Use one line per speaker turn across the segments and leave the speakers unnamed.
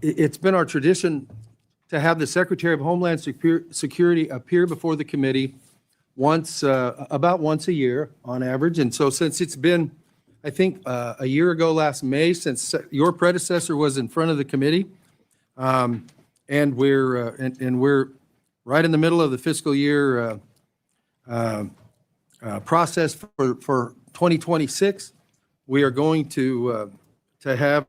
It's been our tradition to have the Secretary of Homeland Security appear before the committee about once a year on average. And so since it's been, I think, a year ago last May, since your predecessor was in front of the committee, and we're right in the middle of the fiscal year process for 2026, we are going to have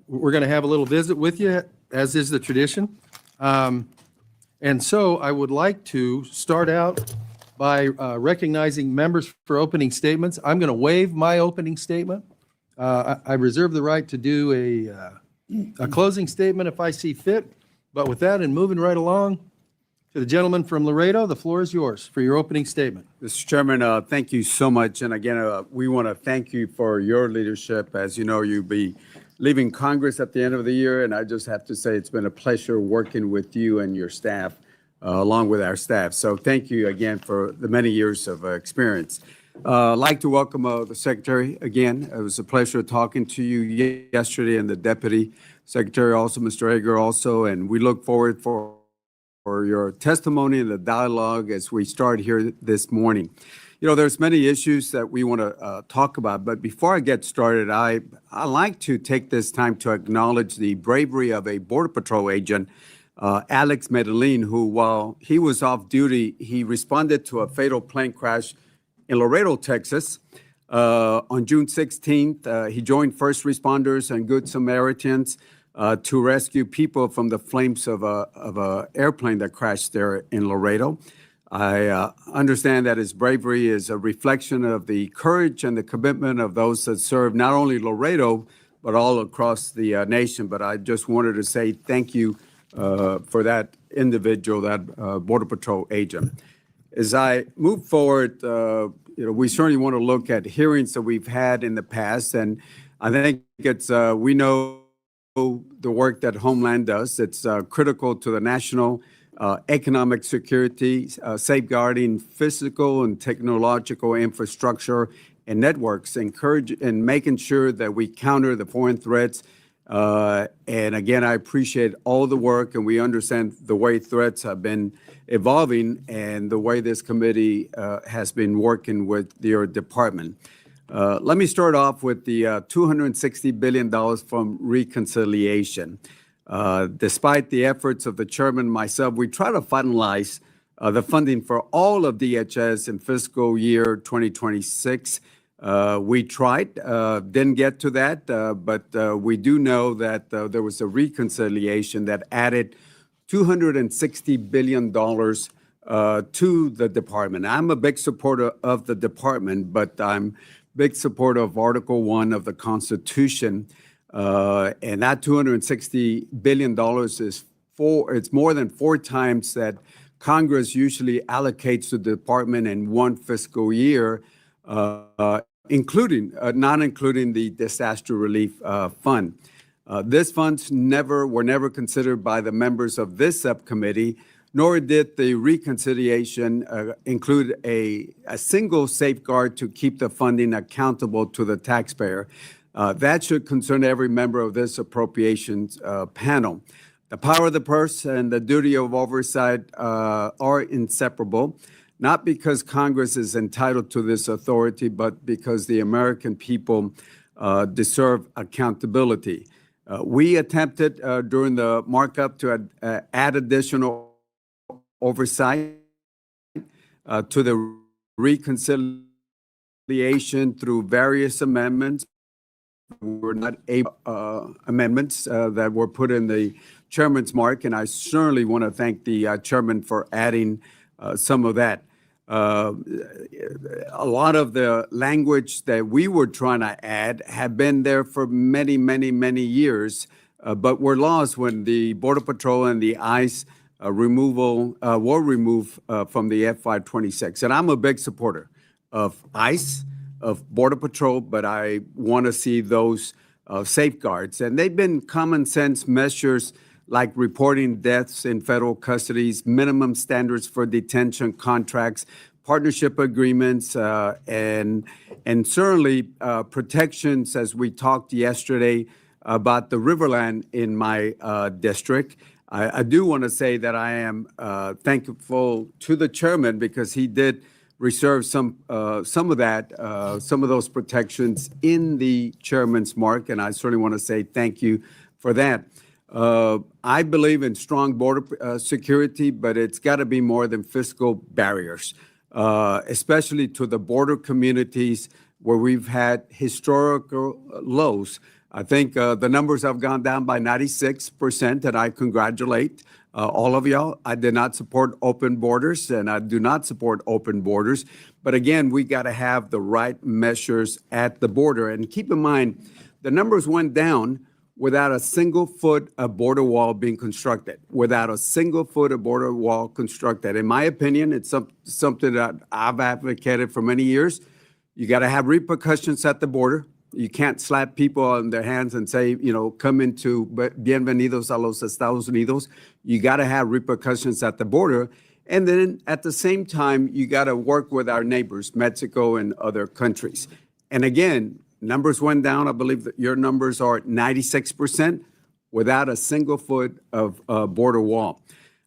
we're going to have a little visit with you, as is the tradition. And so I would like to start out by recognizing members for opening statements. I'm going to waive my opening statement. I reserve the right to do a closing statement if I see fit. But with that, and moving right along to the gentleman from Laredo, the floor is yours for your opening statement.
Mr. Chairman, thank you so much. And again, we want to thank you for your leadership. As you know, you'll be leaving Congress at the end of the year, and I just have to say it's been a pleasure working with you and your staff, along with our staff. So thank you again for the many years of experience. I'd like to welcome the Secretary again. It was a pleasure talking to you yesterday, and the Deputy Secretary also, Mr. Edgar also, and we look forward for your testimony and the dialogue as we start here this morning. You know, there's many issues that we want to talk about, but before I get started, I like to take this time to acknowledge the bravery of a Border Patrol agent, Alex Medellin, who, while he was off duty, he responded to a fatal plane crash in Laredo, Texas. On June 16th, he joined first responders and Good Samaritans to rescue people from the flames of a airplane that crashed there in Laredo. I understand that his bravery is a reflection of the courage and the commitment of those that serve not only Laredo, but all across the nation. But I just wanted to say thank you for that individual, that Border Patrol agent. As I move forward, we certainly want to look at hearings that we've had in the past. And I think it's, we know the work that Homeland does. It's critical to the national economic security, safeguarding physical and technological infrastructure and networks, and making sure that we counter the foreign threats. And again, I appreciate all the work, and we understand the way threats have been evolving and the way this committee has been working with your department. Let me start off with the $260 billion from reconciliation. Despite the efforts of the chairman and myself, we try to finalize the funding for all of DHS in fiscal year 2026. We tried, didn't get to that, but we do know that there was a reconciliation that added $260 billion to the department. I'm a big supporter of the department, but I'm a big supporter of Article 1 of the Constitution. And that $260 billion it's more than 4 times that Congress usually allocates to the department in one fiscal year, not including the disaster relief fund. These funds were never considered by the members of this subcommittee, nor did the reconciliation include a single safeguard to keep the funding accountable to the taxpayer. That should concern every member of this appropriations panel. The power of the purse and the duty of oversight are inseparable, not because Congress is entitled to this authority, but because the American people deserve accountability. We attempted during the markup to add additional oversight to the reconciliation through various amendments. Were not able amendments that were put in the chairman's mark, and I certainly want to thank the chairman for adding some of that. A lot of the language that we were trying to add have been there for many, many, many years, but were lost when the Border Patrol and the ICE were removed from the FY26. And I'm a big supporter of ICE, of Border Patrol, but I want to see those safeguards. And they've been common sense measures like reporting deaths in federal custodies, minimum standards for detention contracts, partnership agreements, and certainly protections, as we talked yesterday about the Riverland in my district. I do want to say that I am thankful to the chairman because he did reserve some of those protections in the chairman's mark, and I certainly want to say thank you for that. I believe in strong border security, but it's got to be more than fiscal barriers, especially to the border communities where we've had historical lows. I think the numbers have gone down by 96%, and I congratulate all of y'all. I did not support open borders, and I do not support open borders. But again, we got to have the right measures at the border. And keep in mind, the numbers went down without a single foot of border wall being constructed, without a single foot of border wall constructed. In my opinion, it's something that I've advocated for many years. You got to have repercussions at the border. You can't slap people on their hands and say, come into bienvenidos a los Estados Unidos. You got to have repercussions at the border. And then at the same time, you got to work with our neighbors, Mexico and other countries. And again, numbers went down. I believe that your numbers are 96% without a single foot of border wall.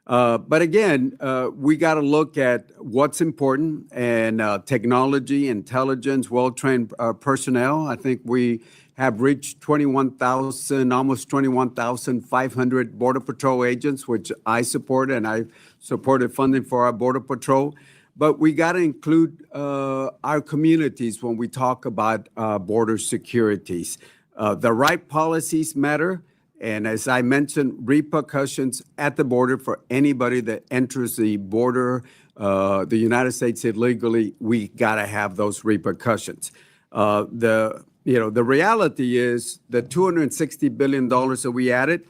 But again, we got to look at what's important and technology, intelligence, well-trained personnel. I think we have reached 21,000, almost 21,500 Border Patrol agents, which I support, and I supported funding for our Border Patrol. But we got to include our communities when we talk about border securities. The right policies matter. And as I mentioned, repercussions at the border for anybody that enters the border, the United States illegally, we got to have those repercussions. The reality is the $260 billion that we added,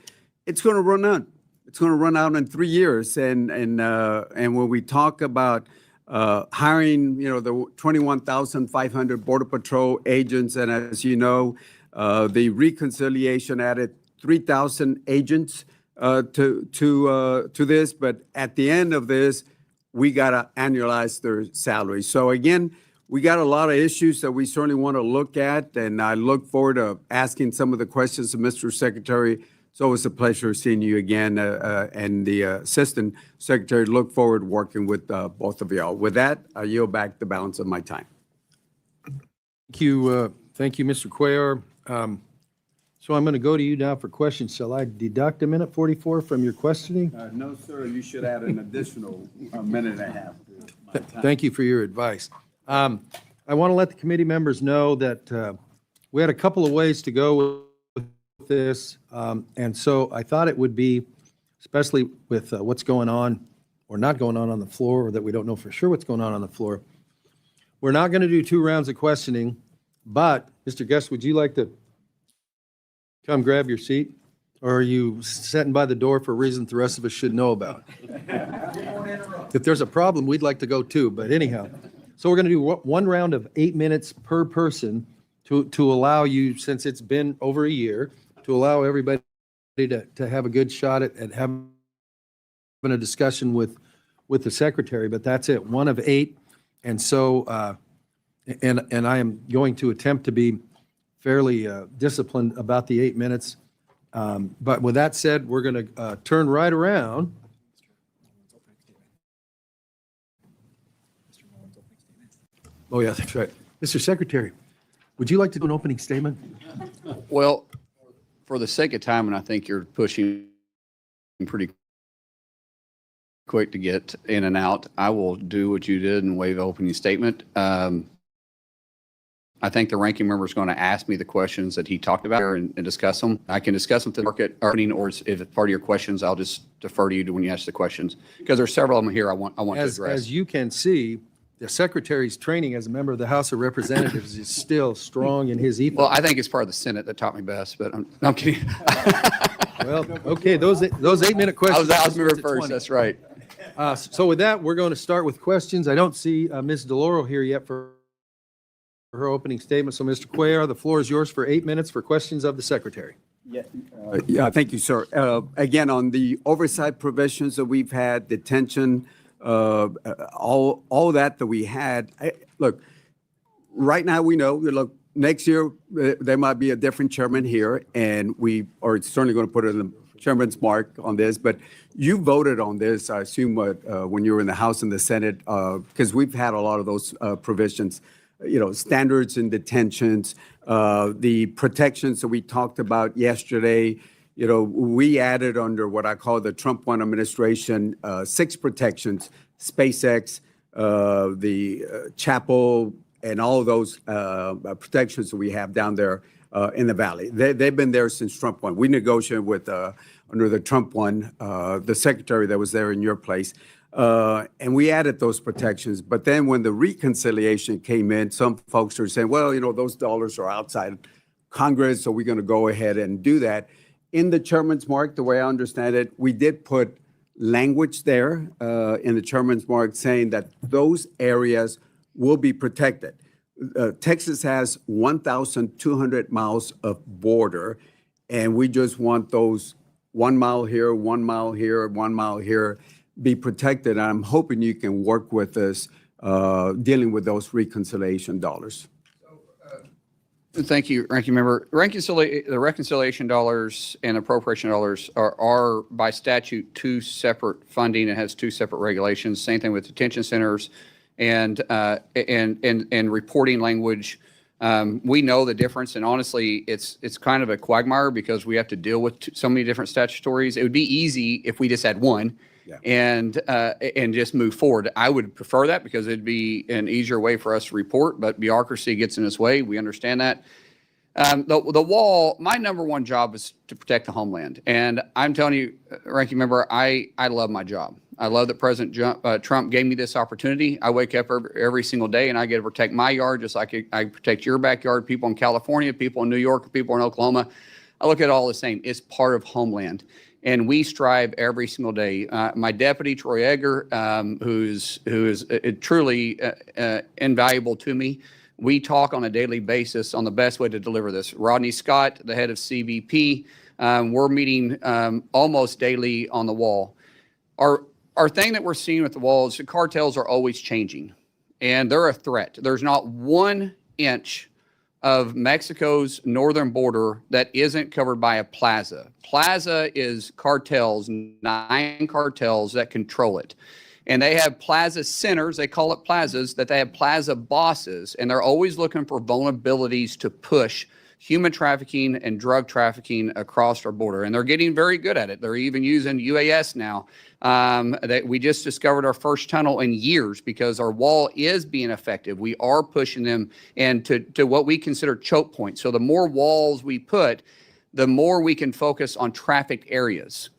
it's going to run out. It's going to run out in 3 years. And when we talk about hiring, the 21,500 Border Patrol agents, and as you know, the reconciliation added 3,000 agents to this, but at the end of this, we got to annualize their salaries. So again, we got a lot of issues that we certainly want to look at, and I look forward to asking some of the questions of Mr. Secretary. It's always a pleasure seeing you again, and the Assistant Secretary. Look forward to working with both of y'all. With that, I yield back the balance of my time.
Thank you, Mr. Cuellar. So I'm going to go to you now for questions. Shall I deduct a minute 44 from your questioning?
No, sir. You should add an additional minute and a half.
Thank you for your advice. I want to let the committee members know that we had a couple of ways to go with this. And so I thought it would be, especially with what's going on or not going on the floor, or that we don't know for sure what's going on the floor. We're not going to do 2 rounds of questioning, but Mr. Guest, would you like to come grab your seat? Or are you sitting by the door for reasons the rest of us should know about? If there's a problem, we'd like to go too, but anyhow. So we're going to do 1 round of 8 minutes per person to allow you, since it's been over a year, to allow everybody to have a good shot at having a discussion with the secretary, but that's it, 1 of 8. And so, and I am going to attempt to be fairly disciplined about the 8 minutes. But with that said, we're going to turn right around. Oh, yeah, that's right. Mr. Secretary, would you like to do an opening statement?
Well, for the sake of time, and I think you're pushing pretty quick to get in and out, I will do what you did and waive the opening statement. I think the ranking member is going to ask me the questions that he talked about and discuss them. I can discuss them to the market opening, or if it's part of your questions, I'll just defer to you when you ask the questions, because there's several of them here I want to address.
As you can see, the secretary's training as a member of the House of Representatives is still strong in his ethos.
Well, I think it's part of the Senate that taught me best, but I'm kidding.
Well, okay, those 8-minute
I
questions.
was moving
at
first,
20.
that's right.
So with that, we're going to start with questions. I don't see Ms. DeLauro here yet for her opening statement. So Mr. Cuellar, the floor is yours for 8 minutes for questions of the secretary.
Yeah, thank you, sir. Again, on the oversight provisions that we've had, detention, all that we had. Look, right now we know, look, next year there might be a different chairman here, and we are certainly going to put it in the chairman's mark on this. But you voted on this, I assume, when you were in the House and the Senate, because we've had a lot of those provisions. Standards in detentions, the protections that we talked about yesterday. We added under what I call the Trump 1 administration, 6 protections, SpaceX, the chapel, and all of those protections that we have down there in the Valley. They've been there since Trump 1. We negotiated with, under the Trump 1, the secretary that was there in your place. And we added those protections. But then when the reconciliation came in, some folks are saying, well, those dollars are outside Congress, so we're going to go ahead and do that. In the chairman's mark, the way I understand it, we did put language there in the chairman's mark saying that those areas will be protected. Texas has 1,200 miles of border, and we just want those 1 mile here, 1 mile here, 1 mile here, be protected. And I'm hoping you can work with us dealing with those reconciliation dollars.
Thank you, Ranking Member. The reconciliation dollars and appropriation dollars are by statute 2 separate funding. It has 2 separate regulations. Same thing with detention centers and reporting language. We know the difference, and honestly, it's kind of a quagmire because we have to deal with so many different statutories. It would be easy if we just had one. Yeah. And just move forward. I would prefer that because it'd be an easier way for us to report, but bureaucracy gets in its way. We understand that. The wall, my number one job is to protect the homeland. And I'm telling you, Ranking Member, I love my job. I love that President Trump gave me this opportunity. I wake up every single day and I get to protect my yard just like I protect your backyard, people in California, people in New York, people in Oklahoma. I look at it all the same. It's part of Homeland. And we strive every single day. My deputy, Troy Edgar, who is truly invaluable to me, we talk on a daily basis on the best way to deliver this. Rodney Scott, the head of CBP, we're meeting almost daily on the wall. Our thing that we're seeing with the wall is the cartels are always changing, and they're a threat. There's not 1 inch of Mexico's northern border that isn't covered by a plaza. Plaza is cartels, 9 cartels that control it. And they have plaza centers, they call it plazas, that they have plaza bosses, and they're always looking for vulnerabilities to push human trafficking and drug trafficking across our border. And they're getting very good at it. They're even using UAS now. That we just discovered our first tunnel in years because our wall is being effective. We are pushing them and to what we consider choke points. So the more walls we put, the more we can focus on trafficked areas.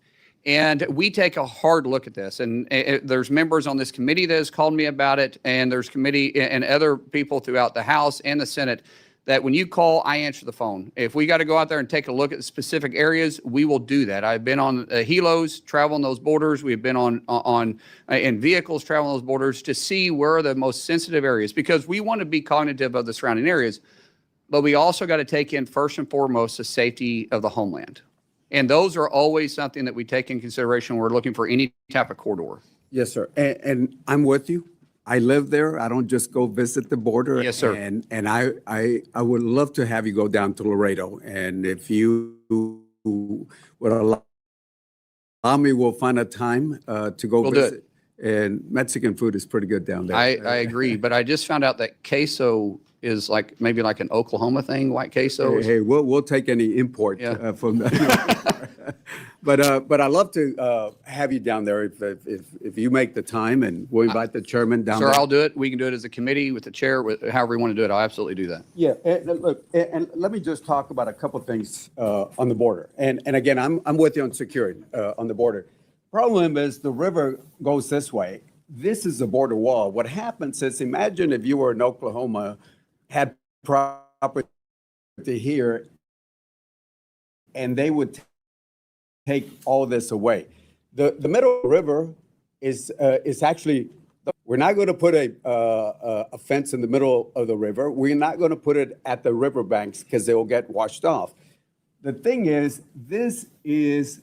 And we take a hard look at this. And there's members on this committee that has called me about it, and there's committee and other people throughout the House and the Senate that when you call, I answer the phone. If we got to go out there and take a look at specific areas, we will do that. I've been on helos, traveling those borders. We've been in vehicles traveling those borders to see where are the most sensitive areas, because we want to be cognitive of the surrounding areas, but we also got to take in first and foremost the safety of the homeland. And those are always something that we take in consideration when we're looking for any type of corridor.
Yes, sir. And I'm with you. I live there. I don't just go visit the border.
Yes, sir.
And I would love to have you go down to Laredo. And if you would allow me, we'll find a time to go visit. And Mexican food is pretty good down there.
I agree. But I just found out that queso is maybe like an Oklahoma thing, white queso.
Hey, we'll take any import from that. But I'd love to have you down there if you make the time, and we'll invite the chairman down there.
Sir, I'll do it. We can do it as a committee with the chair, however you want to do it. I'll absolutely do that.
Yeah, and look, and let me just talk about a couple of things on the border. And again, I'm with you on security on the border. Problem is the river goes this way. this is the border wall. What happens is, imagine if you were in Oklahoma, had property here, and they would take all this away. The middle river is actually, we're not going to put a fence in the middle of the river. We're not going to put it at the riverbanks because they will get washed off. The thing is, this is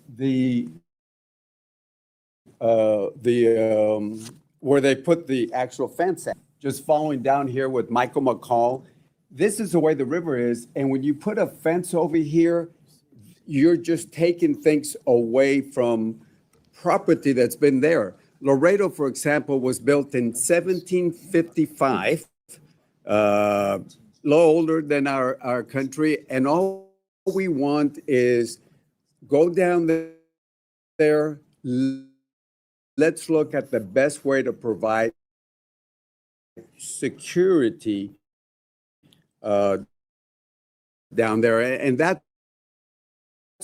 where they put the actual fence at. Just following down here with Michael McCall, this is the way the river is. And when you put a fence over here, you're just taking things away from property that's been there. Laredo, for example, was built in 1755, a little older than our country. And all we want is go down there. Let's look at the best way to provide security down there. And that's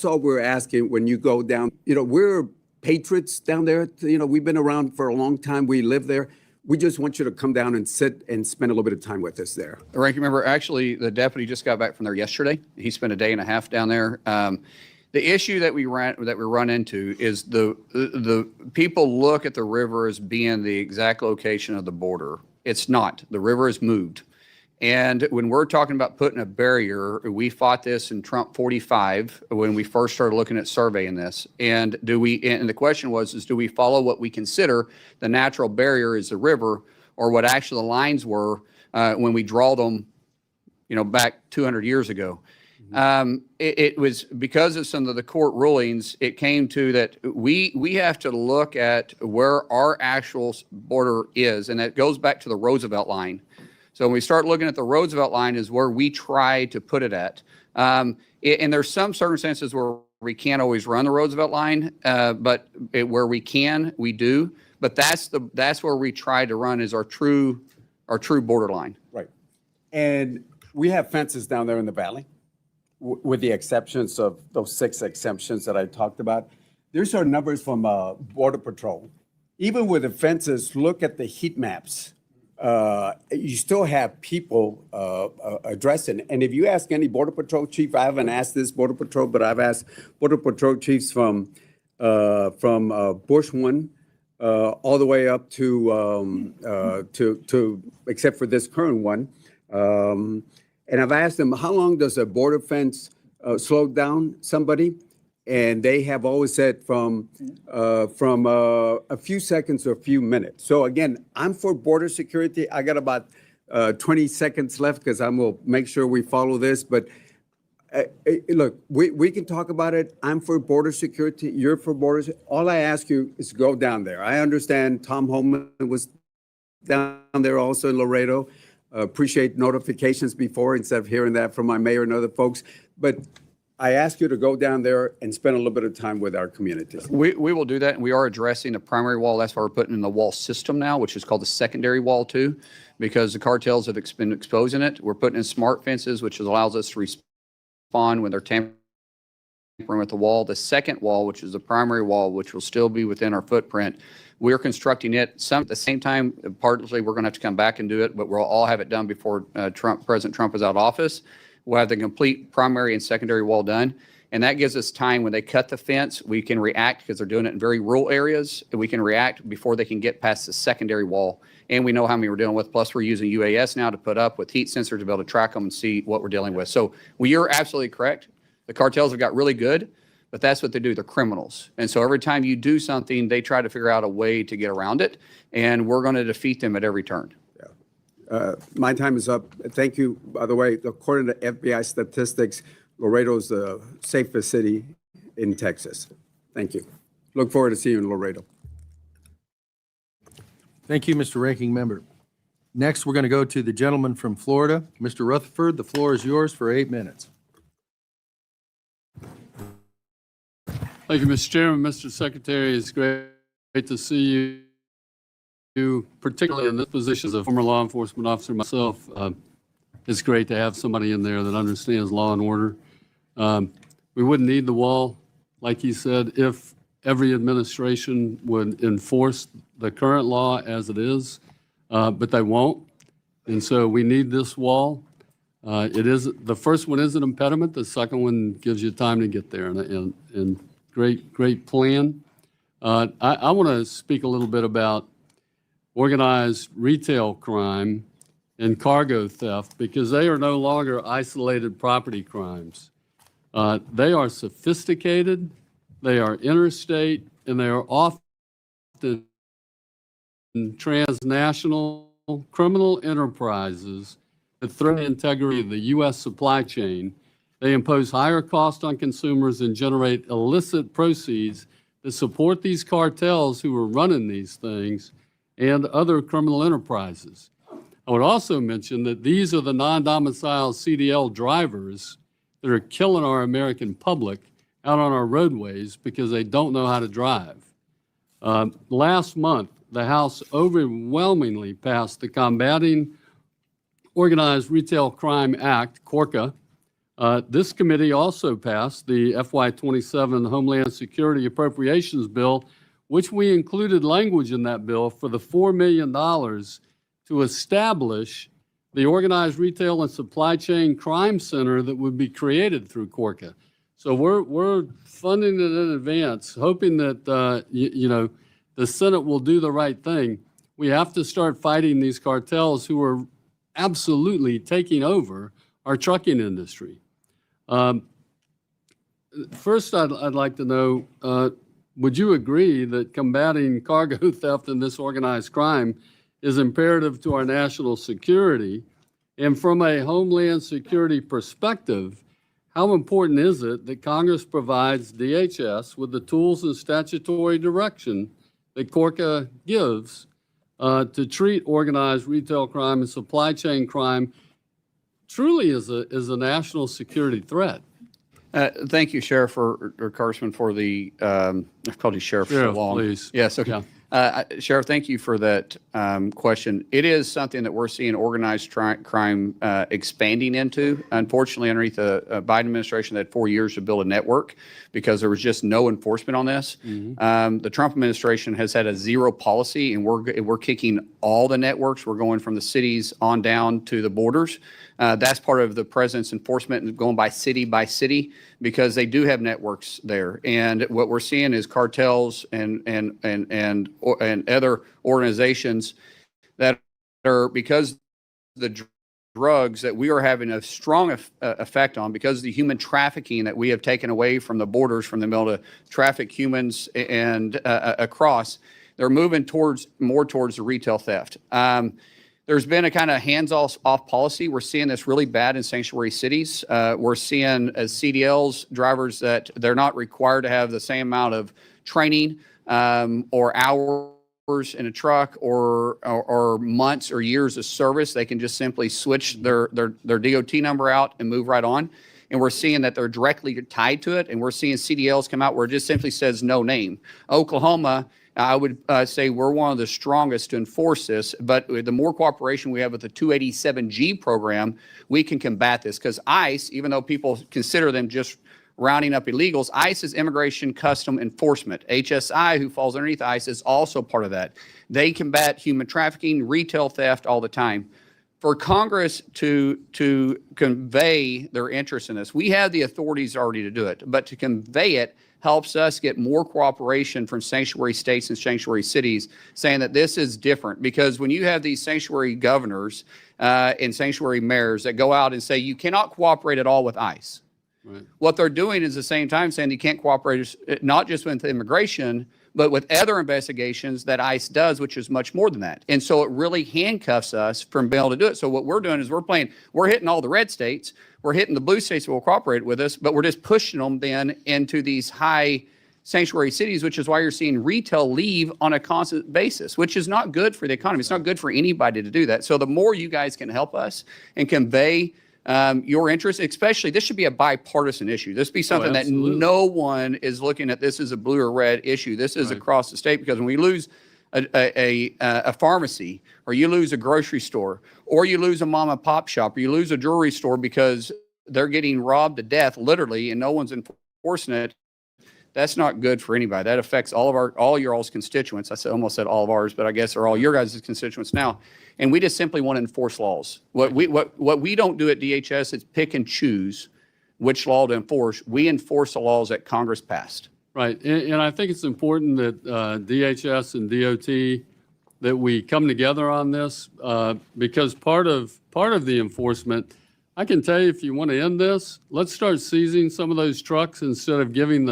all we're asking when you go down. You know, we're patriots down there. You know, we've been around for a long time. We live there. We just want you to come down and sit and spend a little bit of time with us there.
Ranking member, actually, the deputy just got back from there yesterday. He spent a day and a half down there. The issue that we run into is the people look at the river as being the exact location of the border. It's not. The river is moved. And when we're talking about putting a barrier, we fought this in Trump 45 when we first started looking at surveying this. And and the question was, do we follow what we consider the natural barrier is the river, or what actually the lines were when we draw them, you know, back 200 years ago? It was because of some of the court rulings, it came to that we have to look at where our actual border is. And that goes back to the Roosevelt line. So when we start looking at the Roosevelt line is where we try to put it at. And there's some circumstances where we can't always run the Roosevelt line, but where we can, we do. But that's where we try to run is our true borderline.
Right. And we have fences down there in the valley, with the exceptions of those 6 exemptions that I talked about. There's our numbers from Border Patrol. Even with the fences, look at the heat maps. You still have people addressing. And if you ask any Border Patrol chief, I haven't asked this Border Patrol, but I've asked Border Patrol chiefs from Bush 1 all the way up to except for this current one. And I've asked them, how long does a border fence slow down somebody? And they have always said from a few seconds or a few minutes. So again, I'm for border security. I got about 20 seconds left because I'm going to make sure we follow this. But look, we can talk about it. I'm for border security. You're for borders. All I ask you is go down there. I understand Tom Homeland was down there also in Laredo. Appreciate notifications before instead of hearing that from my mayor and other folks. But I ask you to go down there and spend a little bit of time with our communities.
We will do that, and we are addressing the primary wall. That's why we're putting in the wall system now, which is called the secondary wall too, because the cartels have been exposing it. We're putting in smart fences, which allows us to respond when they're tampering with the wall. The second wall, which is the primary wall, which will still be within our footprint, we're constructing it at the same time. Partly, we're going to have to come back and do it, but we'll all have it done before President Trump is out of office. We'll have the complete primary and secondary wall done. And that gives us time when they cut the fence, we can react because they're doing it in very rural areas. And we can react before they can get past the secondary wall. And we know how many we're dealing with. Plus, we're using UAS now to put up with heat sensors to be able to track them and see what we're dealing with. So you're absolutely correct. The cartels have got really good, but that's what they do. They're criminals. And so every time you do something, they try to figure out a way to get around it. And we're going to defeat them at every turn.
My time is up. Thank you. By the way, according to FBI statistics, Laredo is the safest city in Texas. Thank you. Look forward to seeing you in Laredo.
Thank you, Mr. Ranking Member. Next, we're going to go to the gentleman from Florida. Mr. Rutherford, the floor is yours for 8 minutes.
Thank you, Mr. Chairman. Mr. Secretary, it's great to see you, particularly in this position as a former law enforcement officer myself. It's great to have somebody in there that understands law and order. We wouldn't need the wall, like you said, if every administration would enforce the current law as it is, but they won't. And so we need this wall. The first one is an impediment. The second one gives you time to get there, and great plan. I want to speak a little bit about organized retail crime and cargo theft, because they are no longer isolated property crimes. They are sophisticated, they are interstate, and they are often transnational criminal enterprises that threaten the integrity of the U.S. supply chain. They impose higher costs on consumers and generate illicit proceeds that support these cartels who are running these things and other criminal enterprises. I would also mention that these are the non-domiciled CDL drivers that are killing our American public out on our roadways because they don't know how to drive. Last month, the House overwhelmingly passed the Combating Organized Retail Crime Act, CORCA. This committee also passed the FY27 Homeland Security Appropriations Bill, which we included language in that bill for the $4 million to establish the Organized Retail and Supply Chain Crime Center that would be created through CORCA. So we're funding it in advance, hoping that the Senate will do the right thing. We have to start fighting these cartels who are absolutely taking over our trucking industry. First, I'd like to know, would you agree that combating cargo theft and this organized crime is imperative to our national security? And from a Homeland Security perspective, how important is it that Congress provides DHS with the tools and statutory direction that CORCA gives to treat organized retail crime and supply chain crime truly as a national security threat?
Thank you, Sheriff or Congressman, for the, I've called you Sheriff so
Sheriff,
long.
please.
Yes, okay.
Yeah.
Sheriff, thank you for that question. It is something that we're seeing organized crime expanding into. Unfortunately, underneath the Biden administration, they had 4 years to build a network because there was just no enforcement on this. The Trump administration has had a zero policy, and we're kicking all the networks. We're going from the cities on down to the borders. That's part of the president's enforcement and going by city because they do have networks there. And what we're seeing is cartels and other organizations that are, because the drugs that we are having a strong effect on, because of the human trafficking that we have taken away from the borders, from the middle to traffic humans and across, they're moving more towards the retail theft. There's been a kind of hands-off policy. We're seeing this really bad in sanctuary cities. We're seeing as CDLs drivers that they're not required to have the same amount of training or hours in a truck or months or years of service. They can just simply switch their DOT number out and move right on. And we're seeing that they're directly tied to it. And we're seeing CDLs come out where it just simply says no name. Oklahoma, I would say we're one of the strongest to enforce this, but the more cooperation we have with the 287G program, we can combat this, because ICE, even though people consider them just rounding up illegals, ICE is Immigration Custom Enforcement. HSI, who falls underneath ICE, is also part of that. They combat human trafficking, retail theft all the time. For Congress to convey their interest in this, we have the authorities already to do it, but to convey it helps us get more cooperation from sanctuary states and sanctuary cities saying that this is different. Because when you have these sanctuary governors and sanctuary mayors that go out and say you cannot cooperate at all with ICE, right, what they're doing is at the same time saying you can't cooperate not just with immigration, but with other investigations that ICE does, which is much more than that. And so it really handcuffs us from being able to do it. So what we're doing is we're hitting all the red states, we're hitting the blue states that will cooperate with us, but we're just pushing them then into these high sanctuary cities, which is why you're seeing retail leave on a constant basis, which is not good for the economy. It's not good for anybody to do that. So the more you guys can help us and convey your interest, especially, this should be a bipartisan issue. This be something that no one is looking at this as a blue or red issue. This is across the state, because when we lose a pharmacy, or you lose a grocery store, or you lose a mom and pop shop, or you lose a jewelry store because they're getting robbed to death, literally, and no one's enforcing it, That's not good for anybody. That affects all your all's constituents. Almost said all of ours, but I guess they're all your guys' constituents now. And we just simply want to enforce laws. What we don't do at DHS is pick and choose which law to enforce. We enforce the laws that Congress passed.
Right, and I think it's important that DHS and DOT, that we come together on this, because part of the enforcement, I can tell you, if you want to end this, let's start seizing some of those trucks instead of giving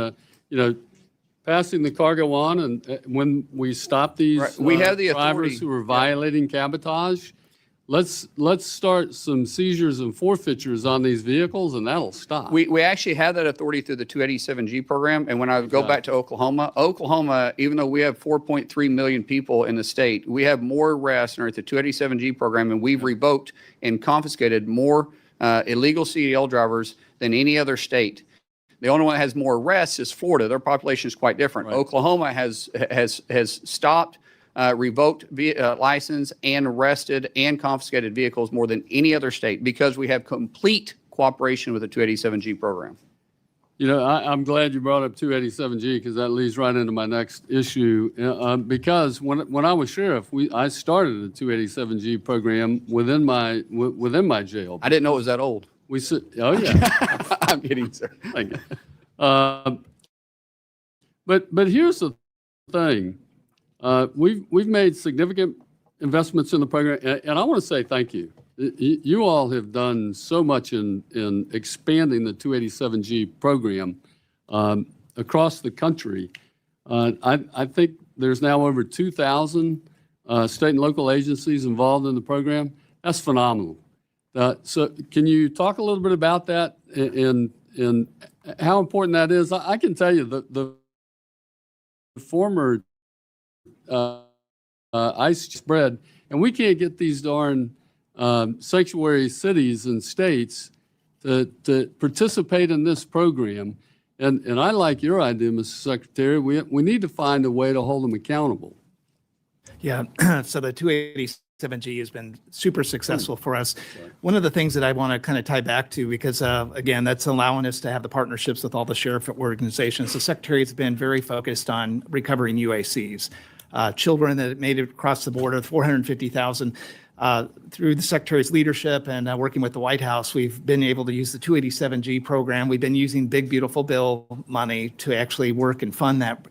passing the cargo on. And when we stop these
Right. We have the
drivers
authority.
who are violating cabotage, let's start some seizures and forfeitures on these vehicles, and that'll stop.
We actually have that authority through the 287G program. And when I go back to Oklahoma, even though we have 4.3 million people in the state, we have more arrests under the 287G program, and we've revoked and confiscated more illegal CDL drivers than any other state. The only one that has more arrests is Florida. Their population is quite different.
Right.
Oklahoma has stopped, revoked license, and arrested and confiscated vehicles more than any other state because we have complete cooperation with the 287G program.
I'm glad you brought up 287G because that leads right into my next issue. Because when I was sheriff, I started a 287G program within my jail.
I didn't know it was that old.
Oh yeah.
I'm kidding, sir.
Thank you. But here's the thing. We've made significant investments in the program, and I want to say thank you. You all have done so much in expanding the 287G program across the country. I think there's now over 2,000 state and local agencies involved in the program. That's phenomenal. So can you talk a little bit about that and how important that is? I can tell you the former ICE spread, and we can't get these darn sanctuary cities and states to participate in this program. And I like your idea, Mr. Secretary. We need to find a way to hold them accountable.
Yeah, so the 287G has been super successful for us. One of the things that I want to kind of tie back to, because again, that's allowing us to have the partnerships with all the sheriff organizations. The Secretary has been very focused on recovering UACs. Children that made it across the border, 450,000. Through the Secretary's leadership and working with the White House, we've been able to use the 287G program. We've been using Big Beautiful Bill money to actually work and fund that,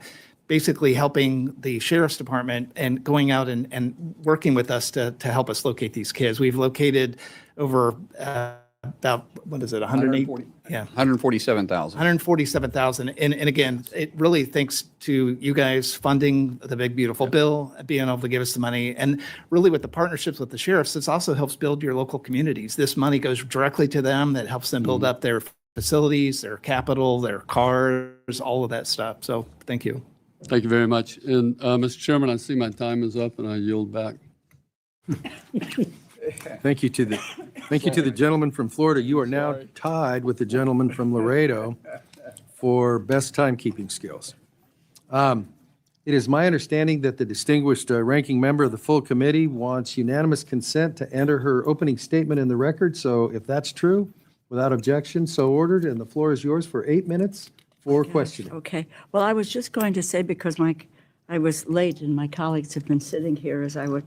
basically helping the Sheriff's Department and going out and working with us to help us locate these kids. We've located over about, 108? Yeah.
147,000.
147,000. And again, it really thanks to you guys funding the Big Beautiful Bill, being able to give us the money. And really with the partnerships with the sheriffs, this also helps build your local communities. This money goes directly to them. That helps them build up their facilities, their capital, their cars, all of that stuff. So thank you.
Thank you very much. And Mr. Chairman, I see my time is up and I yield back.
Thank you to the gentleman from Florida. You are now tied with the gentleman from Laredo for best timekeeping skills. It is my understanding that the distinguished ranking member of the full committee wants unanimous consent to enter her opening statement in the record. So if that's true, without objection, so ordered, and the floor is yours for 8 minutes for questioning.
Okay. Well, I was just going to say, because I was late and my colleagues have been sitting here as I would,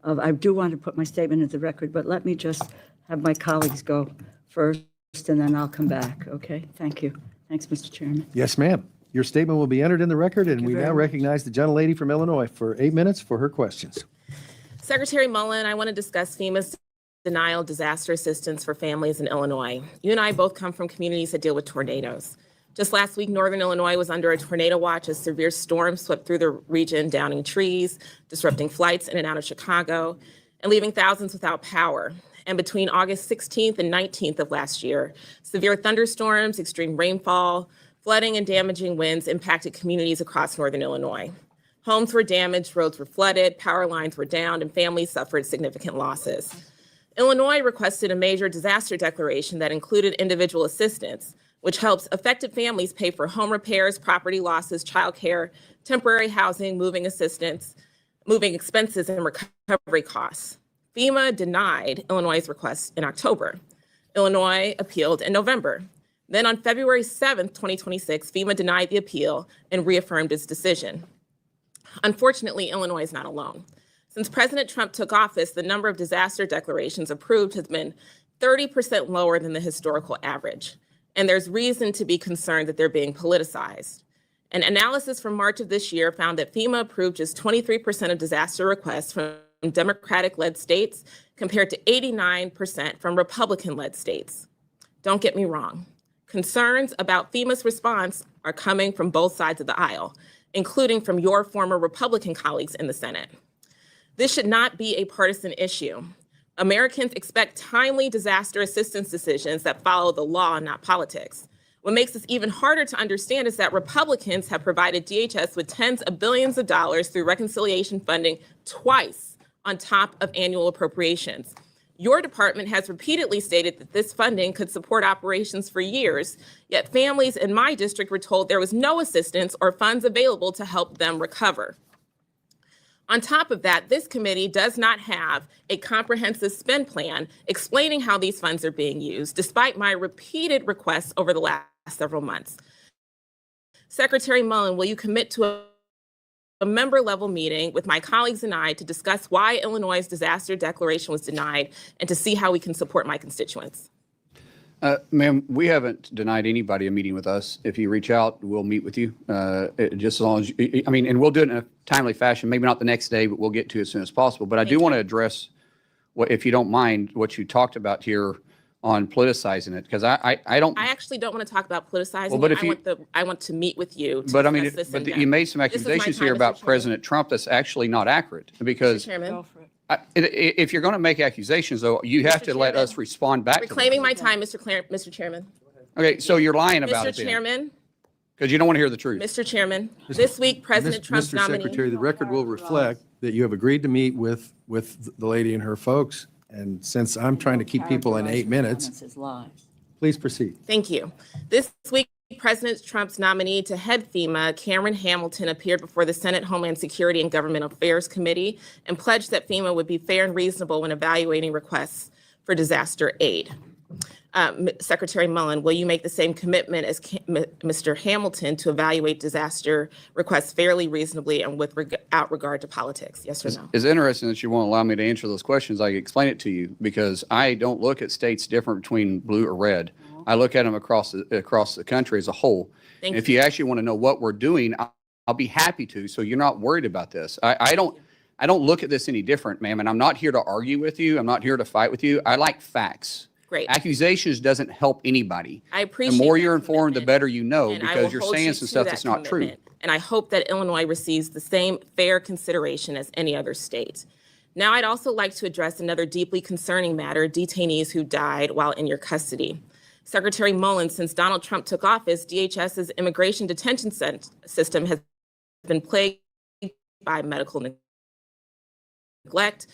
I do want to put my statement in the record, but let me just have my colleagues go first and then I'll come back. Okay? Thank you. Thanks, Mr. Chairman.
Yes, ma'am. Your statement will be entered in the record, and we now recognize the gentlelady from Illinois for 8 minutes for her questions.
Secretary Mullin, I want to discuss FEMA's denial of disaster assistance for families in Illinois. You and I both come from communities that deal with tornadoes. Just last week, Northern Illinois was under a tornado watch as severe storms swept through the region, downing trees, disrupting flights in and out of Chicago, and leaving thousands without power. And between August 16th and 19th of last year, severe thunderstorms, extreme rainfall, flooding, and damaging winds impacted communities across Northern Illinois. Homes were damaged, roads were flooded, power lines were downed, and families suffered significant losses. Illinois requested a major disaster declaration that included individual assistance, which helps affected families pay for home repairs, property losses, childcare, temporary housing, moving assistance, moving expenses, and recovery costs. FEMA denied Illinois' request in October. Illinois appealed in November. Then on February 7th, 2026, FEMA denied the appeal and reaffirmed its decision. Unfortunately, Illinois is not alone. Since President Trump took office, the number of disaster declarations approved has been 30% lower than the historical average. And there's reason to be concerned that they're being politicized. An analysis from March of this year found that FEMA approved just 23% of disaster requests from Democratic-led states compared to 89% from Republican-led states. Don't get me wrong. Concerns about FEMA's response are coming from both sides of the aisle, including from your former Republican colleagues in the Senate. This should not be a partisan issue. Americans expect timely disaster assistance decisions that follow the law, not politics. What makes this even harder to understand is that Republicans have provided DHS with tens of billions of dollars through reconciliation funding twice on top of annual appropriations. Your department has repeatedly stated that this funding could support operations for years, yet families in my district were told there was no assistance or funds available to help them recover. On top of that, this committee does not have a comprehensive spend plan explaining how these funds are being used, despite my repeated requests over the last several months. Secretary Mullin, will you commit to a member-level meeting with my colleagues and I to discuss why Illinois' disaster declaration was denied and to see how we can support my constituents?
Ma'am, we haven't denied anybody a meeting with us. If you reach out, we'll meet with you. Just as long as, and we'll do it in a timely fashion, maybe not the next day, but we'll get to it as soon as possible. But I do want to address, if you don't mind, what you talked about here on politicizing it, because I
actually don't want to talk about politicizing.
Well, but
it. I want to meet with you. To
but
discuss this in depth.
you made some
This is my
accusations
time,
here
Mr.
about
Chairman.
President Trump that's actually not accurate. Because
Mr. Chairman,
if you're going to make accusations, though, you have to let us respond back to them.
reclaiming my time, Mr. Chairman.
Okay, so you're lying about
Mr.
it
Chairman,
because you don't want to hear the truth.
Mr. Chairman, this week, President Trump's
Mr.
nominee.
Secretary, the record will reflect that you have agreed to meet with the lady and her folks. And since I'm trying to keep people in 8 minutes, please proceed.
Thank you. This week, President Trump's nominee to head FEMA, Cameron Hamilton, appeared before the Senate Homeland Security and Government Affairs Committee and pledged that FEMA would be fair and reasonable when evaluating requests for disaster aid. Secretary Mullin, will you make the same commitment as Mr. Hamilton to evaluate disaster requests fairly, reasonably, and without regard to politics? Yes or no?
It's interesting that you won't allow me to answer those questions. I can explain it to you because I don't look at states different between blue or red. I look at them across the country as a whole.
Thank
If you actually want to know what we're doing, I'll be happy to. So you're not worried about this. I don't look at this any different, ma'am. And I'm not here to argue with you. I'm not here to fight with you. I like facts.
Great.
Accusations doesn't help anybody.
I appreciate
The more
that
you're informed, the
commitment,
better you know,
and I
because
will
you're
hold
saying
you
some
to
stuff
that
that's not true.
commitment. And I hope that Illinois receives the same fair consideration as any other state. Now, I'd also like to address another deeply concerning matter, detainees who died while in your custody. Secretary Mullin, since Donald Trump took office, DHS's immigration detention system has been plagued by medical neglect,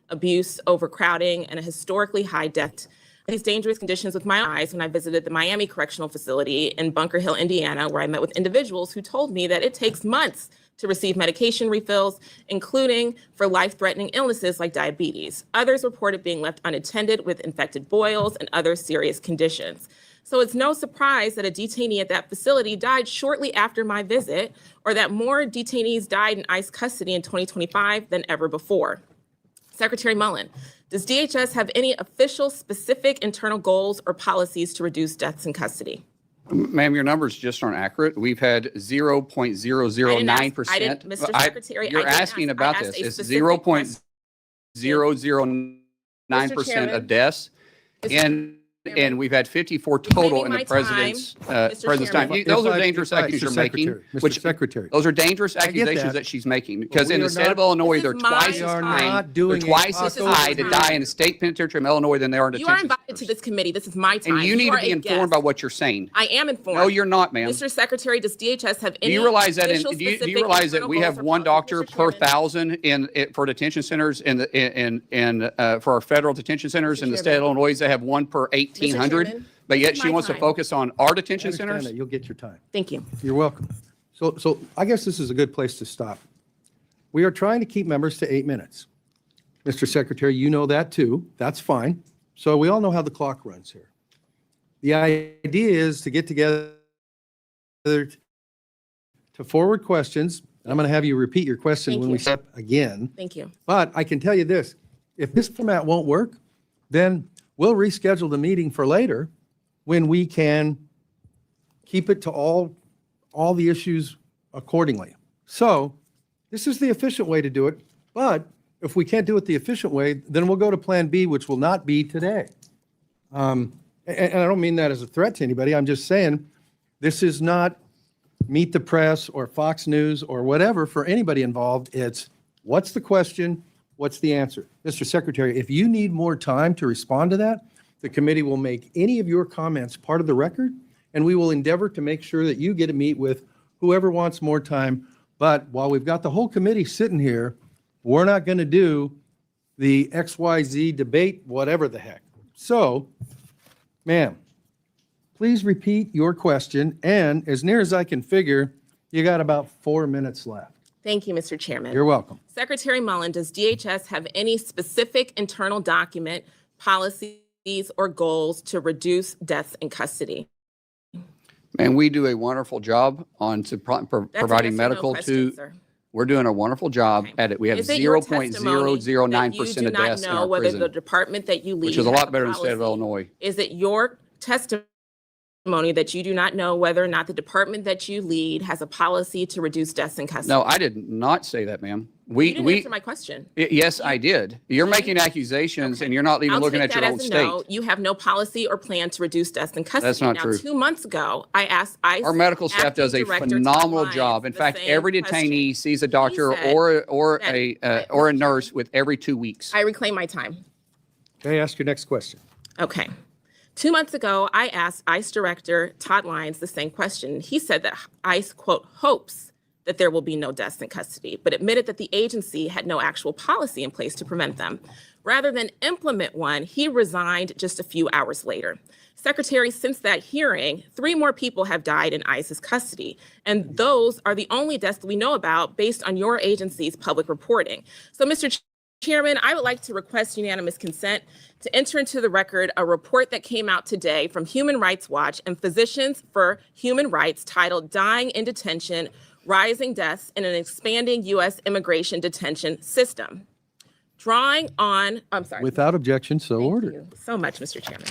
abuse, overcrowding, and a historically high death. These dangerous conditions with my eyes when I visited the Miami Correctional Facility in Bunker Hill, Indiana, where I met with individuals who told me that it takes months to receive medication refills, including for life-threatening illnesses like diabetes. Others reported being left unattended with infected boils and other serious conditions. So it's no surprise that a detainee at that facility died shortly after my visit, or that more detainees died in ICE custody in 2025 than ever before. Secretary Mullin, does DHS have any official specific internal goals or policies to reduce deaths in custody?
Ma'am, your numbers just aren't accurate. We've had 0.009%.
I didn't, Mr. Secretary,
You're
I didn't
asking
ask.
about
I
this.
asked a
It's
specific question.
0.009%
Chairman.
of deaths. And we've had 54 total in the president's time. Those are dangerous accusations you're making.
Mr. Secretary.
Those are dangerous
I get
accusations
that.
that she's making. Because
we
in
are
the state of
not-
Illinois,
This
they're
is my
twice as
time.
high.
Not doing
They're twice
it.
as
This is
high to
my
die
time.
in the state penitentiary of Illinois than they are in
You are
detention
invited to
centers.
this committee. This is my time.
And you need to
are
be
a
informed
guest.
by what you're saying.
I am informed.
No, you're not, ma'am.
Mr. Secretary, does DHS have
Do
any
you realize that?
official
Do you
specific
realize that
internal
we
goals
have
or
one
policies?
doctor
Mr.
per
Chairman.
1,000 for detention centers for our federal detention centers in the state of Illinois? They have one per 1,800.
Chairman,
But yet
this is
she
my
wants to
time.
focus on our
I
detention
understand
centers.
that. You'll get your time.
Thank you.
You're welcome. So I guess this is a good place to stop. We are trying to keep members to 8 minutes. Mr. Secretary, you know that too. That's fine. So we all know how the clock runs here. The idea is to get together to forward questions. I'm going to have you repeat your question
Thank
when
you.
we step again.
Thank you.
But I can tell you this, if this format won't work, then we'll reschedule the meeting for later when we can keep it to all the issues accordingly. So this is the efficient way to do it. But if we can't do it the efficient way, then we'll go to Plan B, which will not be today. And I don't mean that as a threat to anybody. I'm just saying this is not Meet the Press or Fox News or whatever for anybody involved. It's what's the question? What's the answer? Mr. Secretary, if you need more time to respond to that, the committee will make any of your comments part of the record, and we will endeavor to make sure that you get to meet with whoever wants more time. But while we've got the whole committee sitting here, we're not going to do the XYZ debate, whatever the heck. So, ma'am, please repeat your question, and as near as I can figure, you got about 4 minutes left.
Thank you, Mr. Chairman.
You're welcome.
Secretary Mullin, does DHS have any specific internal document, policies, or goals to reduce deaths in custody?
And we do a wonderful job on
That's a
providing
yes or no
medical
question,
to,
sir.
we're doing a wonderful job
Okay.
at it. We have
Is it your
0.009% of deaths in our
whether the
prison,
department that you lead
which is a
has
lot better than the state of
policy?
Illinois.
Is it your testimony that you do not know whether or not the department that you lead has a policy to reduce deaths in custody?
No, I did not say that, ma'am.
You didn't answer my question.
Yes, I did. You're making accusations
Okay.
and you're not even
I'll
looking
take
at your
that
own
as a
state.
no. You have no policy or plan to reduce deaths in custody.
That's not
now,
true.
2 months ago, I asked ICE.
Our medical staff
acting
does a
director Todd
phenomenal
Lyons
job. In
the
fact,
same
every
question.
detainee sees a doctor
said
or
that-
a nurse with every 2 weeks.
I reclaim my time.
Okay, ask your next question.
Okay. 2 months ago, I asked ICE Director Todd Lyons the same question. He said that ICE, quote, hopes that there will be no deaths in custody, but admitted that the agency had no actual policy in place to prevent them. Rather than implement one, he resigned just a few hours later. Secretary, since that hearing, 3 more people have died in ICE's custody, and those are the only deaths that we know about based on your agency's public reporting. So, Mr. Chairman, I would like to request unanimous consent to enter into the record a report that came out today from Human Rights Watch and Physicians for Human Rights titled Dying in Detention, Rising Deaths in an Expanding U.S. Immigration Detention System. I'm sorry.
Without objection, so
Thank
ordered.
you so much, Mr. Chairman.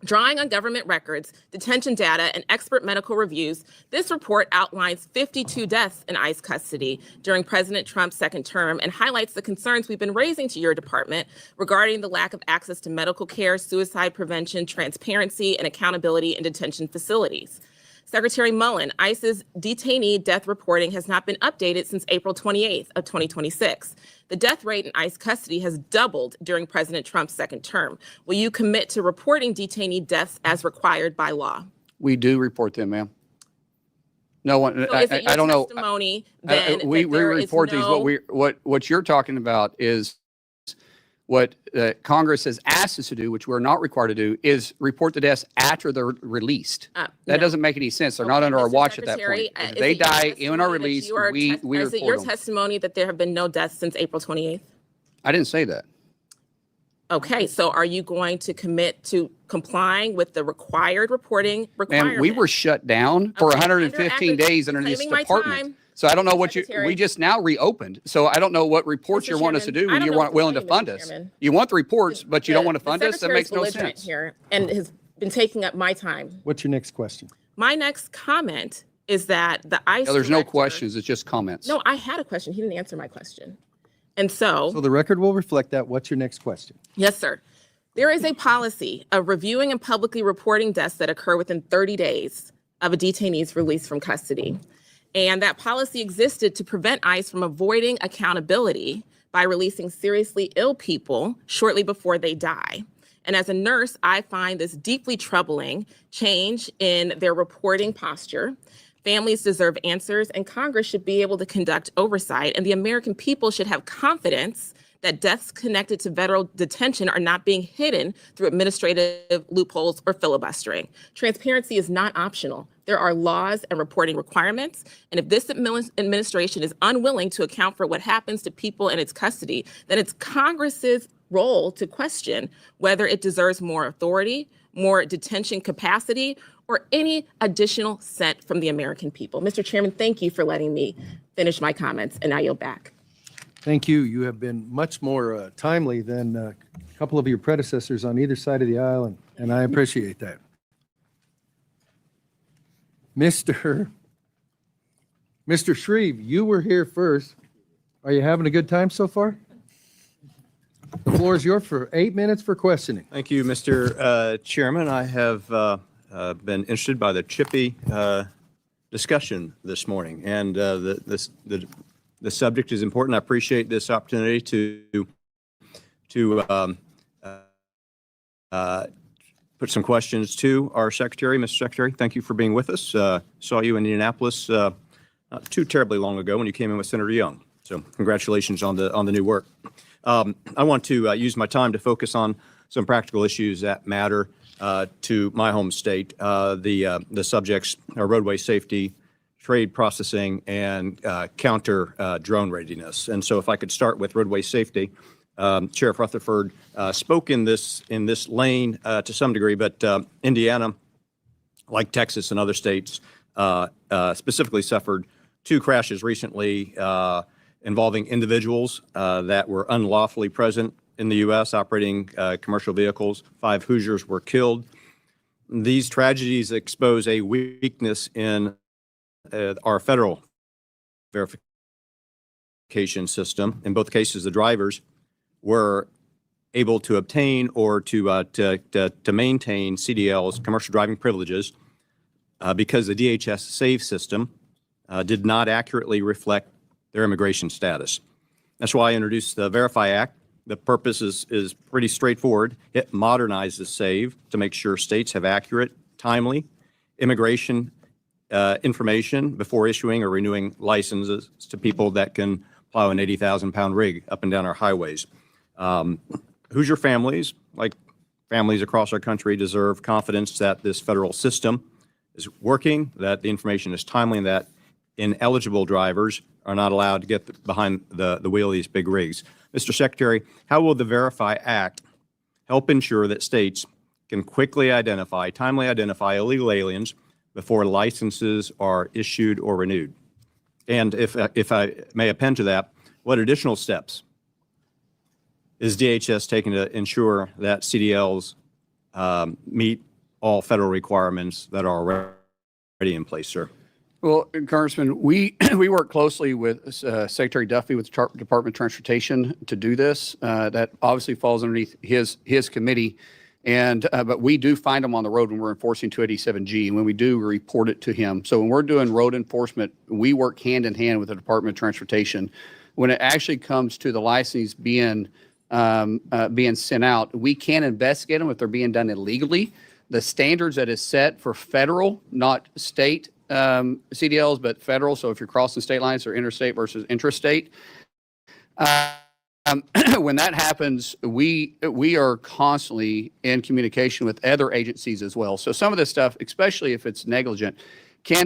Drawing on government records, detention data, and expert medical reviews, this report outlines 52 deaths in ICE custody during President Trump's second term and highlights the concerns we've been raising to your department regarding the lack of access to medical care, suicide prevention, transparency, and accountability in detention facilities. Secretary Mullin, ICE's detainee death reporting has not been updated since April 28th of 2026. The death rate in ICE custody has doubled during President Trump's second term. Will you commit to reporting detainee deaths as required by law?
We do report them, ma'am. No one,
So is it
I don't
your
know.
testimony then
We
that there is
report these.
no-
What you're talking about is what Congress has asked us to do, which we're not required to do, is report the deaths after they're released. That
no.
doesn't make any sense. They're not
Okay,
under our
Mr.
watch at that
Secretary,
point. If
is
they
it your
die in our
testimony that
release,
you are
we
is it your
report them.
testimony that there have been no deaths since April 28th?
I didn't say that.
Okay, so are you going to commit to complying with the required reporting requirement?
Ma'am, we were shut down for
Okay,
115
under
days under this
reclaiming my
department.
time.
So I don't know what
Secretary.
we just now reopened. So I don't know what reports
Mr.
you want us to
Chairman,
do
I
when
don't
you
know
weren't
what to
willing to
tell you,
fund
Mr.
us.
Chairman.
You want the reports, but you don't want to
The
fund us? That
Secretary's
makes no
belligerent
sense.
here and has been taking up my time.
What's your next question?
My next comment is that the ICE
No, there's no
director-
questions. It's just comments.
No, I had a question. He didn't answer my question. And so
So the record will reflect that. What's your next question?
yes, sir. There is a policy of reviewing and publicly reporting deaths that occur within 30 days of a detainee's release from custody. And that policy existed to prevent ICE from avoiding accountability by releasing seriously ill people shortly before they die. And as a nurse, I find this deeply troubling change in their reporting posture. Families deserve answers, and Congress should be able to conduct oversight, and the American people should have confidence that deaths connected to federal detention are not being hidden through administrative loopholes or filibustering. Transparency is not optional. There are laws and reporting requirements, and if this administration is unwilling to account for what happens to people in its custody, then it's Congress's role to question whether it deserves more authority, more detention capacity, or any additional cent from the American people. Mr. Chairman, thank you for letting me finish my comments, and I yield back.
Thank you. You have been much more timely than a couple of your predecessors on either side of the aisle, and I appreciate that. Mr. Shreve, you were here first. Are you having a good time so far? The floor is yours for 8 minutes for questioning.
Thank you, Mr. Chairman. I have been interested by the chippy discussion this morning, and the subject is important. I appreciate this opportunity to put some questions to our Secretary. Mr. Secretary, thank you for being with us. Saw you in Indianapolis not too terribly long ago when you came in with Senator Young. So congratulations on the new work. I want to use my time to focus on some practical issues that matter to my home state. The subjects are roadway safety, trade processing, and counter drone readiness. And so if I could start with roadway safety, Sheriff Rutherford spoke in this lane to some degree, but Indiana, like Texas and other states, specifically suffered 2 crashes recently involving individuals that were unlawfully present in the U.S. operating commercial vehicles. 5 Hoosiers were killed. These tragedies expose a weakness in our federal verification system. In both cases, the drivers were able to obtain or to maintain CDLs, commercial driving privileges, because the DHS SAVE system did not accurately reflect their immigration status. That's why I introduced the Verify Act. The purpose is pretty straightforward. It modernizes SAVE to make sure states have accurate, timely immigration information before issuing or renewing licenses to people that can plow an 80,000-pound rig up and down our highways. Hoosier families, like families across our country, deserve confidence that this federal system is working, that the information is timely, and that ineligible drivers are not allowed to get behind the wheel of these big rigs. Mr. Secretary, how will the Verify Act help ensure that states can quickly identify, timely identify illegal aliens before licenses are issued or renewed? And if I may append to that, what additional steps is DHS taking to ensure that CDLs meet all federal requirements that are already in place, sir?
Well, Congressman, we work closely with Secretary Duffy with the Department of Transportation to do this. That obviously falls underneath his committee. And but we do find them on the road when we're enforcing 287G. And when we do, we report it to him. So when we're doing road enforcement, we work hand in hand with the Department of Transportation. When it actually comes to the license being sent out, we can investigate them if they're being done illegally. The standards that is set for federal, not state CDLs, but federal. So if you're crossing state lines or interstate versus intrastate, when that happens, we are constantly in communication with other agencies as well. So some of this stuff, especially if it's negligent,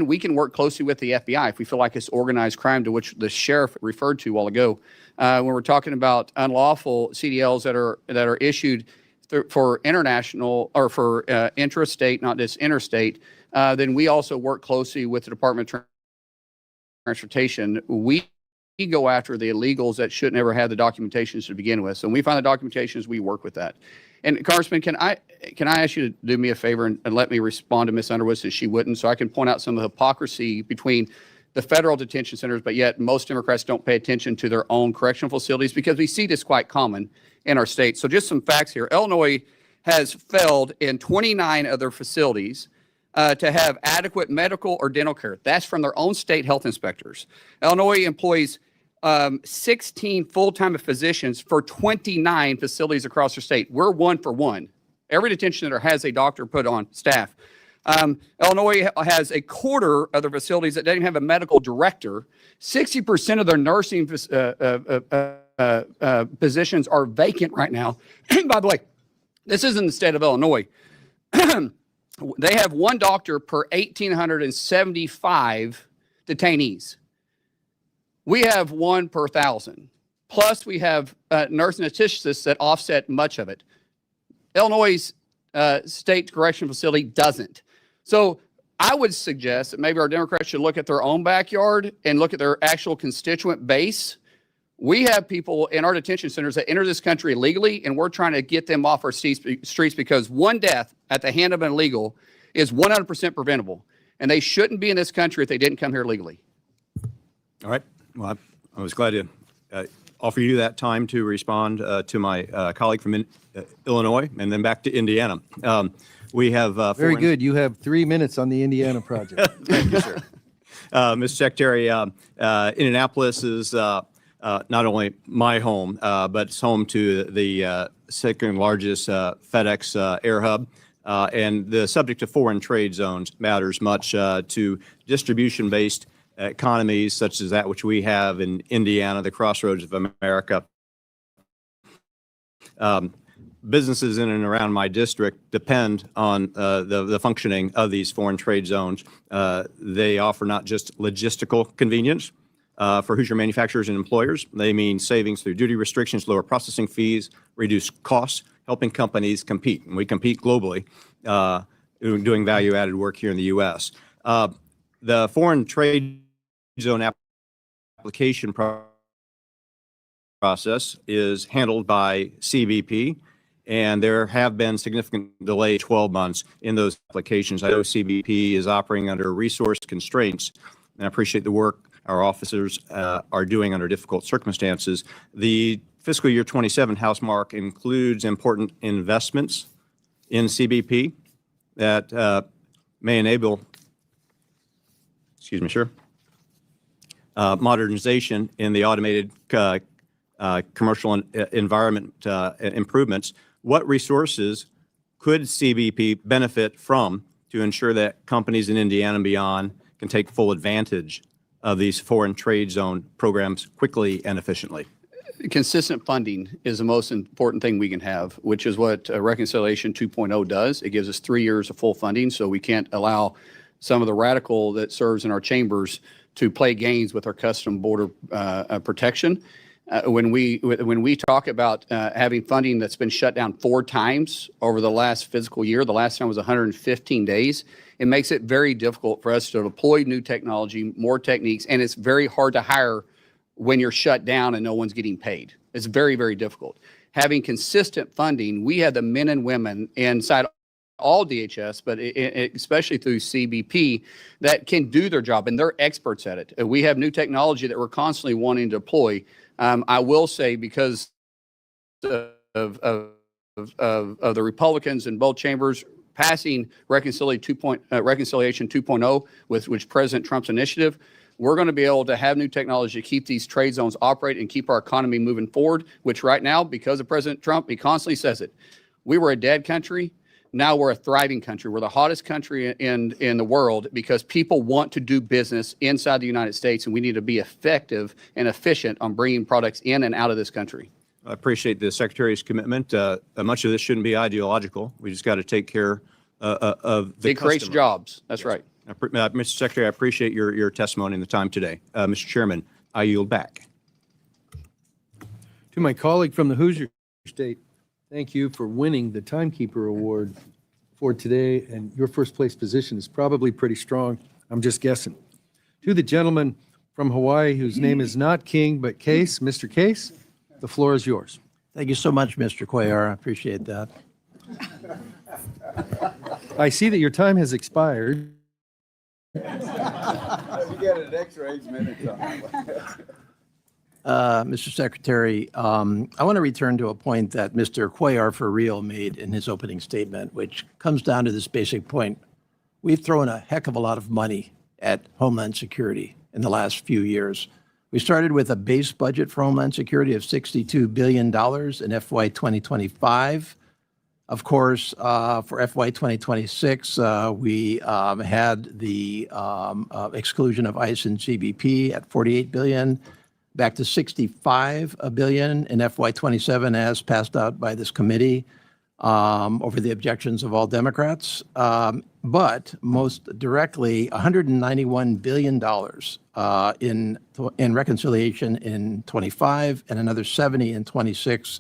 we can work closely with the FBI if we feel like it's organized crime, to which the sheriff referred to a while ago. When we're talking about unlawful CDLs that are issued for international or for intrastate, not just interstate, then we also work closely with the Department of Transportation. We go after the illegals that shouldn't ever have the documentations to begin with. So when we find the documentations, we work with that. And Congressman, can I ask you to do me a favor and let me respond to Ms. Underwood, since she wouldn't, so I can point out some of the hypocrisy between the federal detention centers, but yet most Democrats don't pay attention to their own correctional facilities, because we see this quite common in our state. So just some facts here. Illinois has failed in 29 of their facilities to have adequate medical or dental care. That's from their own state health inspectors. Illinois employs 16 full-time physicians for 29 facilities across the state. We're 1 for 1. Every detention center has a doctor put on staff. Illinois has a quarter of their facilities that don't even have a medical director. 60% of their nursing positions are vacant right now. By the way, this isn't the state of Illinois. They have 1 doctor per 1,875 detainees. We have 1 per 1,000. Plus, we have nurse anesthetists that offset much of it. Illinois' state correctional facility doesn't. So I would suggest that maybe our Democrats should look at their own backyard and look at their actual constituent base. We have people in our detention centers that enter this country illegally, and we're trying to get them off our streets because one death at the hand of an illegal is 100% preventable. And they shouldn't be in this country if they didn't come here legally.
All right. Well, I was glad to offer you that time to respond to my colleague from Illinois and then back to Indiana. We have
Very good. You have 3 minutes on the Indiana project.
Thank you, sir. Mr. Secretary, Indianapolis is not only my home, but it's home to the second largest FedEx air hub. And the subject of foreign trade zones matters much to distribution-based economies such as that which we have in Indiana, the crossroads of America. Businesses in and around my district depend on the functioning of these foreign trade zones. They offer not just logistical convenience for Hoosier manufacturers and employers. They mean savings through duty restrictions, lower processing fees, reduced costs, helping companies compete. And we compete globally, doing value-added work here in the U.S. The foreign trade zone application process is handled by CBP, and there have been significant delay, 12 months, in those applications. I know CBP is operating under resource constraints, and I appreciate the work our officers are doing under difficult circumstances. The fiscal year 27 House mark includes important investments in CBP that may enable, excuse me, sir, modernization in the automated commercial environment improvements. What resources could CBP benefit from to ensure that companies in Indiana and beyond can take full advantage of these foreign trade zone programs quickly and efficiently?
Consistent funding is the most important thing we can have, which is what Reconciliation 2.0 does. It gives us 3 years of full funding, so we can't allow some of the radical that serves in our chambers to play games with our custom border protection. When we talk about having funding that's been shut down 4 times over the last fiscal year, the last time was 115 days, it makes it very difficult for us to deploy new technology, more techniques, and it's very hard to hire when you're shut down and no one's getting paid. It's very, very difficult. Having consistent funding, we have the men and women inside all DHS, but especially through CBP, that can do their job, and they're experts at it. We have new technology that we're constantly wanting to deploy. I will say, because of the Republicans in both chambers passing Reconciliation 2.0, which President Trump's initiative, we're going to be able to have new technology to keep these trade zones operate and keep our economy moving forward, which right now, because of President Trump, he constantly says it. We were a dead country. Now we're a thriving country. We're the hottest country in the world because people want to do business inside the United States, and we need to be effective and efficient on bringing products in and out of this country.
I appreciate the Secretary's commitment. Much of this shouldn't be ideological. We just got to take care of the
It creates
customer.
jobs. That's right.
Mr. Secretary, I appreciate your testimony and the time today. Mr. Chairman, I yield back.
To my colleague from the Hoosier State, thank you for winning the Timekeeper Award for today, and your first place position is probably pretty strong. I'm just guessing. To the gentleman from Hawaii, whose name is not King, but Case, Mr. Case, the floor is yours.
Thank you so much, Mr. Cuellar. I appreciate that.
I see that your time has expired.
You get an extra 8 minutes on
Mr. Secretary, I want to return to a point that Mr. Cuellar for real made in his opening statement, which comes down to this basic point. We've thrown a heck of a lot of money at Homeland Security in the last few years. We started with a base budget for Homeland Security of $62 billion in FY 2025. Of course, for FY 2026, we had the exclusion of ICE and CBP at $48 billion, back to $65 billion in FY 27 as passed out by this committee over the objections of all Democrats. But most directly, $191 billion in reconciliation in 25 and another 70 in 26.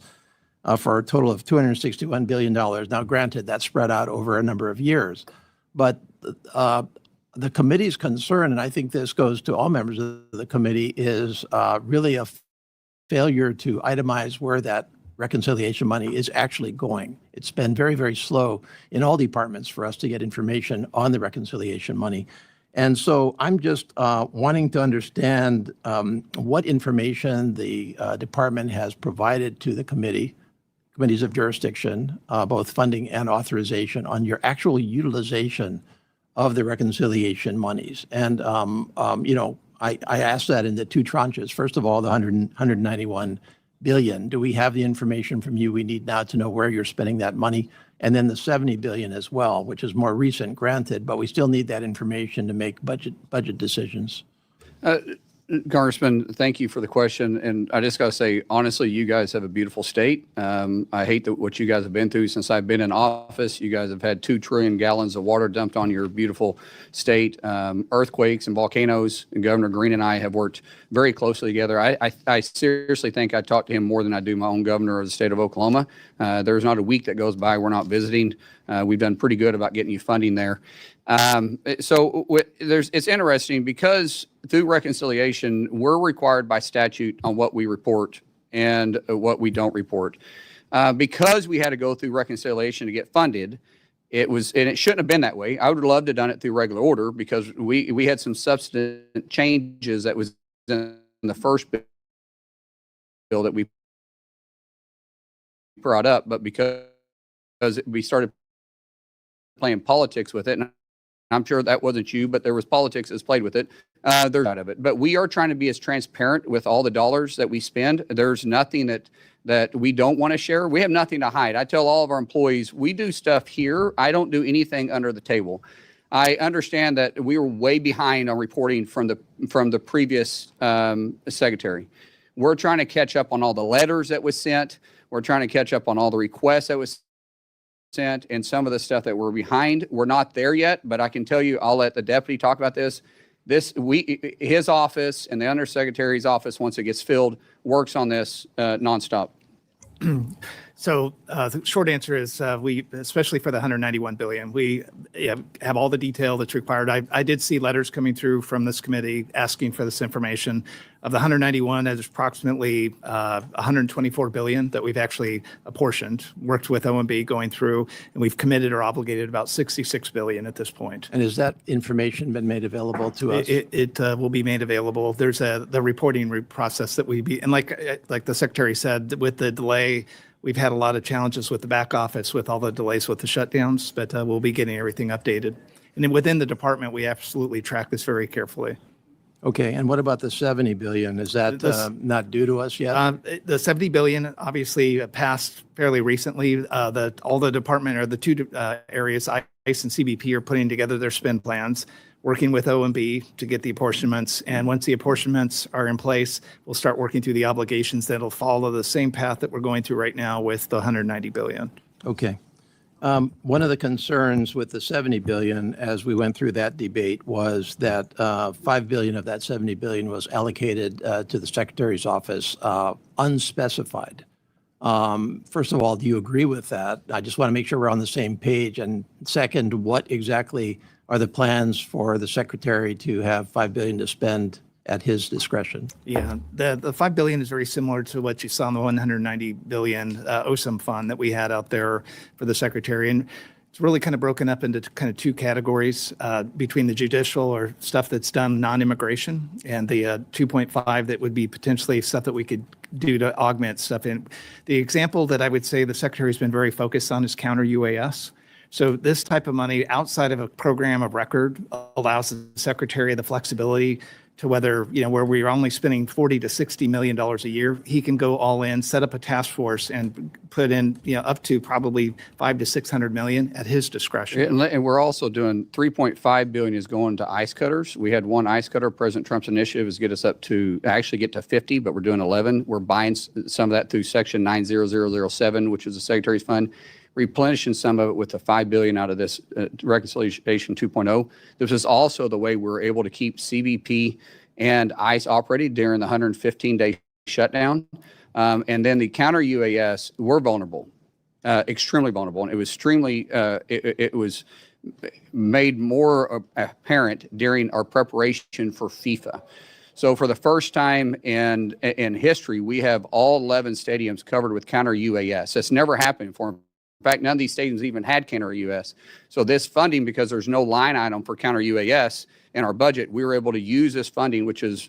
for a total of $261 billion. Now, granted, that's spread out over a number of years, but the committee's concern, and I think this goes to all members of the committee, is really a failure to itemize where that reconciliation money is actually going. It's been very, very slow in all departments for us to get information on the reconciliation money. And so I'm just wanting to understand what information the department has provided to the committees of jurisdiction, both funding and authorization, on your actual utilization of the reconciliation monies. And, I asked that in the two tranches. First of all, the 191 billion. Do we have the information from you we need now to know where you're spending that money? And then the 70 billion as well, which is more recent, granted, but we still need that information to make budget decisions.
Congressman, thank you for the question. And I just got to say, honestly, you guys have a beautiful state. I hate what you guys have been through since I've been in office. You guys have had 2 trillion gallons of water dumped on your beautiful state, earthquakes and volcanoes. And Governor Green and I have worked very closely together. I seriously think I talk to him more than I do my own governor of the state of Oklahoma. There's not a week that goes by we're not visiting. We've done pretty good about getting you funding there. It's interesting because through reconciliation, we're required by statute on what we report and what we don't report. Because we had to go through reconciliation to get funded, and it shouldn't have been that way. I would have loved to have done it through regular order because we had some substantive changes that was in the first bill that we brought up, but because we started playing politics with it, and I'm sure that wasn't you, but there was politics that's played with it. There's out of it. But we are trying to be as transparent with all the dollars that we spend. There's nothing that we don't want to share. We have nothing to hide. I tell all of our employees, we do stuff here. I don't do anything under the table. I understand that we were way behind on reporting from the previous secretary. We're trying to catch up on all the letters that was sent. We're trying to catch up on all the requests that was sent and some of the stuff that we're behind. We're not there yet, but I can tell you, I'll let the deputy talk about this. His office and the undersecretary's office, once it gets filled, works on this nonstop.
So the short answer is we, especially for the 191 billion, we have all the detail that's required. I did see letters coming through from this committee asking for this information. Of the 191, there's approximately 124 billion that we've actually apportioned, worked with OMB going through, and we've committed or obligated about 66 billion at this point.
And has that information been made available to us?
It will be made available. There's the reporting process that and like the secretary said, with the delay, we've had a lot of challenges with the back office with all the delays with the shutdowns, but we'll be getting everything updated. And then within the department, we absolutely track this very carefully.
Okay, and what about the 70 billion? Is that not due to us yet?
The 70 billion obviously passed fairly recently. All the department or the two areas, ICE and CBP, are putting together their spend plans, working with OMB to get the apportionments. And once the apportionments are in place, we'll start working through the obligations that'll follow the same path that we're going through right now with the 190 billion.
Okay. One of the concerns with the 70 billion as we went through that debate was that 5 billion of that 70 billion was allocated to the Secretary's office unspecified. First of all, do you agree with that? I just want to make sure we're on the same page. And second, what exactly are the plans for the Secretary to have 5 billion to spend at his discretion?
Yeah, the 5 billion is very similar to what you saw in the 190 billion OSAM fund that we had out there for the Secretary. And it's really kind of broken up into kind of two categories between the judicial or stuff that's done non-immigration and the 2.5 that would be potentially stuff that we could do to augment stuff. And the example that I would say the Secretary's been very focused on is counter UAS. So this type of money outside of a program of record allows the Secretary the flexibility to whether, where we're only spending $40 to $60 million a year, he can go all in, set up a task force and put in, up to probably 500 to 600 million at his discretion.
And we're also doing 3.5 billion is going to ice cutters. We had one ice cutter. President Trump's initiative is get us up to actually get to 50, but we're doing 11. We're buying some of that through section 90007, which is the Secretary's fund, replenishing some of it with the 5 billion out of this reconciliation 2.0. This is also the way we're able to keep CBP and ICE operating during the 115-day shutdown. And then the counter UAS, we're vulnerable, extremely vulnerable. And it was it was made more apparent during our preparation for FIFA. So for the first time in history, we have all 11 stadiums covered with counter UAS. That's never happened before. In fact, none of these stadiums even had counter UAS. So this funding, because there's no line item for counter UAS in our budget, we were able to use this funding, which is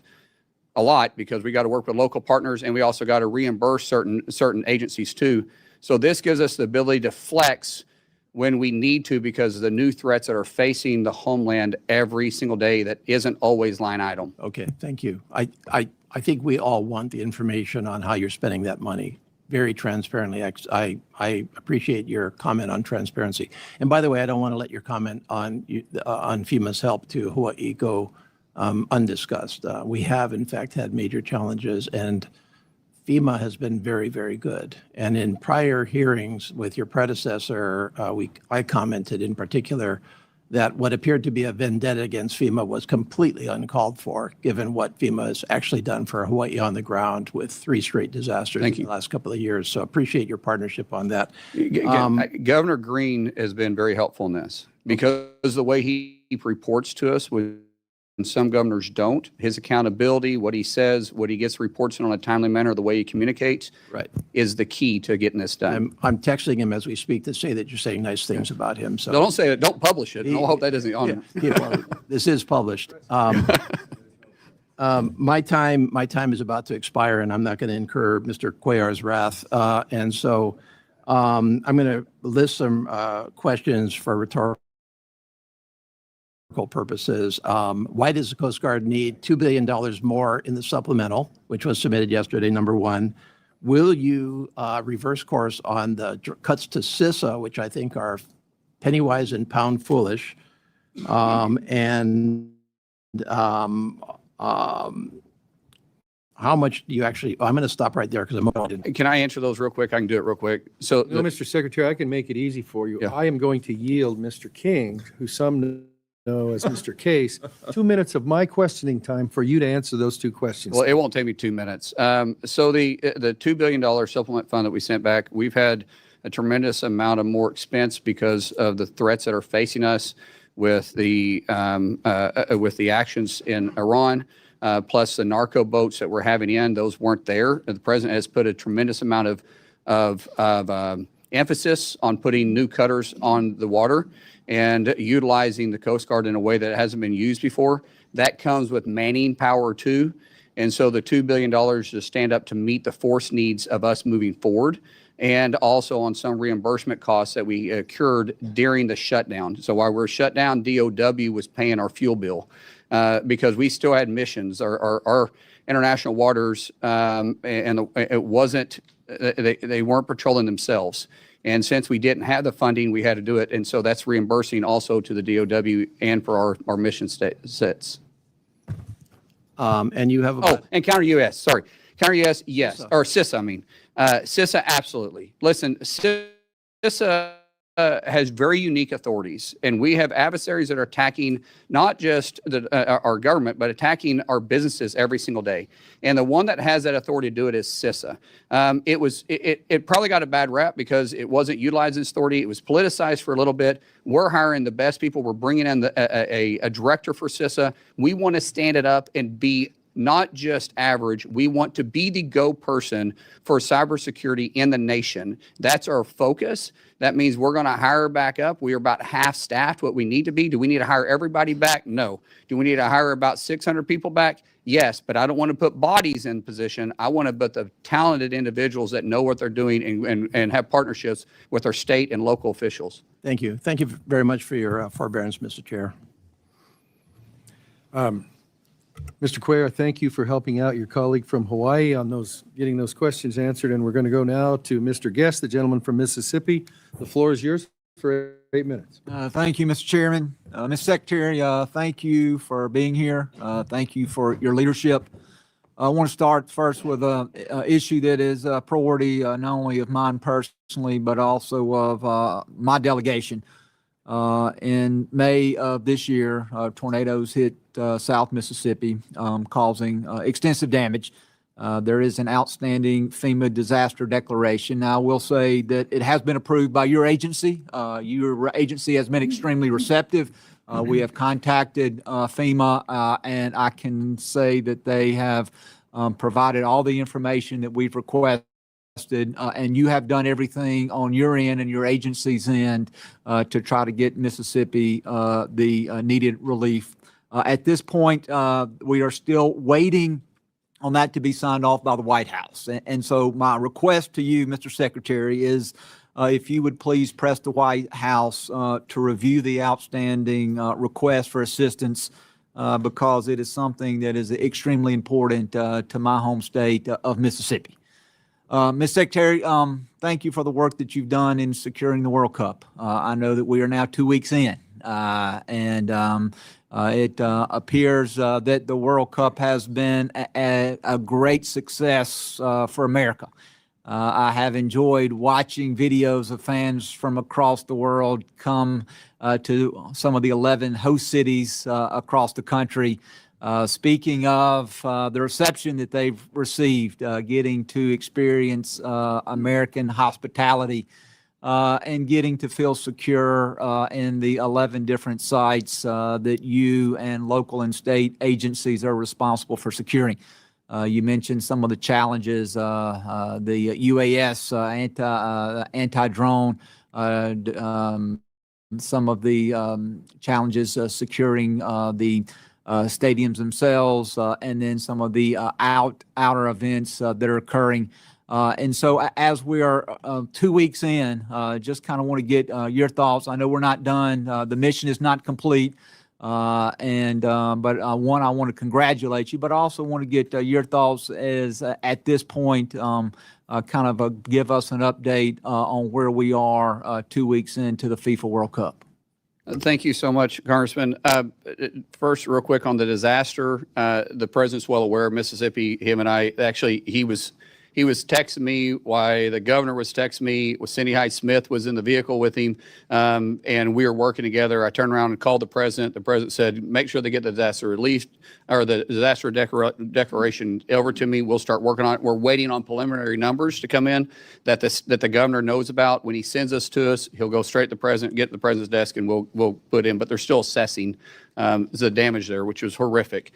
a lot because we got to work with local partners and we also got to reimburse certain agencies too. So this gives us the ability to flex when we need to because of the new threats that are facing the homeland every single day that isn't always line item.
Okay, thank you. I think we all want the information on how you're spending that money very transparently. I appreciate your comment on transparency. And by the way, I don't want to let your comment on FEMA's help to Hawaii go undiscussed. We have, in fact, had major challenges, and FEMA has been very, very good. And in prior hearings with your predecessor, I commented in particular that what appeared to be a vendetta against FEMA was completely uncalled for, given what FEMA has actually done for Hawaii on the ground with 3 straight disasters in the last couple of years. So appreciate your partnership on that.
Governor Green has been very helpful in this because the way he reports to us when some governors don't, his accountability, what he says, what he gets reports in on a timely manner, the way he communicates is the key to getting this done.
I'm texting him as we speak to say that you're saying nice things about him. So
Don't say it. Don't publish it. I hope that isn't on.
This is published. My time is about to expire, and I'm not going to incur Mr. Cuellar's wrath. And so I'm going to list some questions for rhetorical purposes. Why does the Coast Guard need $2 billion more in the supplemental, which was submitted yesterday, number one? Will you reverse course on the cuts to CISA, which I think are penny wise and pound foolish? How much do you actually, I'm going to stop right there because I'm.
Can I answer those real quick? I can do it real quick. So,
No, Mr. Secretary, I can make it easy for you.
Yeah.
I am going to yield Mr. King, who some know as Mr. Case, 2 minutes of my questioning time for you to answer those 2 questions.
well, it won't take me 2 minutes. So the $2 billion supplement fund that we sent back, we've had a tremendous amount of more expense because of the threats that are facing us with the actions in Iran, plus the narco boats that we're having in. Those weren't there. The president has put a tremendous amount of emphasis on putting new cutters on the water and utilizing the Coast Guard in a way that hasn't been used before. That comes with manning power too. And so the $2 billion to stand up to meet the force needs of us moving forward, and also on some reimbursement costs that we incurred during the shutdown. So while we're shut down, DOW was paying our fuel bill because we still had missions. Our international waters, it wasn't, they weren't patrolling themselves. And since we didn't have the funding, we had to do it. And so that's reimbursing also to the DOW and for our mission sets.
And you have
And counter US, sorry. Counter US, yes. Or CISA, I mean. CISA, absolutely. Listen, CISA has very unique authorities, and we have adversaries that are attacking not just our government, but attacking our businesses every single day. And the one that has that authority to do it is CISA. It probably got a bad rap because it wasn't utilizing its authority. It was politicized for a little bit. We're hiring the best people. We're bringing in a director for CISA. We want to stand it up and be not just average. We want to be the go person for cybersecurity in the nation. That's our focus. That means we're going to hire back up. We are about half staffed what we need to be. Do we need to hire everybody back? No. Do we need to hire about 600 people back? Yes, but I don't want to put bodies in position. I want to put the talented individuals that know what they're doing and have partnerships with our state and local officials.
Thank you. Thank you very much for your forbearance, Mr. Chair.
Mr. Cuellar, thank you for helping out your colleague from Hawaii on getting those questions answered. And we're going to go now to Mr. Guest, the gentleman from Mississippi. The floor is yours for 8 minutes.
Thank you, Mr. Chairman. Mr. Secretary, thank you for being here. Thank you for your leadership. I want to start first with an issue that is a priority not only of mine personally, but also of my delegation. In May of this year, tornadoes hit South Mississippi, causing extensive damage. There is an outstanding FEMA disaster declaration. Now, I will say that it has been approved by your agency. Your agency has been extremely receptive. We have contacted FEMA, and I can say that they have provided all the information that we've requested. And you have done everything on your end and your agency's end to try to get Mississippi the needed relief. At this point, we are still waiting on that to be signed off by the White House. And so my request to you, Mr. Secretary, is if you would please press the White House to review the outstanding request for assistance because it is something that is extremely important to my home state of Mississippi. Ms. Secretary, thank you for the work that you've done in securing the World Cup. I know that we are now 2 weeks in, and it appears that the World Cup has been a great success for America. I have enjoyed watching videos of fans from across the world come to some of the 11 host cities across the country. Speaking of the reception that they've received, getting to experience American hospitality and getting to feel secure in the 11 different sites that you and local and state agencies are responsible for securing. You mentioned some of the challenges, the UAS, anti-drone, some of the challenges securing the stadiums themselves, and then some of the outer events that are occurring. And so as we are 2 weeks in, just kind of want to get your thoughts. I know we're not done. The mission is not complete. But I want to congratulate you, but I also want to get your thoughts as at this point, kind of give us an update on where we are 2 weeks into the FIFA World Cup.
Thank you so much, Congressman. First, real quick on the disaster, the president's well aware of Mississippi. Him and I, actually, he was texting me while the governor was texting me. Cindy Hyde-Smith was in the vehicle with him, and we were working together. I turned around and called the president. The president said, make sure they get the disaster relief or the disaster declaration over to me. We'll start working on it. We're waiting on preliminary numbers to come in that the governor knows about. When he sends us to us, he'll go straight to the president, get to the president's desk, and we'll put in. But they're still assessing the damage there, which was horrific.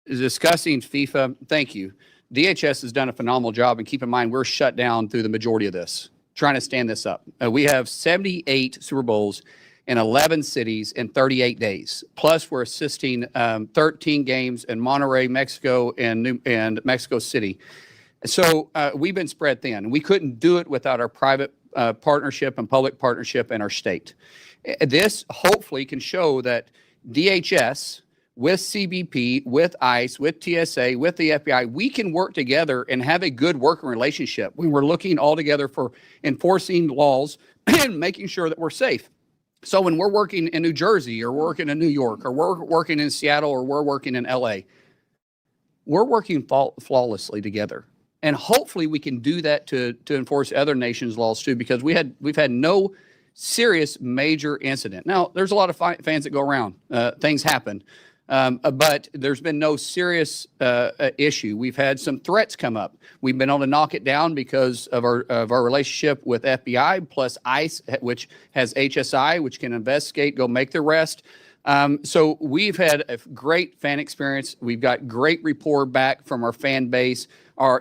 Discussing FIFA, thank you. DHS has done a phenomenal job, and keep in mind, we're shut down through the majority of this, trying to stand this up. We have 78 Super Bowls in 11 cities in 38 days. Plus, we're assisting 13 games in Monterrey, Mexico, and Mexico City. So we've been spread thin. We couldn't do it without our private partnership and public partnership in our state. This hopefully can show that DHS, with CBP, with ICE, with TSA, with the FBI, we can work together and have a good working relationship. We were looking all together for enforcing laws and making sure that we're safe. So when we're working in New Jersey or we're working in New York or we're working in Seattle or we're working in LA, we're working flawlessly together. And hopefully we can do that to enforce other nations' laws too, because we've had no serious major incident. Now, there's a lot of fans that go around. Things happen. But there's been no serious issue. We've had some threats come up. We've been able to knock it down because of our relationship with FBI plus ICE, which has HSI, which can investigate, go make the arrest. So we've had a great fan experience. We've got great rapport back from our fan base,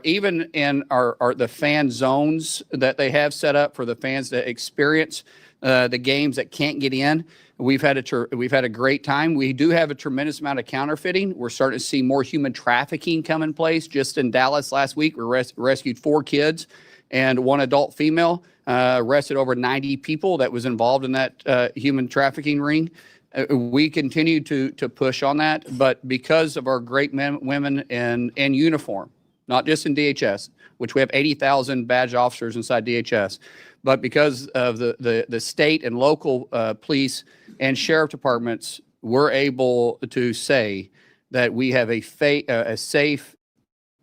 even in the fan zones that they have set up for the fans to experience the games that can't get in. We've had a great time. We do have a tremendous amount of counterfeiting. We're starting to see more human trafficking come in place. Just in Dallas last week, we rescued 4 kids and 1 adult female, arrested over 90 people that was involved in that human trafficking ring. We continue to push on that, but because of our great women in uniform, not just in DHS, which we have 80,000 badge officers inside DHS, but because of the state and local police and sheriff departments, we're able to say that we have a safe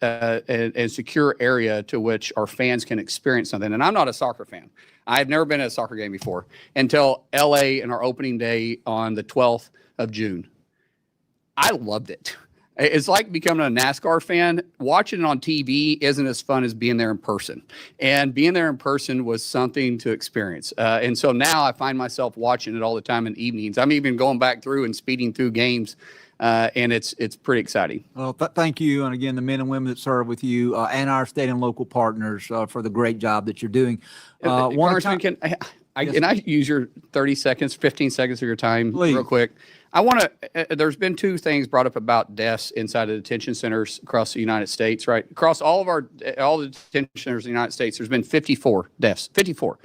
and secure area to which our fans can experience something. And I'm not a soccer fan. I've never been at a soccer game before until LA and our opening day on the 12th of June. I loved it. It's like becoming a NASCAR fan. Watching it on TV isn't as fun as being there in person. And being there in person was something to experience. And so now I find myself watching it all the time in evenings. I'm even going back through and speeding through games. And it's pretty exciting.
Well, thank you. And again, the men and women that serve with you and our state and local partners for the great job that you're doing.
Congressman, can I use your 30 seconds, 15 seconds of your time
Please.
real quick? I want to, there's been two things brought up about deaths inside of detention centers across the United States, right? Across all the detention centers in the United States, there's been 54 deaths, 54,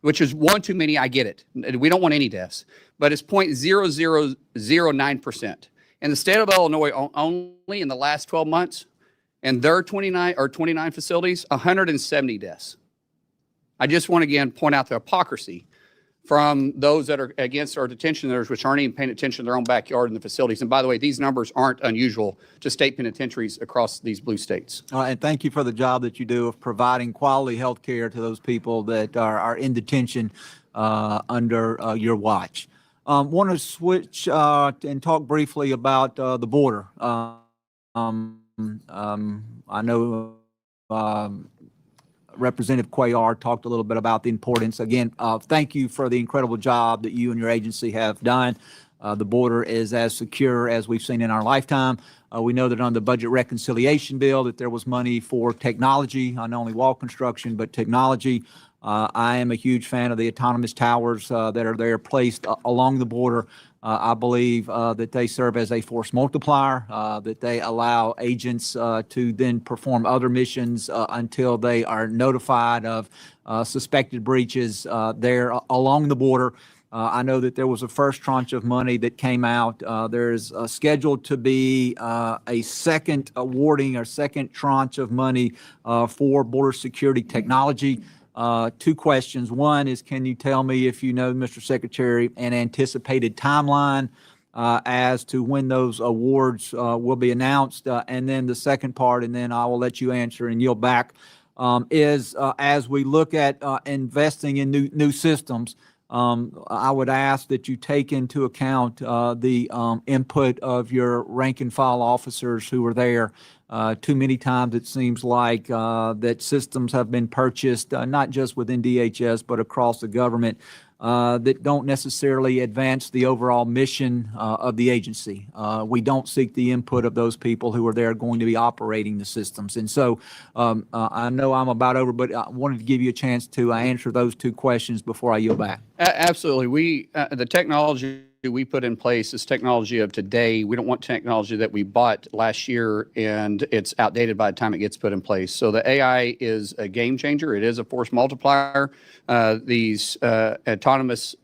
which is one too many. I get it. We don't want any deaths, but it's 0.0009%. In the state of Illinois, only in the last 12 months, and their 29 facilities, 170 deaths. I just want to again point out the hypocrisy from those that are against our detention centers, which aren't even paying attention to their own backyard in the facilities. And by the way, these numbers aren't unusual to state penitentiaries across these blue states.
And thank you for the job that you do of providing quality health care to those people that are in detention under your watch. Want to switch and talk briefly about the border. I know Representative Cuellar talked a little bit about the importance. Again, thank you for the incredible job that you and your agency have done. The border is as secure as we've seen in our lifetime. We know that on the budget reconciliation bill that there was money for technology, not only wall construction, but technology. I am a huge fan of the autonomous towers that are there placed along the border. I believe that they serve as a force multiplier, that they allow agents to then perform other missions until they are notified of suspected breaches there along the border. I know that there was a first tranche of money that came out. There's scheduled to be a second awarding or second tranche of money for border security technology. Two questions. One is, can you tell me, if you know, Mr. Secretary, an anticipated timeline as to when those awards will be announced? And then the second part, and then I will let you answer and yield back, is as we look at investing in new systems, I would ask that you take into account the input of your rank and file officers who were there. Too many times it seems like that systems have been purchased, not just within DHS, but across the government, that don't necessarily advance the overall mission of the agency. We don't seek the input of those people who are there going to be operating the systems. And so I know I'm about over, but I wanted to give you a chance to answer those two questions before I yield back.
Absolutely. The technology we put in place is technology of today. We don't want technology that we bought last year and it's outdated by the time it gets put in place. So the AI is a game changer. It is a force multiplier. These autonomous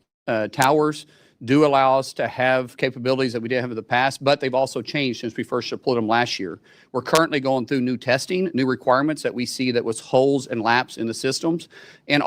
towers do allow us to have capabilities that we didn't have in the past, but they've also changed since we first deployed them last year. We're currently going through new testing, new requirements that we see that was holes and laps in the systems, and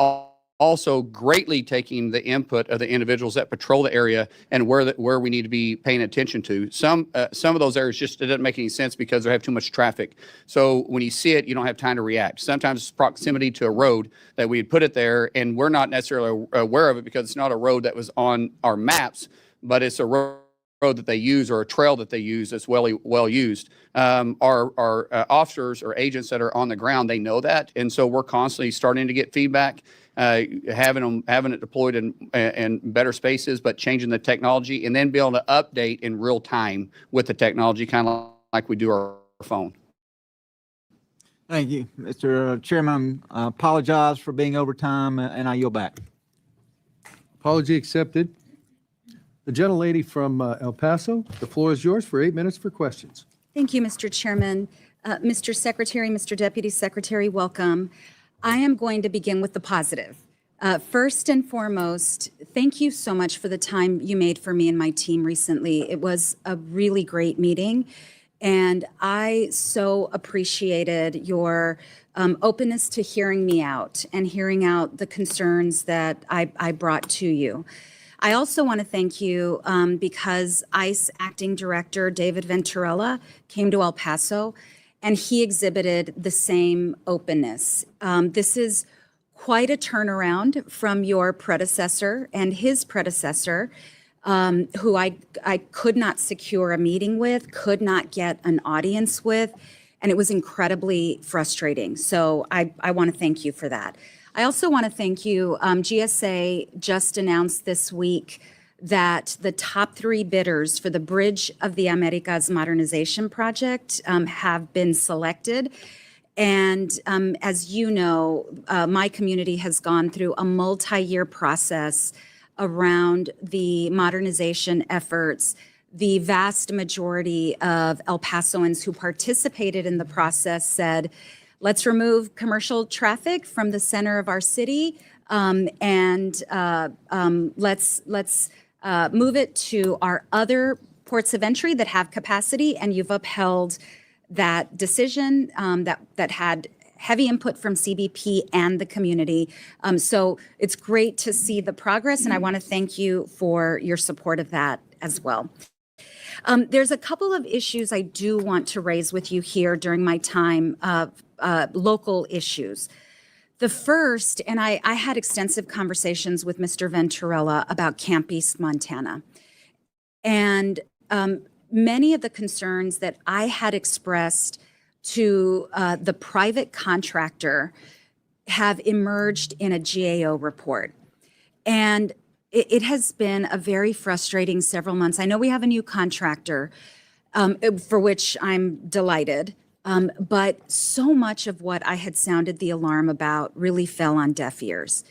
also greatly taking the input of the individuals that patrol the area and where we need to be paying attention to. Some of those areas just, it doesn't make any sense because they have too much traffic. So when you see it, you don't have time to react. Sometimes it's proximity to a road that we had put it there and we're not necessarily aware of it because it's not a road that was on our maps, but it's a road that they use or a trail that they use that's well used. Our officers or agents that are on the ground, they know that. And so we're constantly starting to get feedback, having it deployed in better spaces, but changing the technology and then be able to update in real time with the technology, kind of like we do our phone.
Thank you, Mr. Chairman. I apologize for being over time, and I yield back.
Apology accepted. The gentlelady from El Paso, the floor is yours for 8 minutes for questions.
Thank you, Mr. Chairman. Mr. Secretary, Mr. Deputy Secretary, welcome. I am going to begin with the positive. First and foremost, thank you so much for the time you made for me and my team recently. It was a really great meeting, and I so appreciated your openness to hearing me out and hearing out the concerns that I brought to you. I also want to thank you because ICE Acting Director David Venturella came to El Paso and he exhibited the same openness. This is quite a turnaround from your predecessor and his predecessor. who I could not secure a meeting with, could not get an audience with, and it was incredibly frustrating. So I want to thank you for that. I also want to thank you. GSA just announced this week that the top 3 bidders for the Bridge of the Americas modernization project have been selected. And as you know, my community has gone through a multi-year process around the modernization efforts. The vast majority of El Pasoans who participated in the process said, let's remove commercial traffic from the center of our city, and let's move it to our other ports of entry that have capacity. And you've upheld that decision that had heavy input from CBP and the community. So it's great to see the progress, and I want to thank you for your support of that as well. There's a couple of issues I do want to raise with you here during my time, local issues. The first, and I had extensive conversations with Mr. Venturella about Camp East, Montana. And many of the concerns that I had expressed to the private contractor have emerged in a GAO report. And it has been a very frustrating several months. I know we have a new contractor, for which I'm delighted, but so much of what I had sounded the alarm about really fell on deaf ears.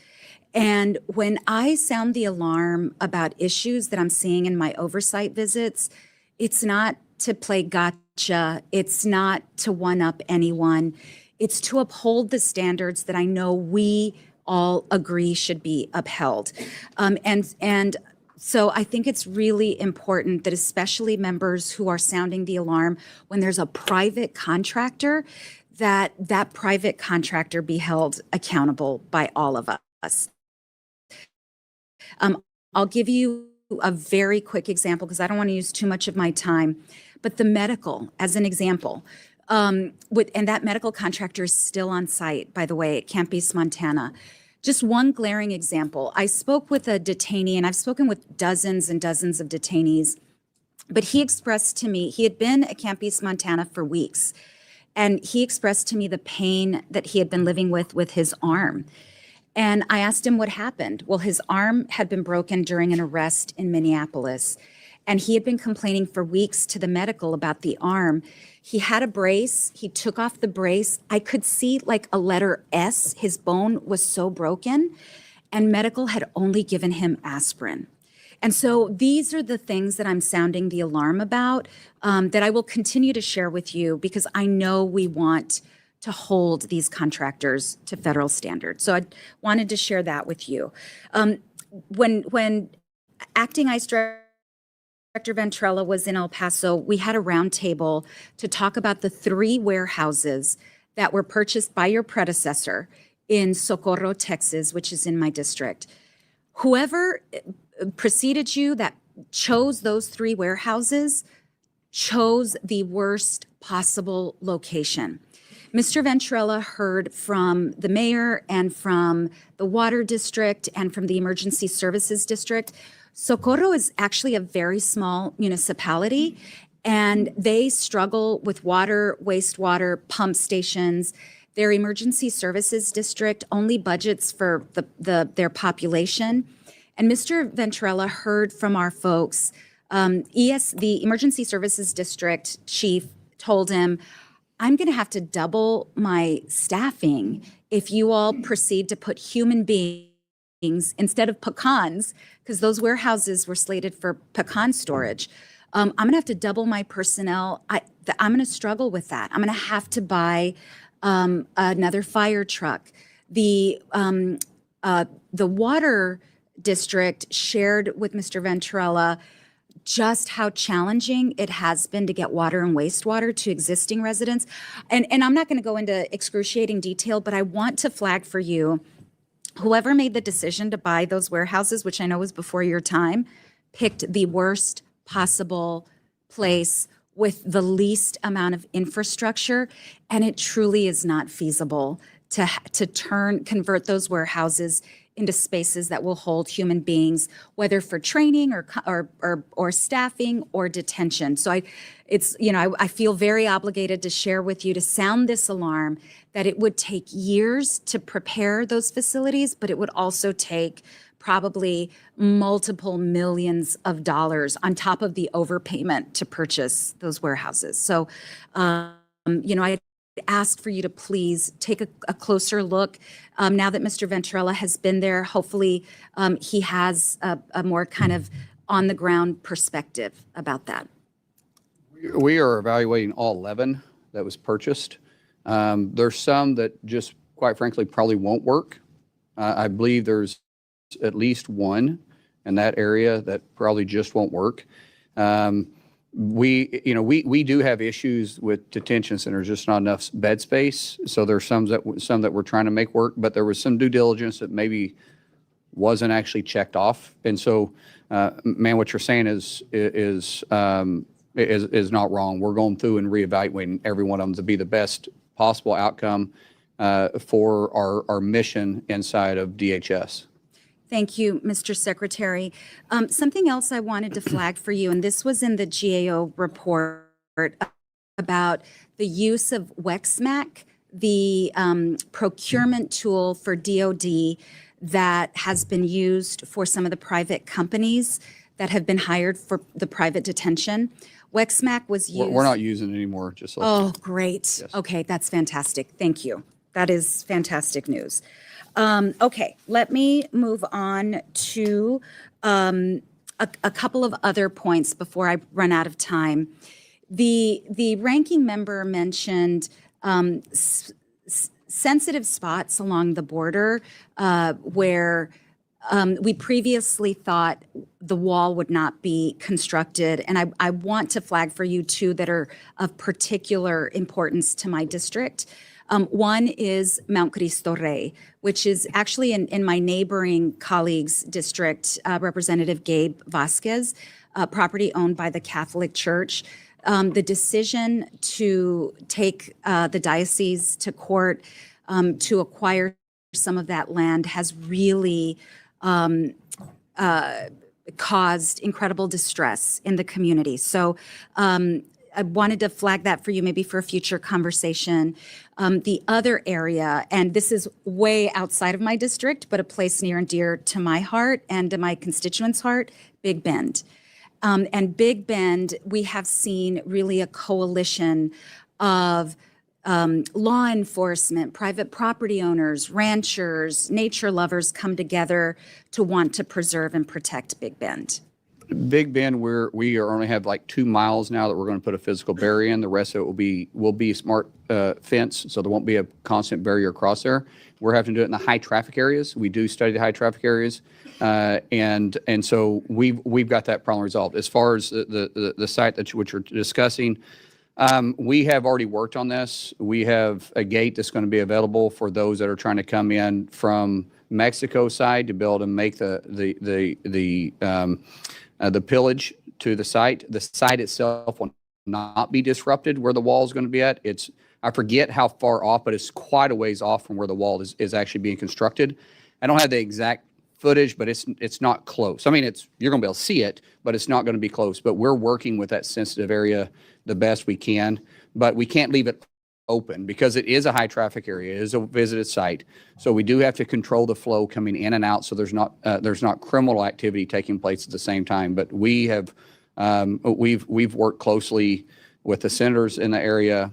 And when I sound the alarm about issues that I'm seeing in my oversight visits, it's not to play gotcha, it's not to one-up anyone, it's to uphold the standards that I know we all agree should be upheld. And so I think it's really important that especially members who are sounding the alarm when there's a private contractor, that that private contractor be held accountable by all of us. I'll give you a very quick example because I don't want to use too much of my time, but the medical as an example. And that medical contractor is still on site, by the way, at Camp East, Montana. Just one glaring example. I spoke with a detainee, and I've spoken with dozens and dozens of detainees, but he expressed to me, he had been at Camp East, Montana for weeks, and he expressed to me the pain that he had been living with his arm. And I asked him what happened. Well, his arm had been broken during an arrest in Minneapolis, and he had been complaining for weeks to the medical about the arm. He had a brace. He took off the brace. I could see like a letter S. His bone was so broken, and medical had only given him aspirin. And so these are the things that I'm sounding the alarm about, that I will continue to share with you because I know we want to hold these contractors to federal standards. So I wanted to share that with you. When Acting ICE Director Ventrella was in El Paso, we had a roundtable to talk about the 3 warehouses that were purchased by your predecessor in Socorro, Texas, which is in my district. Whoever preceded you that chose those 3 warehouses chose the worst possible location. Mr. Ventrella heard from the mayor and from the water district and from the emergency services district. Socorro is actually a very small municipality, and they struggle with water, wastewater, pump stations. Their emergency services district only budgets for their population. And Mr. Ventrella heard from our folks. The emergency services district chief told him, I'm going to have to double my staffing if you all proceed to put human beings instead of pecans, because those warehouses were slated for pecan storage. I'm going to have to double my personnel. I'm going to struggle with that. I'm going to have to buy another fire truck. The water district shared with Mr. Ventrella just how challenging it has been to get water and wastewater to existing residents. And I'm not going to go into excruciating detail, but I want to flag for you, whoever made the decision to buy those warehouses, which I know was before your time, picked the worst possible place with the least amount of infrastructure, and it truly is not feasible to convert those warehouses into spaces that will hold human beings, whether for training or staffing or detention. So I feel very obligated to share with you, to sound this alarm, that it would take years to prepare those facilities, but it would also take probably multiple millions of dollars on top of the overpayment to purchase those warehouses. So, I ask for you to please take a closer look. Now that Mr. Venturella has been there, hopefully he has a more kind of on-the-ground perspective about that.
We are evaluating all 11 that was purchased. There's some that just, quite frankly, probably won't work. I believe there's at least one in that area that probably just won't work. We do have issues with detention centers, just not enough bed space. So there's some that we're trying to make work, but there was some due diligence that maybe wasn't actually checked off. And so, man, what you're saying is not wrong. We're going through and reevaluating every one of them to be the best possible outcome for our mission inside of DHS.
Thank you, Mr. Secretary. Something else I wanted to flag for you, and this was in the GAO report about the use of WEXMAC, the procurement tool for DOD that has been used for some of the private companies that have been hired for the private detention. WEXMAC was used.
We're not using it anymore, just like.
Oh, great.
Yes.
Okay, that's fantastic. Thank you. That is fantastic news. Okay, let me move on to a couple of other points before I run out of time. The ranking member mentioned sensitive spots along the border where we previously thought the wall would not be constructed. And I want to flag for you two that are of particular importance to my district. One is Mount Cristo Rey, which is actually in my neighboring colleague's district, Representative Gabe Vasquez, property owned by the Catholic Church. The decision to take the diocese to court to acquire some of that land has really caused incredible distress in the community. So I wanted to flag that for you, maybe for a future conversation. The other area, and this is way outside of my district, but a place near and dear to my heart and to my constituents' heart, Big Bend. And Big Bend, we have seen really a coalition of law enforcement, private property owners, ranchers, nature lovers come together to want to preserve and protect Big Bend.
Big Bend, we only have like 2 miles now that we're going to put a physical barrier in. The rest of it will be smart fence, so there won't be a constant barrier across there. We're having to do it in the high traffic areas. We do study the high traffic areas, and so we've got that problem resolved. As far as the site which you're discussing, we have already worked on this. We have a gate that's going to be available for those that are trying to come in from Mexico side to be able to make the pillage to the site. The site itself will not be disrupted where the wall is going to be at. I forget how far off, but it's quite a ways off from where the wall is actually being constructed. I don't have the exact footage, but it's not close. I mean, you're going to be able to see it, but it's not going to be close. But we're working with that sensitive area the best we can, but we can't leave it open because it is a high traffic area. It is a visited site. So we do have to control the flow coming in and out so there's not criminal activity taking place at the same time. But we've worked closely with the senators in the area.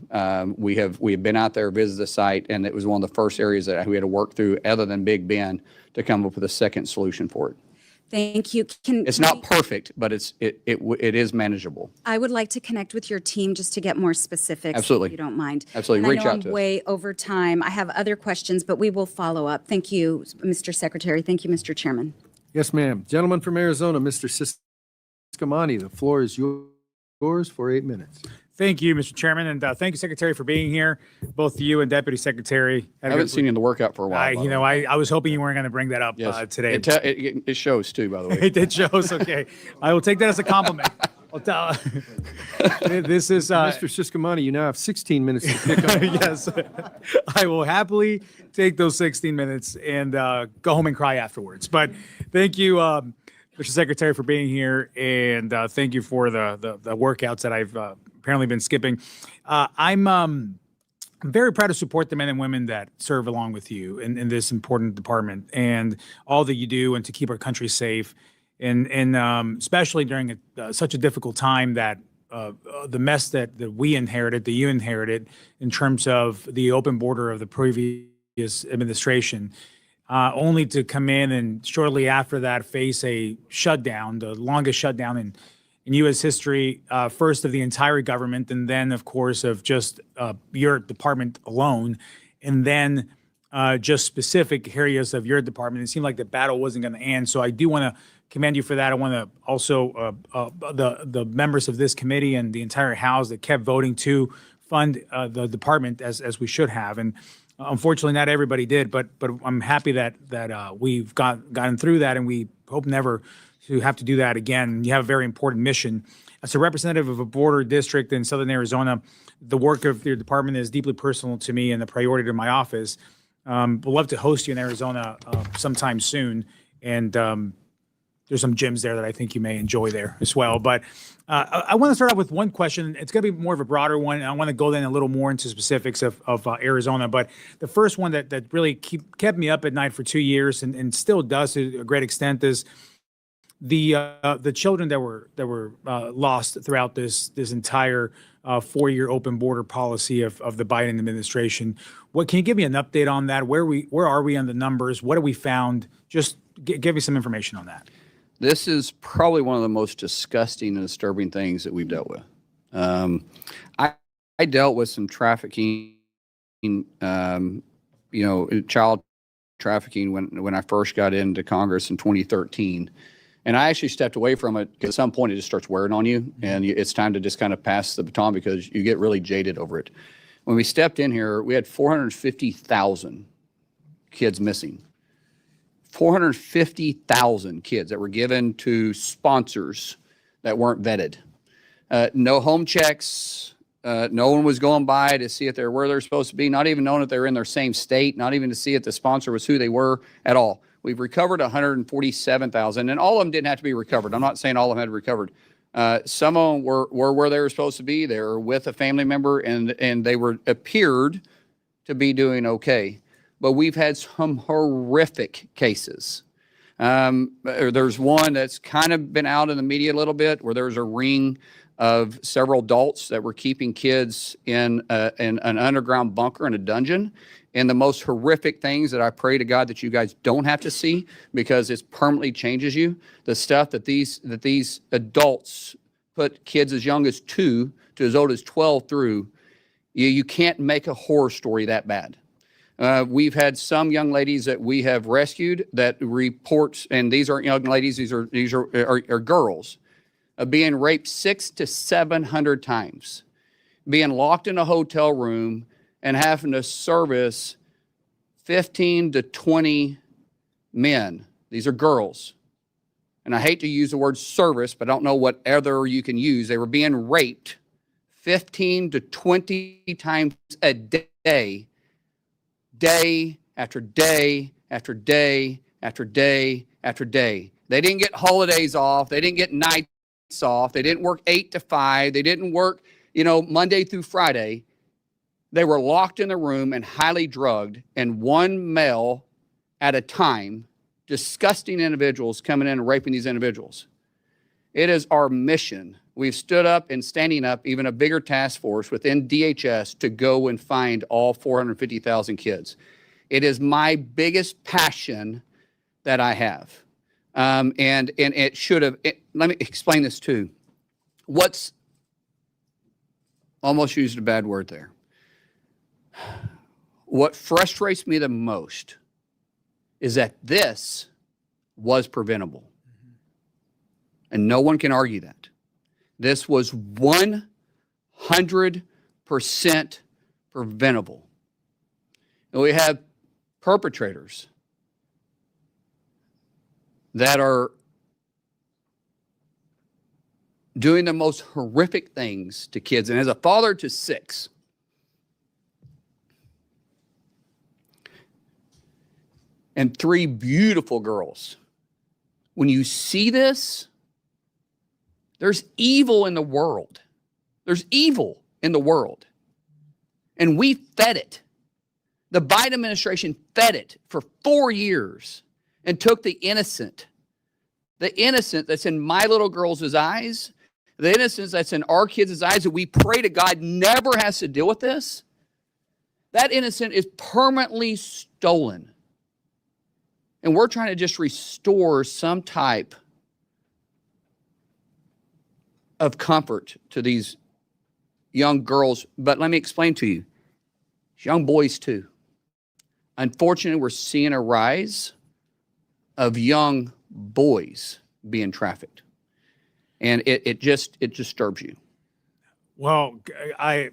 We have been out there, visited the site, and it was one of the first areas that we had to work through other than Big Bend to come up with a second solution for it.
Thank you.
It's not perfect, but it is manageable.
I would like to connect with your team just to get more specifics.
Absolutely.
If you don't mind.
Absolutely.
And
Reach
I know
out to
I'm
us.
way over time. I have other questions, but we will follow up. Thank you, Mr. Secretary. Thank you, Mr. Chairman.
Yes, ma'am. Gentleman from Arizona, Mr. Subcommittee, the floor is yours for 8 minutes.
Thank you, Mr. Chairman, and thank you, Secretary, for being here. Both you and Deputy Secretary.
I haven't seen you in the workout for a while. by the way.
I was hoping you weren't going to bring that up
Yes.
today.
It shows too, by the way.
It shows. Okay, I will take that as a compliment. I'll tell. This is
Mr. Siscomani, you now have 16 minutes to pick up.
yes. I will happily take those 16 minutes and go home and cry afterwards. But thank you, Mr. Secretary, for being here, and thank you for the workouts that I've apparently been skipping. I'm very proud to support the men and women that serve along with you in this important department and all that you do and to keep our country safe. And especially during such a difficult time that the mess that we inherited, that you inherited in terms of the open border of the previous administration, only to come in and shortly after that face a shutdown, the longest shutdown in U.S. history, first of the entire government, and then, of course, of just your department alone, and then just specific areas of your department. It seemed like the battle wasn't going to end. So I do want to commend you for that. I want to also the members of this committee and the entire House that kept voting to fund the department as we should have. And unfortunately, not everybody did, but I'm happy that we've gotten through that, and we hope never to have to do that again. You have a very important mission. As a representative of a border district in Southern Arizona, the work of your department is deeply personal to me and a priority to my office. We'd love to host you in Arizona sometime soon. And there's some gyms there that I think you may enjoy there as well. But I want to start out with one question. It's going to be more of a broader one. I want to go then a little more into specifics of Arizona. But the first one that really kept me up at night for 2 years and still does to a great extent is the children that were lost throughout this entire 4-year open border policy of the Biden administration. Can you give me an update on that? Where are we on the numbers? What have we found? Just give me some information on that.
This is probably one of the most disgusting and disturbing things that we've dealt with. I dealt with some trafficking, child trafficking when I first got into Congress in 2013. And I actually stepped away from it because at some point it just starts wearing on you, and it's time to just kind of pass the baton because you get really jaded over it. When we stepped in here, we had 450,000 kids missing. 450,000 kids that were given to sponsors that weren't vetted. No home checks. No one was going by to see if they're where they're supposed to be, not even knowing if they were in their same state, not even to see if the sponsor was who they were at all. We've recovered 147,000, and all of them didn't have to be recovered. I'm not saying all of them had recovered. Some of them were where they were supposed to be. They were with a family member, and they appeared to be doing okay. But we've had some horrific cases. There's one that's kind of been out in the media a little bit, where there's a ring of several adults that were keeping kids in an underground bunker in a dungeon. And the most horrific things that I pray to God that you guys don't have to see, because it permanently changes you. The stuff that these adults put kids as young as 2 to as old as 12 through, you can't make a horror story that bad. We've had some young ladies that we have rescued that report, and these aren't young ladies; these are girls, being raped 600 to 700 times, being locked in a hotel room, and having to service 15 to 20 men. These are girls. And I hate to use the word service, but I don't know what other you can use. They were being raped 15 to 20 times a day, day after day after day after day after day. They didn't get holidays off. They didn't get nights off. They didn't work 8 to 5. They didn't work, Monday through Friday. They were locked in the room and highly drugged, and one male at a time, disgusting individuals coming in and raping these individuals. It is our mission. We've stood up and standing up even a bigger task force within DHS to go and find all 450,000 kids. It is my biggest passion that I have. And it should have, let me explain this too. What's, almost used a bad word there. What frustrates me the most is that this was preventable. And no one can argue that. This was 100% preventable. And we have perpetrators that are doing the most horrific things to kids. And as a father to 6, and 3 beautiful girls, when you see this, there's evil in the world. There's evil in the world. And we fed it. The Biden administration fed it for 4 years and took the innocent that's in my little girl's eyes, the innocence that's in our kids' eyes, that we pray to God never has to deal with this. That innocent is permanently stolen. And we're trying to just restore some type of comfort to these young girls. But let me explain to you, young boys too. Unfortunately, we're seeing a rise of young boys being trafficked. And it disturbs you.
Well, I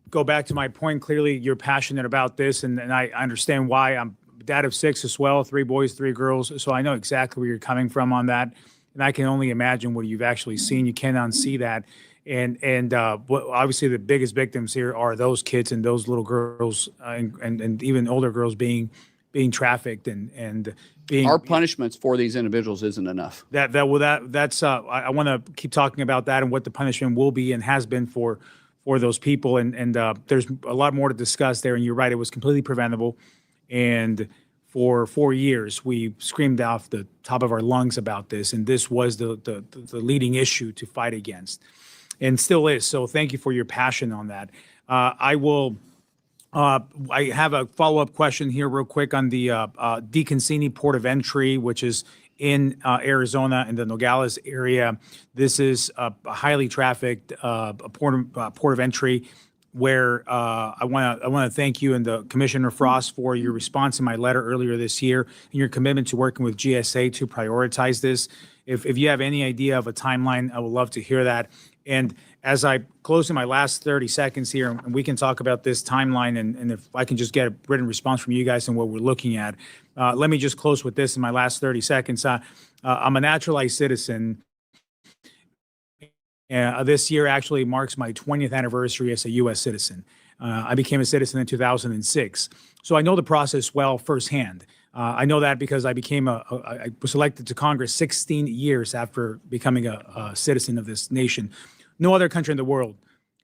go back to my point. Clearly, you're passionate about this, and I understand why. I'm a dad of 6 as well, 3 boys, 3 girls. So I know exactly where you're coming from on that. And I can only imagine what you've actually seen. You can't unsee that. And obviously the biggest victims here are those kids and those little girls and even older girls being trafficked and being.
Our punishments for these individuals isn't enough.
That's I want to keep talking about that and what the punishment will be and has been for those people. And there's a lot more to discuss there. And you're right, it was completely preventable. And for 4 years, we screamed off the top of our lungs about this. And this was the leading issue to fight against. And still is. So thank you for your passion on that. I have a follow-up question here real quick on the DeConcini Port of Entry, which is in Arizona in the Nogales area. This is a highly trafficked port of entry where I want to thank you and the Commissioner Frost for your response in my letter earlier this year and your commitment to working with GSA to prioritize this. If you have any idea of a timeline, I would love to hear that. And as I close in my last 30 seconds here, and we can talk about this timeline, and if I can just get a written response from you guys on what we're looking at. Let me just close with this in my last 30 seconds. I'm a naturalized citizen. This year actually marks my 20th anniversary as a U.S. citizen. I became a citizen in 2006. So I know the process well firsthand. I know that because I was elected to Congress 16 years after becoming a citizen of this nation. No other country in the world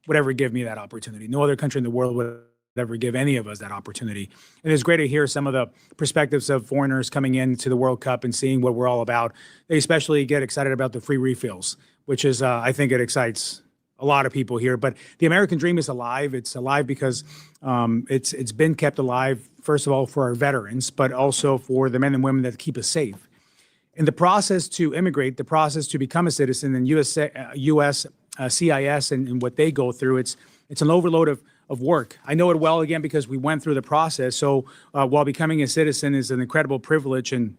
would ever give me that opportunity. No other country in the world would ever give any of us that opportunity. And it's great to hear some of the perspectives of foreigners coming into the World Cup and seeing what we're all about. They especially get excited about the free refills, which is, I think it excites a lot of people here. But the American dream is alive. It's alive because it's been kept alive, first of all, for our veterans, but also for the men and women that keep us safe. In the process to immigrate, the process to become a citizen in U.S. CIS and what they go through, it's an overload of work. I know it well, again, because we went through the process. So while becoming a citizen is an incredible privilege and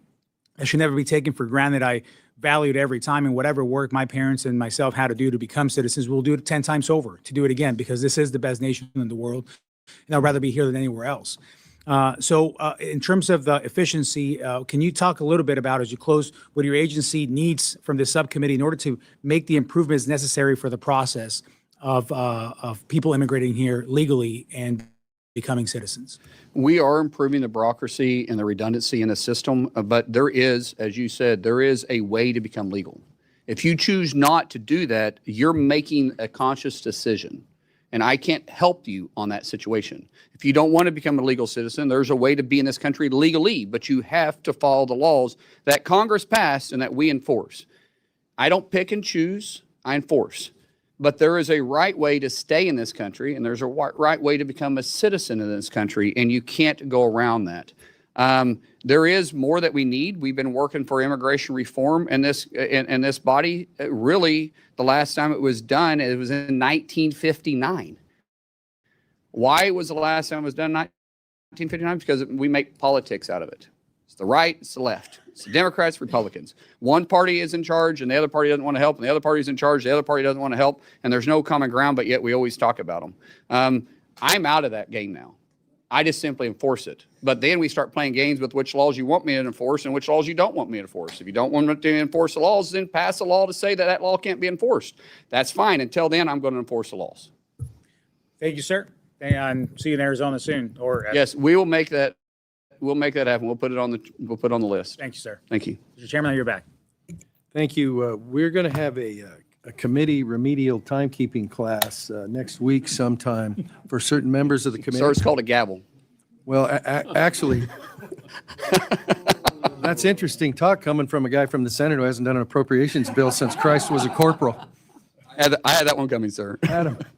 it should never be taken for granted, I valued every time, and whatever work my parents and myself had to do to become citizens, we'll do it 10 times over to do it again, because this is the best nation in the world, and I'd rather be here than anywhere else. So in terms of the efficiency, can you talk a little bit about, as you close, what your agency needs from this subcommittee in order to make the improvements necessary for the process of people immigrating here legally and becoming citizens?
We are improving the bureaucracy and the redundancy in the system, but there is, as you said, there is a way to become legal. If you choose not to do that, you're making a conscious decision, and I can't help you on that situation. If you don't want to become a legal citizen, there's a way to be in this country legally, but you have to follow the laws that Congress passed and that we enforce. I don't pick and choose, I enforce. But there is a right way to stay in this country, and there's a right way to become a citizen in this country, and you can't go around that. There is more that we need. We've been working for immigration reform in this body. Really, the last time it was done, it was in 1959. Why was the last time it was done in 1959? Because we make politics out of it. It's the right, it's the left. It's the Democrats, Republicans. One party is in charge and the other party doesn't want to help, and the other party is in charge, the other party doesn't want to help, and there's no common ground, but yet we always talk about them. I'm out of that game now. I just simply enforce it. But then we start playing games with which laws you want me to enforce and which laws you don't want me to enforce. If you don't want me to enforce the laws, then pass a law to say that that law can't be enforced. That's fine. Until then, I'm going to enforce the laws.
Thank you, sir. And see you in Arizona soon. Or
Yes, we will make that. We'll make that happen. We'll put it on the list.
Thank you, sir.
Thank you.
Mr. Chairman, you're back.
Thank you. We're going to have a committee remedial timekeeping class next week sometime for certain members of the committee.
Sir, it's called a gavel.
Well, actually, that's interesting talk coming from a guy from the Senate who hasn't done an appropriations bill since Christ was a corporal.
I had that one coming, sir.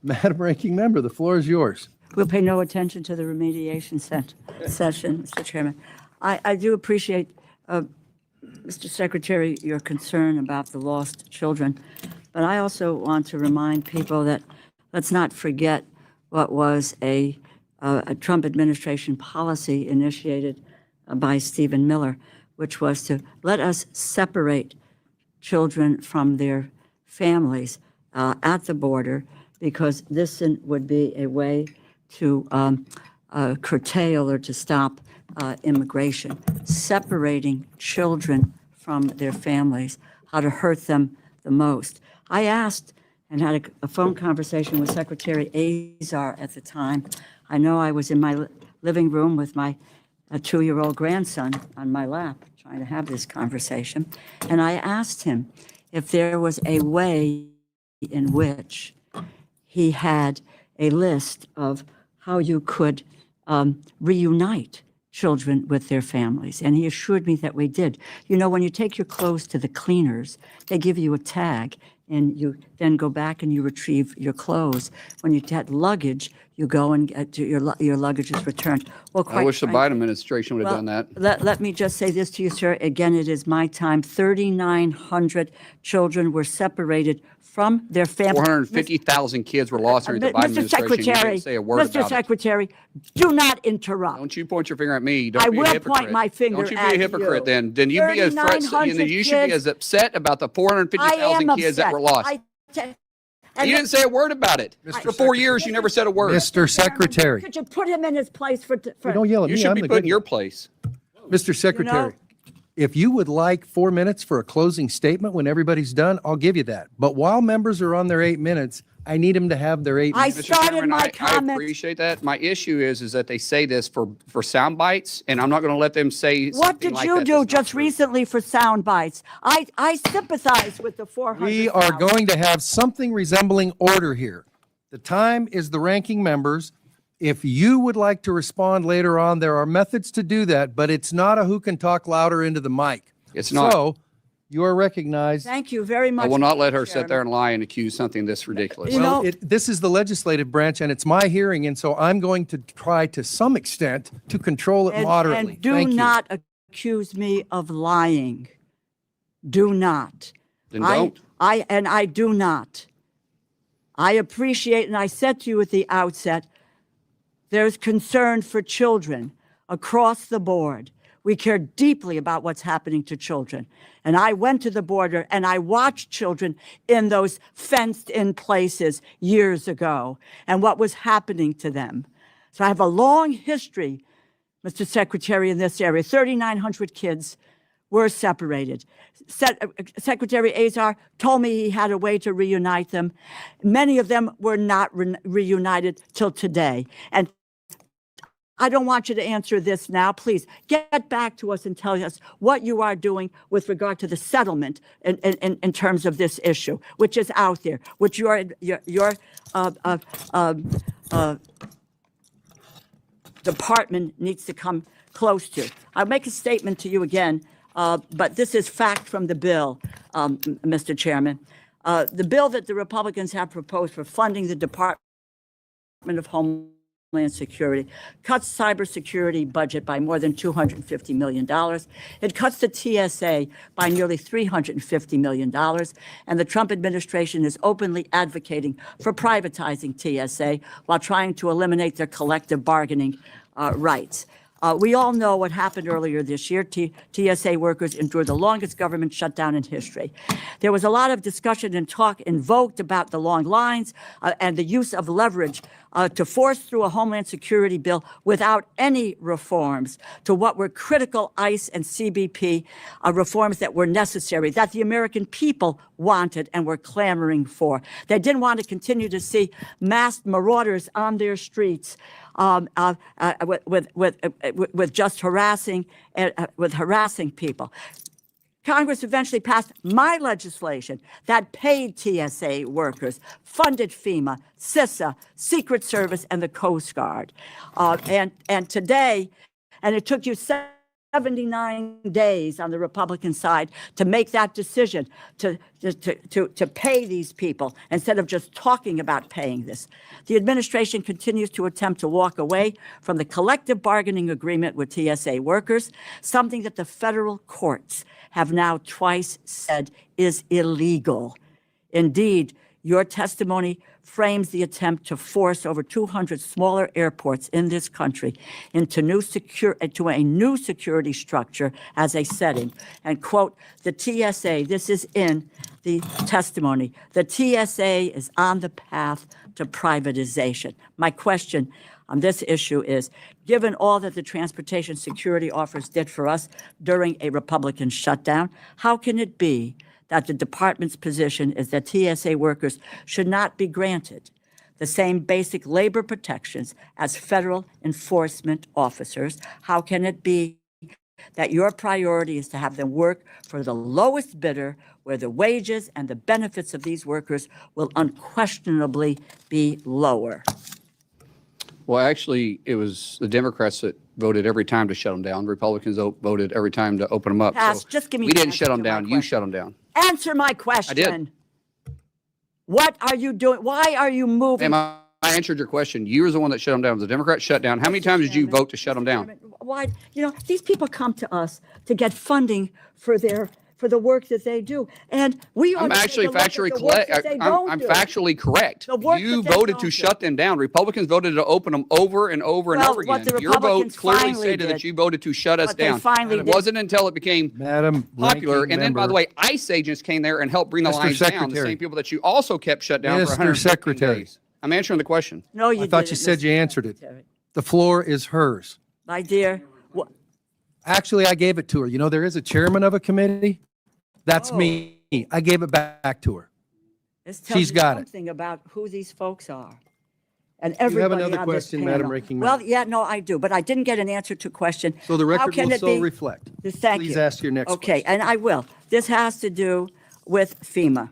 Madam Ranking Member, the floor is yours.
We'll pay no attention to the remediation session, Mr. Chairman. I do appreciate, Mr. Secretary, your concern about the lost children, but I also want to remind people that let's not forget what was a Trump administration policy initiated by Stephen Miller, which was to let us separate children from their families at the border, because this would be a way to curtail or to stop immigration, separating children from their families, how to hurt them the most. I asked and had a phone conversation with Secretary Azar at the time. I know I was in my living room with my 2-year-old grandson on my lap trying to have this conversation, and I asked him if there was a way in which he had a list of how you could reunite children with their families. And he assured me that we did. You know, when you take your clothes to the cleaners, they give you a tag, and you then go back and you retrieve your clothes. When you get luggage, you go and get your luggage is returned. Well,
I wish the
frankly,
Biden administration would have done that.
Let me just say this to you, sir. Again, it is my time. 3,900 children were separated from their families.
450,000 kids were lost during the Biden
Mr.
administration. You
Secretary,
didn't say a word
Mr.
about it.
Secretary, do not interrupt.
Don't you point your finger at me. Don't
I
be a
will
hypocrite.
point my finger
Don't you be
at
a hypocrite
you.
then. Then you be as
3,900
you should be
kids.
as upset about the
I
450,000
am
kids that
upset.
were lost.
And
You didn't say a word about it. For 4 years, you never said a word.
Mr. Secretary,
Could you put him in his place for
don't yell at
You
me.
should
I'm
be
the
put in
good
your
guy.
place.
Mr. Secretary, if you would like 4 minutes for a closing statement when everybody's done, I'll give you that. But while members are on their 8 minutes, I need them to have their 8
I
minutes.
started
Chairman,
my
I
comments.
appreciate that. My issue is that they say this for sound bites, and I'm not going to let them say
What
something
did
like
you
that
do
that's not
just
true.
recently for sound bites? I sympathize with the 400.
We are going to have something resembling order here. The time is the ranking members. If you would like to respond later on, there are methods to do that, but it's not a who can talk louder into the mic.
It's not.
So you are recognized.
Thank you very much.
I will not let her
Mr.
sit there and lie and accuse something this ridiculous.
You know-
This is the legislative branch and it's my hearing, and so I'm going to try to some extent to control it moderately.
And do
Thank you.
not accuse me of lying. Do not.
Then don't.
I do not. I appreciate, and I said to you at the outset, there's concern for children across the board. We care deeply about what's happening to children. And I went to the border and I watched children in those fenced-in places years ago and what was happening to them. So I have a long history, Mr. Secretary, in this area. 3,900 kids were separated. Secretary Azar told me he had a way to reunite them. Many of them were not reunited till today. And I don't want you to answer this now. Please get back to us and tell us what you are doing with regard to the settlement in terms of this issue, which is out there, which your department needs to come close to. I'll make a statement to you again, but this is fact from the bill, Mr. Chairman. The bill that the Republicans have proposed for funding the Department of Homeland Security cuts cybersecurity budget by more than $250 million. It cuts the TSA by nearly $350 million. And the Trump administration is openly advocating for privatizing TSA while trying to eliminate their collective bargaining rights. We all know what happened earlier this year. TSA workers endured the longest government shutdown in history. There was a lot of discussion and talk invoked about the long lines and the use of leverage to force through a Homeland Security bill without any reforms to what were critical ICE and CBP reforms that were necessary, that the American people wanted and were clamoring for. They didn't want to continue to see masked marauders on their streets with just harassing people. Congress eventually passed my legislation that paid TSA workers, funded FEMA, CISA, Secret Service, and the Coast Guard. And today, and it took you 79 days on the Republican side to make that decision to pay these people instead of just talking about paying this. The administration continues to attempt to walk away from the collective bargaining agreement with TSA workers, something that the federal courts have now twice said is illegal. Indeed, your testimony frames the attempt to force over 200 smaller airports in this country into a new security structure as a setting. And quote, the TSA, this is in the testimony, the TSA is on the path to privatization. My question on this issue is, given all that the transportation security offers did for us during a Republican shutdown, how can it be that the department's position is that TSA workers should not be granted the same basic labor protections as federal enforcement officers? How can it be that your priority is to have them work for the lowest bidder, where the wages and the benefits of these workers will unquestionably be lower?
Well, actually, it was the Democrats that voted every time to shut them down. Republicans voted every time to open them up.
Pass,
So
just give me
we
the
didn't
answer
shut them
to my
down. You
question.
shut them down.
Answer my question. What are you doing? Why are you moving?
Ma'am, I answered your question. You were the one that shut them down. The Democrats shut down. How many times did you vote to shut them down?
Why, these people come to us to get funding for the work that they do, and we ought
I'm
to take
actually
a look at
factually
the work
correct.
that they don't
I'm
do.
factually correct.
The work
You
that they
voted
don't
to
do.
shut them down. Republicans voted to open them over and over and
Well,
over
what
again.
the
Your vote
Republicans
clearly
finally
stated that
did-
you voted to shut us
what they
down.
finally
It
did-
wasn't until it became
Madam
popular.
Ranking
And then, by
Member-
the way, ICE agents came there and helped bring the
Mr.
lines down. The
Secretary.
same people that you also kept shut down for
Mr.
115
Secretary.
days. I'm answering the question.
No, you
I thought
didn't,
you said
Mr.
you answered it.
Secretary.
The floor is hers.
My dear,
Actually, I gave it to her. You know, there is a chairman of a committee. That's
Oh.
me. I gave it back to her.
this tells
She's
you
got it.
something about who these folks are. And
You have
everybody
another
on this
question, Madam
panel.
Ranking
Well,
Member.
yeah, no, I do, but I didn't get an answer to question.
So the
How
record
can
will
it
so
be-
reflect.
Thank you.
Please ask your next
Okay,
question.
and I will. This has to do with FEMA.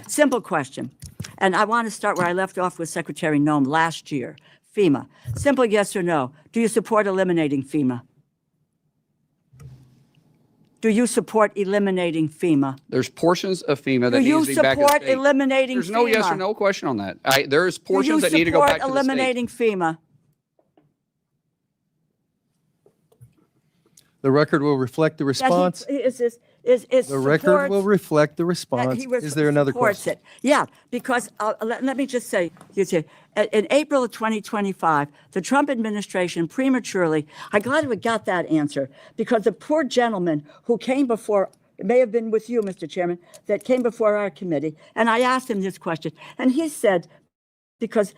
Simple question. And I want to start where I left off with Secretary Noem last year. FEMA. Simple yes or no. Do you support eliminating FEMA? Do you support eliminating FEMA?
There's portions of FEMA that
Do
need
you
to be back in
support
state.
eliminating
There's no yes or
FEMA?
no question on that. There's
Do you
portions that need to go back
support
to the state.
eliminating FEMA?
The record will reflect the
That he-
response.
is
The record will
supports-
reflect the
that
response.
he
Is there another
supports
question?
it. Yeah, because let me just say, in April of 2025, the Trump administration prematurely, I'm glad we got that answer, because the poor gentleman who came before, it may have been with you, Mr. Chairman, that came before our committee, and I asked him this question, and he said, because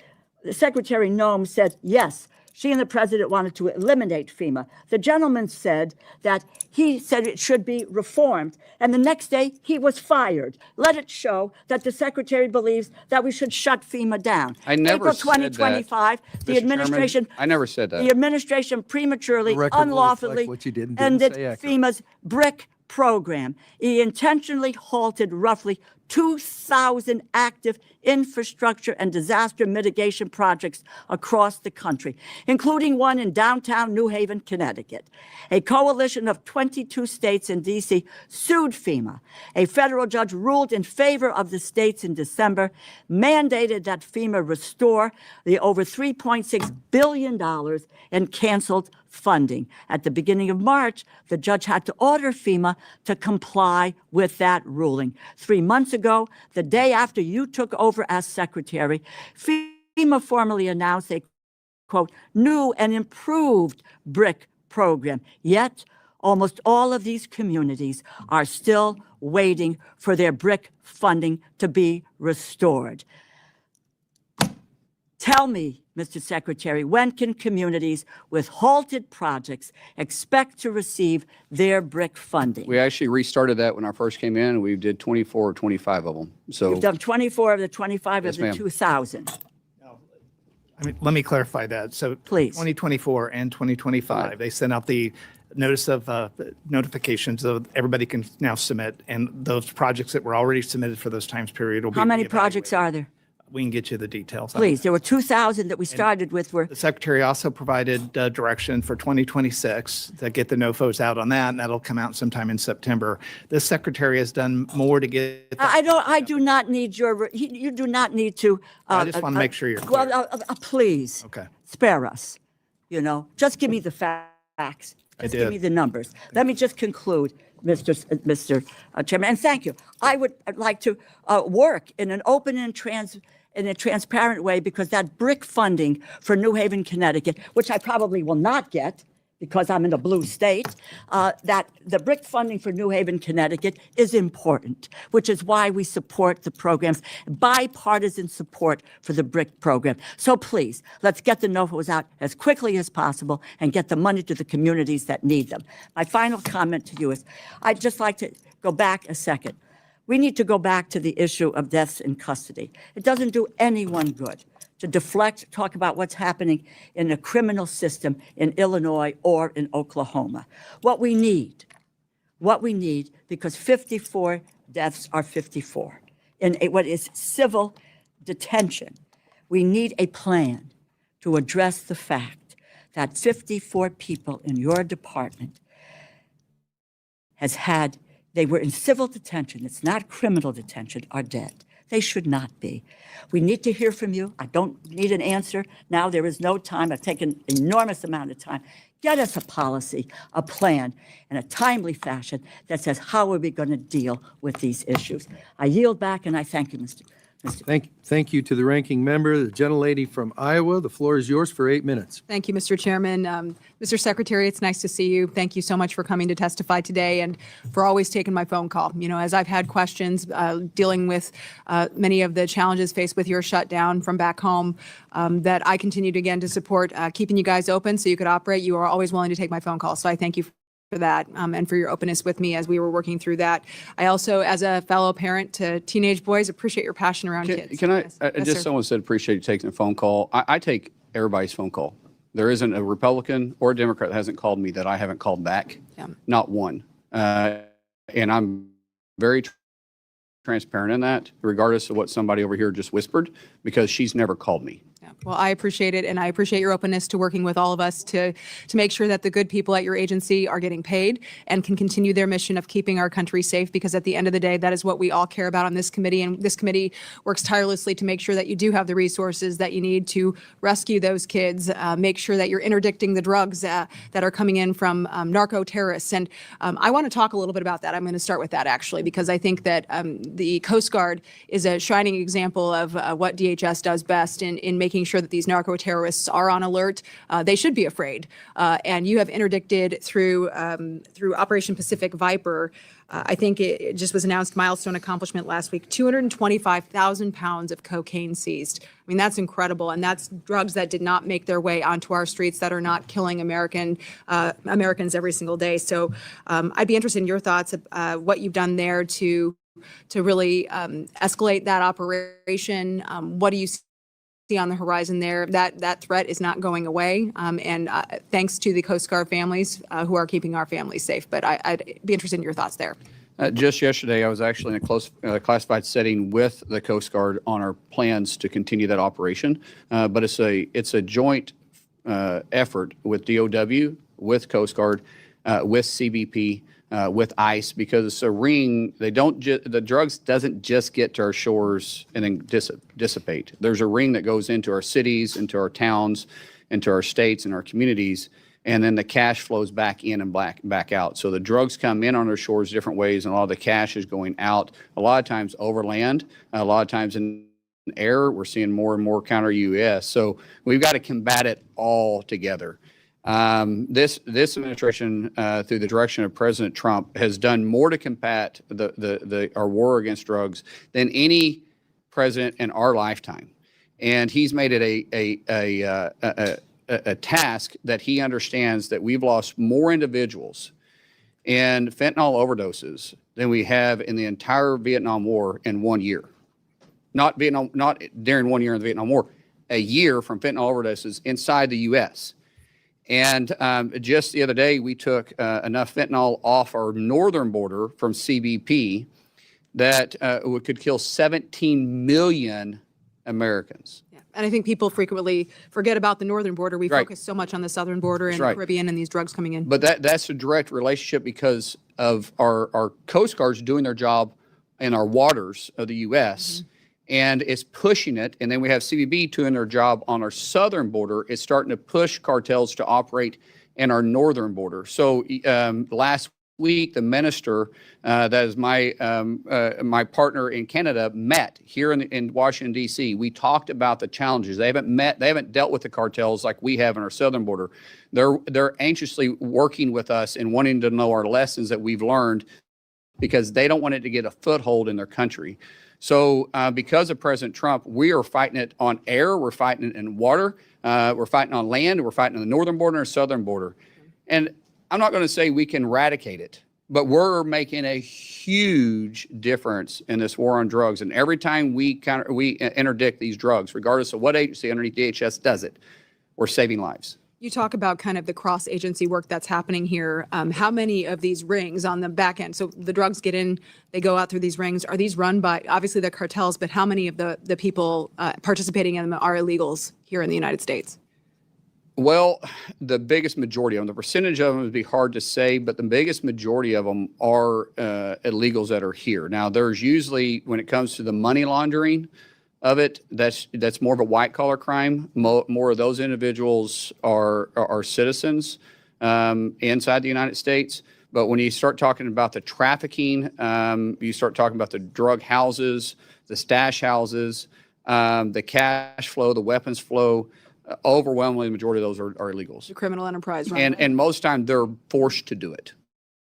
Secretary Noem said, yes, she and the president wanted to eliminate FEMA. The gentleman said that he said it should be reformed, and the next day he was fired. Let it show that the secretary believes that we should shut FEMA down.
I never
April
said that.
2025, the
Mr.
administration.
Chairman, I never said that.
The administration prematurely,
The record will reflect
unlawfully
what you did and didn't
ended
say accurately.
FEMA's BRIC program. He intentionally halted roughly 2,000 active infrastructure and disaster mitigation projects across the country, including one in downtown New Haven, Connecticut. A coalition of 22 states and D.C. sued FEMA. A federal judge ruled in favor of the states in December, mandated that FEMA restore the over $3.6 billion and canceled funding. At the beginning of March, the judge had to order FEMA to comply with that ruling. 3 months ago, the day after you took over as secretary, FEMA formally announced a, quote, new and improved BRIC program. Yet, almost all of these communities are still waiting for their BRIC funding to be restored. Tell me, Mr. Secretary, when can communities with halted projects expect to receive their BRIC funding?
We actually restarted that when I first came in, and we did 24 or 25 of them. So
You've done 24 of the 25
Yes,
of the
ma'am.
2,000.
I mean, let me clarify that. So
Please.
2024 and 2025, they sent out the notice of notifications so everybody can now submit, and those projects that were already submitted for those times period will be
How many
reevaluated.
projects are there?
We can get you the details. on
Please,
that.
there were 2,000 that we started with were,
The secretary also provided direction for 2026 to get the NOFOs out on that, and that'll come out sometime in September. This secretary has done more to get.
I do not need you do not need to.
I just want to make sure you're
Well,
clear.
please.
Okay.
Spare us, just give me the facts. Just give
did.
me the numbers. Let me just conclude, Mr. Chairman, and thank you. I would like to work in an open and in a transparent way, because that BRIC funding for New Haven, Connecticut, which I probably will not get because I'm in a blue state, that the BRIC funding for New Haven, Connecticut is important, which is why we support the programs, bipartisan support for the BRIC program. So please, let's get the NOFOs out as quickly as possible and get the money to the communities that need them. My final comment to you is, I'd just like to go back a second. We need to go back to the issue of deaths in custody. It doesn't do anyone good to deflect, talk about what's happening in the criminal system in Illinois or in Oklahoma. What we need, because 54 deaths are 54 in what is civil detention, we need a plan to address the fact that 54 people in your department they were in civil detention, it's not criminal detention, are dead. They should not be. We need to hear from you. I don't need an answer. Now there is no time. I've taken an enormous amount of time. Get us a policy, a plan, in a timely fashion that says, how are we going to deal with these issues? I yield back, and I thank you, Mr.
Thank you to the ranking member, the gentlelady from Iowa. The floor is yours for 8 minutes.
Thank you, Mr. Chairman. Mr. Secretary, it's nice to see you. Thank you so much for coming to testify today and for always taking my phone call. As I've had questions dealing with many of the challenges faced with your shutdown from back home, that I continued again to support keeping you guys open so you could operate. You are always willing to take my phone call. So I thank you for that and for your openness with me as we were working through that. I also, as a fellow parent to teenage boys, appreciate your passion around kids.
Can I,
Yes. Yes,
just
sir.
someone said, appreciate you taking a phone call. I take everybody's phone call. There isn't a Republican or a Democrat that hasn't called me that I haven't called back.
Yeah.
Not one. And I'm very transparent in that, regardless of what somebody over here just whispered, because she's never called me.
Yeah. Well, I appreciate it, and I appreciate your openness to working with all of us to make sure that the good people at your agency are getting paid and can continue their mission of keeping our country safe, because at the end of the day, that is what we all care about on this committee, and this committee works tirelessly to make sure that you do have the resources that you need to rescue those kids, make sure that you're interdicting the drugs that are coming in from narco-terrorists. And I want to talk a little bit about that. I'm going to start with that, actually, because I think that the Coast Guard is a shining example of what DHS does best in making sure that these narco-terrorists are on alert. They should be afraid. And you have interdicted through Operation Pacific Viper, I think it just was announced, milestone accomplishment last week, 225,000 pounds of cocaine seized. I mean, that's incredible. And that's drugs that did not make their way onto our streets, that are not killing Americans every single day. So I'd be interested in your thoughts of what you've done there to really escalate that operation. What do you see on the horizon there? That threat is not going away. And thanks to the Coast Guard families who are keeping our families safe. But I'd be interested in your thoughts there.
Just yesterday, I was actually in a close classified setting with the Coast Guard on our plans to continue that operation. But it's a joint effort with DOW, with Coast Guard, with CBP, with ICE, because it's a ring. The drugs doesn't just get to our shores and then dissipate. There's a ring that goes into our cities, into our towns, into our states and our communities, and then the cash flows back in and back out. So the drugs come in on our shores different ways, and a lot of the cash is going out, a lot of times over land, a lot of times in air. We're seeing more and more counter-UAS. So we've got to combat it all together. This administration, through the direction of President Trump, has done more to combat our war against drugs than any president in our lifetime. And he's made it a task that he understands that we've lost more individuals in fentanyl overdoses than we have in the entire Vietnam War in 1 year. Not during 1 year in the Vietnam War, a year from fentanyl overdoses inside the U.S. And just the other day, we took enough fentanyl off our northern border from CBP that could kill 17 million Americans.
Yeah. And I think people frequently forget about the northern border. We
Right.
focus so much on the southern border and the
right.
Caribbean and these drugs coming in.
But that's a direct relationship because of our Coast Guards doing their job in our waters of the U.S. And it's pushing it. And then we have CBP doing their job on our southern border. It's starting to push cartels to operate in our northern border. So last week, the minister, that is my partner in Canada, met here in Washington, D.C. We talked about the challenges. They haven't dealt with the cartels like we have in our southern border. They're anxiously working with us and wanting to know our lessons that we've learned because they don't want it to get a foothold in their country. So because of President Trump, we are fighting it on air, we're fighting it in water, we're fighting on land, we're fighting on the northern border and southern border. And I'm not going to say we can eradicate it, but we're making a huge difference in this war on drugs. And every time we interdict these drugs, regardless of what agency underneath DHS does it, we're saving lives.
You talk about kind of the cross-agency work that's happening here. How many of these rings on the back end? So the drugs get in, they go out through these rings. Are these run by, obviously, the cartels, but how many of the people participating in them are illegals here in the United States?
Well, the biggest majority of them, the percentage of them would be hard to say, but the biggest majority of them are illegals that are here. Now, there's usually, when it comes to the money laundering of it, that's more of a white collar crime. More of those individuals are citizens inside the United States. But when you start talking about the trafficking, you start talking about the drug houses, the stash houses, the cash flow, the weapons flow, overwhelmingly the majority of those are illegals.
The criminal enterprise.
And most time they're forced to do it.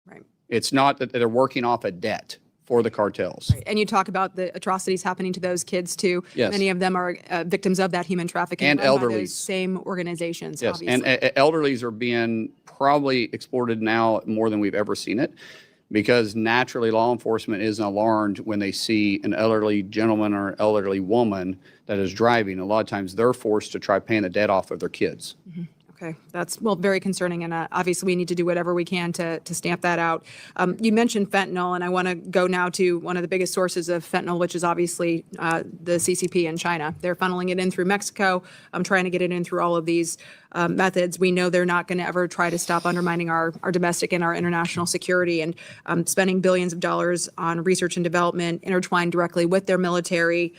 Right.
It's not that they're working off a debt for the cartels.
Right. And you talk about the atrocities happening to those kids too.
Yes.
Many of them are victims of that human trafficking.
And
run by
elderlies.
those same organizations,
Yes,
obviously.
and elderlies are being probably exploited now more than we've ever seen it, because naturally law enforcement isn't alarmed when they see an elderly gentleman or an elderly woman that is driving. A lot of times they're forced to try paying the debt off of their kids.
Okay, that's, well, very concerning, and obviously we need to do whatever we can to stamp that out. You mentioned fentanyl, and I want to go now to one of the biggest sources of fentanyl, which is obviously the CCP in China. They're funneling it in through Mexico. I'm trying to get it in through all of these methods. We know they're not going to ever try to stop undermining our domestic and our international security, and spending billions of dollars on research and development intertwined directly with their military,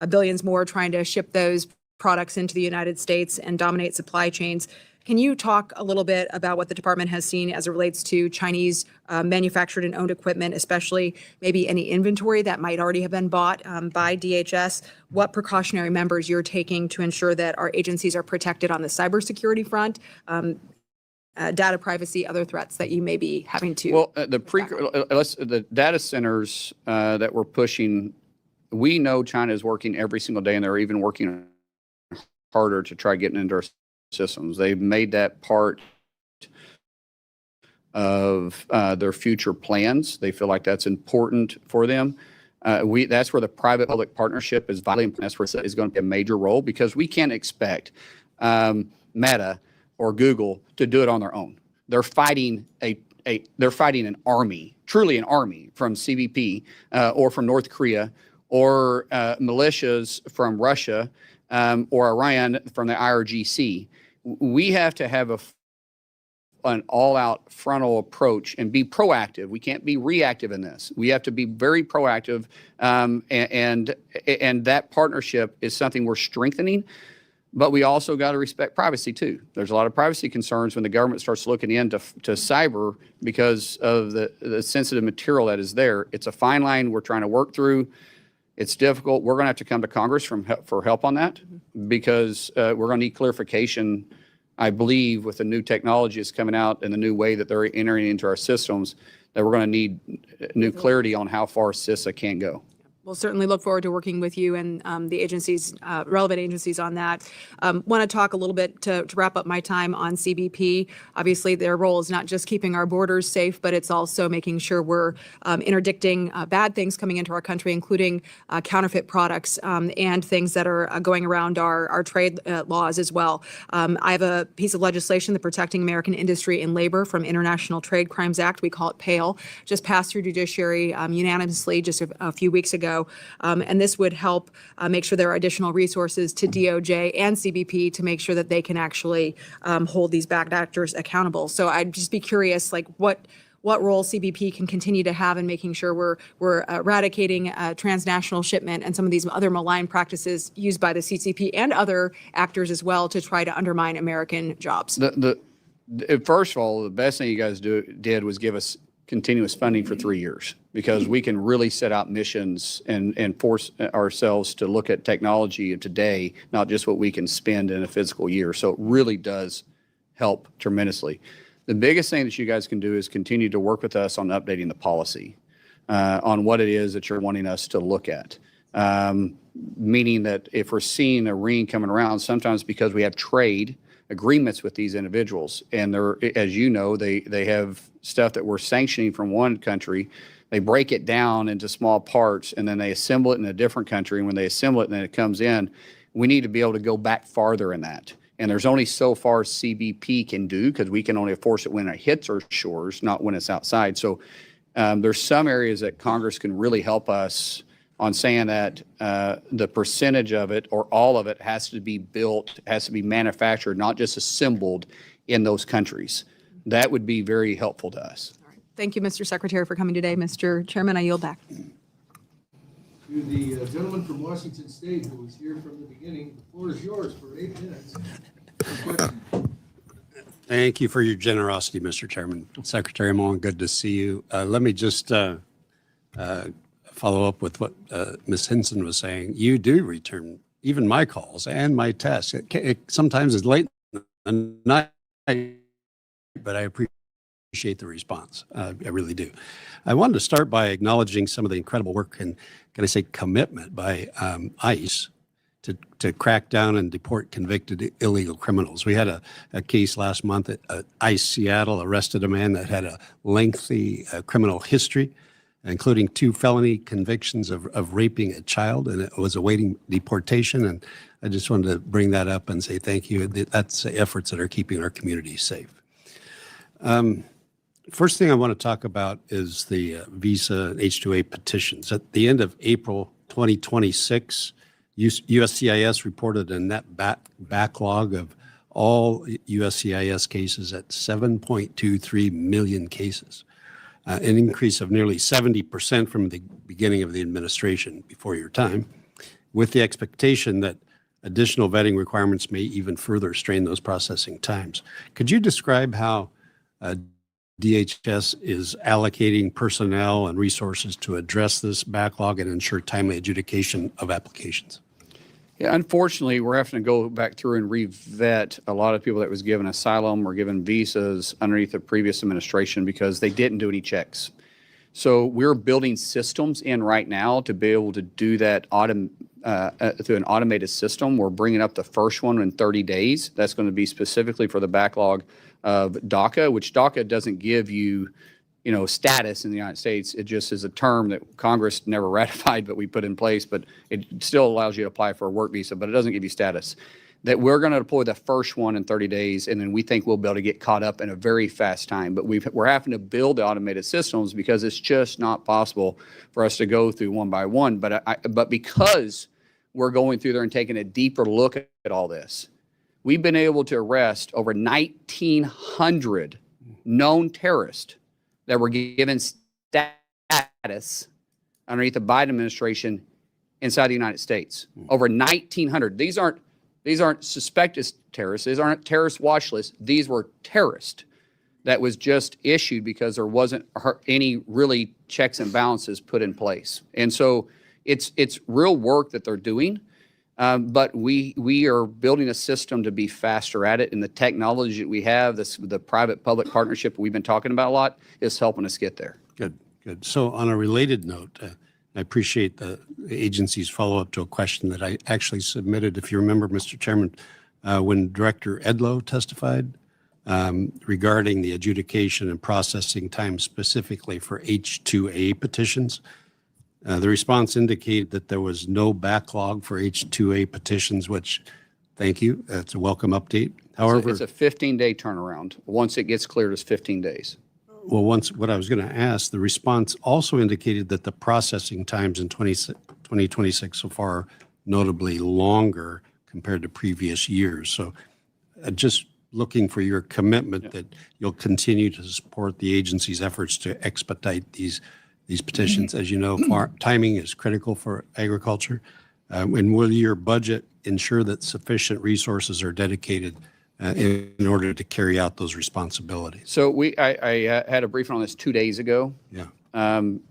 billions more trying to ship those products into the United States and dominate supply chains. Can you talk a little bit about what the department has seen as it relates to Chinese manufactured and owned equipment, especially maybe any inventory that might already have been bought by DHS? What precautionary measures you're taking to ensure that our agencies are protected on the cybersecurity front, data privacy, other threats that you may be having to?
Well, the data centers that we're pushing, we know China is working every single day, and they're even working harder to try getting into our systems. They've made that part of their future plans. They feel like that's important for them. That's where the private-public partnership is vitally important. That's where it is going to be a major role, because we can't expect Meta or Google to do it on their own. They're fighting they're fighting an army, truly an army, from CBP or from North Korea, or militias from Russia, or Iran from the IRGC. We have to have an all-out frontal approach and be proactive. We can't be reactive in this. We have to be very proactive, and that partnership is something we're strengthening. But we also got to respect privacy too. There's a lot of privacy concerns when the government starts looking into cyber because of the sensitive material that is there. It's a fine line we're trying to work through. It's difficult. We're going to have to come to Congress for help on that, because we're going to need clarification I believe with the new technology that's coming out and the new way that they're entering into our systems, that we're going to need new clarity on how far CISA can go.
We'll certainly look forward to working with you and the agencies, relevant agencies on that. Want to talk a little bit to wrap up my time on CBP. Obviously, their role is not just keeping our borders safe, but it's also making sure we're interdicting bad things coming into our country, including counterfeit products and things that are going around our trade laws as well. I have a piece of legislation, the Protecting American Industry and Labor from International Trade Crimes Act. We call it PALE, just passed through judiciary unanimously just a few weeks ago. And this would help make sure there are additional resources to DOJ and CBP to make sure that they can actually hold these bad actors accountable. So I'd just be curious, like what role CBP can continue to have in making sure we're eradicating transnational shipment and some of these other malign practices used by the CCP and other actors as well to try to undermine American jobs.
First of all, the best thing you guys did was give us continuous funding for 3 years, because we can really set out missions and force ourselves to look at technology of today, not just what we can spend in a physical year. So it really does help tremendously. The biggest thing that you guys can do is continue to work with us on updating the policy on what it is that you're wanting us to look at. Meaning that if we're seeing a ring coming around, sometimes because we have trade agreements with these individuals, and they're, as you know, they have stuff that we're sanctioning from one country. They break it down into small parts, and then they assemble it in a different country. And when they assemble it and then it comes in, we need to be able to go back farther in that. And there's only so far CBP can do, because we can only enforce it when it hits our shores, not when it's outside. So there's some areas that Congress can really help us on saying that the percentage of it or all of it has to be built, has to be manufactured, not just assembled in those countries. That would be very helpful to us.
All right. Thank you, Mr. Secretary, for coming today. Mr. Chairman, I yield back.
To the gentleman from Washington State who was here from the beginning, the floor is yours for 8 minutes.
Thank you for your generosity, Mr. Chairman. Secretary Mullin, good to see you. Let me just follow up with what Ms. Hinson was saying. You do return even my calls and my texts. Sometimes it's late in the night, but I appreciate the response. I really do. I wanted to start by acknowledging some of the incredible work and, can I say, commitment by ICE to crack down and deport convicted illegal criminals. We had a case last month at ICE Seattle, arrested a man that had a lengthy criminal history, including 2 felony convictions of raping a child, and it was awaiting deportation. And I just wanted to bring that up and say thank you. That's efforts that are keeping our community safe. First thing I want to talk about is the visa and H-2A petitions. At the end of April 2026, USCIS reported a net backlog of all USCIS cases at 7.23 million cases. An increase of nearly 70% from the beginning of the administration before your time, with the expectation that additional vetting requirements may even further strain those processing times. Could you describe how DHS is allocating personnel and resources to address this backlog and ensure timely adjudication of applications?
Yeah, unfortunately, we're having to go back through and re-vet a lot of people that was given asylum or given visas underneath the previous administration because they didn't do any checks. So we're building systems in right now to be able to do that through an automated system. We're bringing up the first one in 30 days. That's going to be specifically for the backlog of DACA, which DACA doesn't give you, status in the United States. It just is a term that Congress never ratified, but we put in place, but it still allows you to apply for a work visa, but it doesn't give you status. That we're going to deploy the first one in 30 days, and then we think we'll be able to get caught up in a very fast time. But we're having to build the automated systems because it's just not possible for us to go through one by one. But because we're going through there and taking a deeper look at all this, we've been able to arrest over 1,900 known terrorists that were given status underneath the Biden administration inside the United States. Over 1,900. These aren't suspected terrorists. These aren't terrorist watch lists. These were terrorists that was just issued because there wasn't any really checks and balances put in place. And so it's real work that they're doing. But we are building a system to be faster at it. And the technology that we have, the private-public partnership we've been talking about a lot, is helping us get there.
Good, good. So on a related note, I appreciate the agency's follow-up to a question that I actually submitted, if you remember, Mr. Chairman, when Director Edlow testified regarding the adjudication and processing time specifically for H-2A petitions. The response indicated that there was no backlog for H-2A petitions, which, thank you, that's a welcome update. However,
It's a 15-day turnaround. Once it gets cleared, it's 15 days.
well, what I was going to ask, the response also indicated that the processing times in 2026 so far are notably longer compared to previous years. So just looking for your commitment that you'll continue to support the agency's efforts to expedite these petitions. As you know, timing is critical for agriculture. And will your budget ensure that sufficient resources are dedicated in order to carry out those responsibilities?
So I had a briefing on this 2 days ago.
Yeah.
And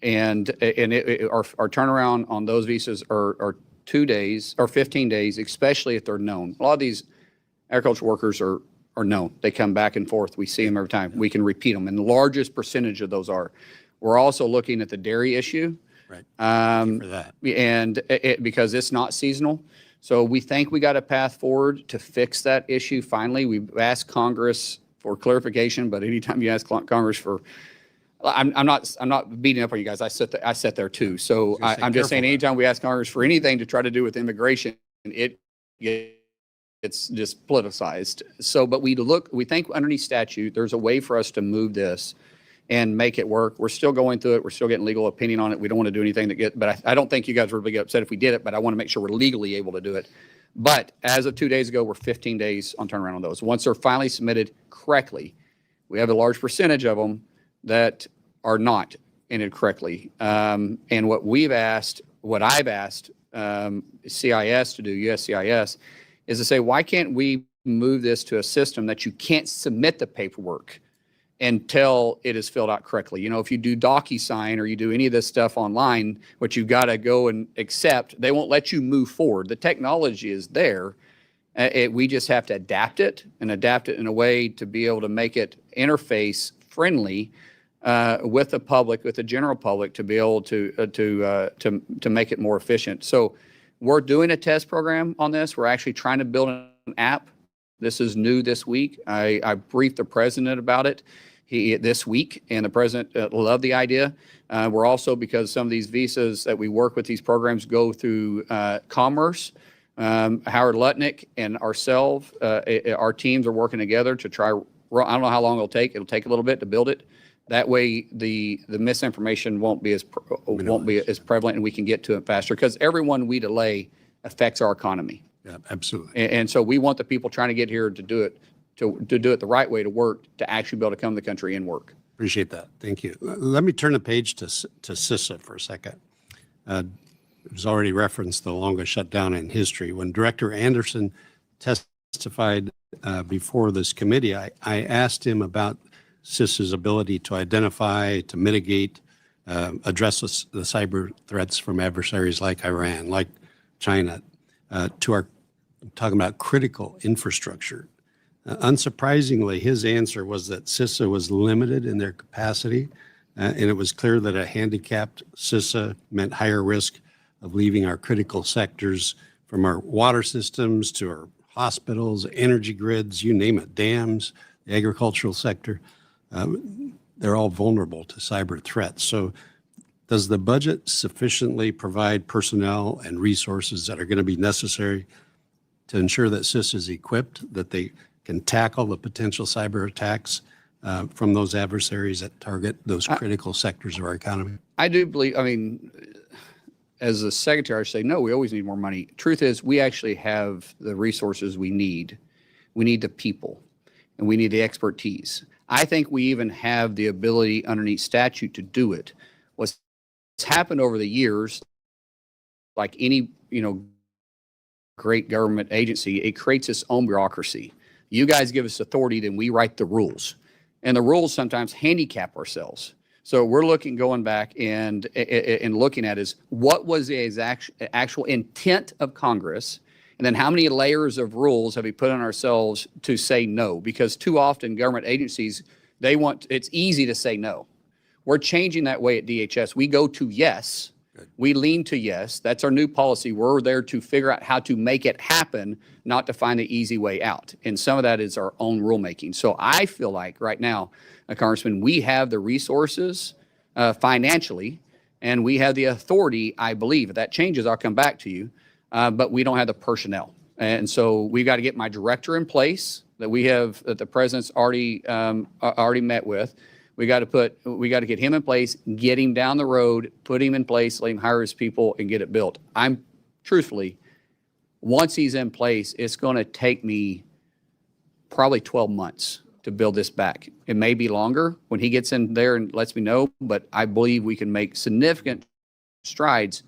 our turnaround on those visas are 2 days or 15 days, especially if they're known. A lot of these agriculture workers are known. They come back and forth. We see them every time. We can repeat them. And the largest percentage of those are. We're also looking at the dairy issue.
Right. Thank you for that.
And because it's not seasonal. So we think we got a path forward to fix that issue. Finally, we've asked Congress for clarification, but anytime you ask Congress for, I'm not beating up on you guys. I sat there too. So I'm just saying, anytime we ask Congress for anything to try to do with immigration, it's just politicized. So, but we think underneath statute, there's a way for us to move this and make it work. We're still going through it. We're still getting legal opinion on it. We don't want to do anything but I don't think you guys would really get upset if we did it, but I want to make sure we're legally able to do it. But as of 2 days ago, we're 15 days on turnaround on those. Once they're finally submitted correctly, we have a large percentage of them that are not entered correctly. And what I've asked CIS to do, USCIS, is to say, why can't we move this to a system that you can't submit the paperwork until it is filled out correctly? You know, if you do DocuSign or you do any of this stuff online, what you've got to go and accept, they won't let you move forward. The technology is there. We just have to adapt it in a way to be able to make it interface friendly with the public, with the general public, to be able to make it more efficient. So we're doing a test program on this. We're actually trying to build an app. This is new this week. I briefed the president about it this week, and the president loved the idea. We're also, because some of these visas that we work with, these programs go through Commerce. Howard Lutnick and ourselves, our teams are working together to try. I don't know how long it'll take. It'll take a little bit to build it. That way, the misinformation won't be as prevalent, and we can get to it faster. Because every one we delay affects our economy.
Yeah, absolutely.
And so we want the people trying to get here to do it, to do it the right way, to work, to actually be able to come to the country and work.
Appreciate that. Thank you. Let me turn the page to CISA for a second. It was already referenced, the longest shutdown in history. When Director Anderson testified before this committee, I asked him about CISA's ability to identify, to mitigate, address the cyber threats from adversaries like Iran, like China, talking about critical infrastructure. Unsurprisingly, his answer was that CISA was limited in their capacity, and it was clear that a handicapped CISA meant higher risk of leaving our critical sectors, from our water systems to our hospitals, energy grids, you name it, dams, the agricultural sector. They're all vulnerable to cyber threats. So does the budget sufficiently provide personnel and resources that are going to be necessary to ensure that CISA is equipped, that they can tackle the potential cyber attacks from those adversaries that target those critical sectors of our economy?
I do believe, as a secretary, I say, no, we always need more money. Truth is, we actually have the resources we need. We need the people, and we need the expertise. I think we even have the ability underneath statute to do it. What's happened over the years, like any, great government agency, it creates its own bureaucracy. You guys give us authority, then we write the rules. And the rules sometimes handicap ourselves. So we're going back and looking at is what was the actual intent of Congress, and then how many layers of rules have we put on ourselves to say no? Because too often government agencies, it's easy to say no. We're changing that way at DHS. We go to yes. We lean to yes. That's our new policy. We're there to figure out how to make it happen, not to find the easy way out. And some of that is our own rulemaking. So I feel like right now, Congressman, we have the resources financially, and we have the authority, I believe. If that changes, I'll come back to you. But we don't have the personnel. And so we've got to get my director in place that the president's already met with. We got to get him in place, get him down the road, put him in place, let him hire his people and get it built. Truthfully, once he's in place, it's going to take me probably 12 months to build this back. It may be longer when he gets in there and lets me know, but I believe we can make significant strides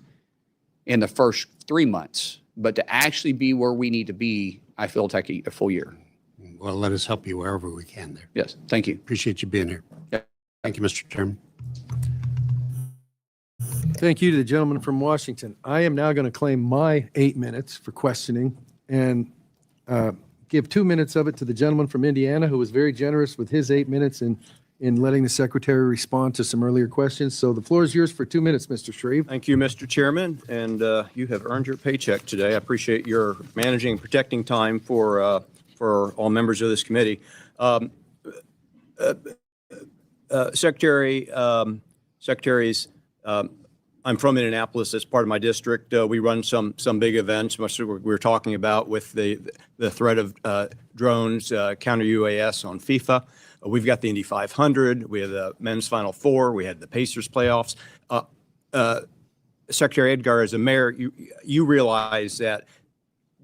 in the first 3 months. But to actually be where we need to be, I feel it'll take a full year.
Well, let us help you wherever we can there.
Yes, thank you.
Appreciate you being here.
Yeah.
Thank you, Mr. Chairman.
Thank you to the gentleman from Washington. I am now going to claim my 8 minutes for questioning and give 2 minutes of it to the gentleman from Indiana, who was very generous with his 8 minutes in letting the secretary respond to some earlier questions. So the floor is yours for 2 minutes, Mr. Shreve.
Thank you, Mr. Chairman, and you have earned your paycheck today. I appreciate your managing and protecting time for all members of this committee. Secretaries, I'm from Indianapolis. That's part of my district. We run some big events, much like we were talking about with the threat of drones, counter UAS on FIFA. We've got the Indy 500. We have the men's Final Four. We had the Pacers playoffs. Secretary Edgar, as a mayor, you realize that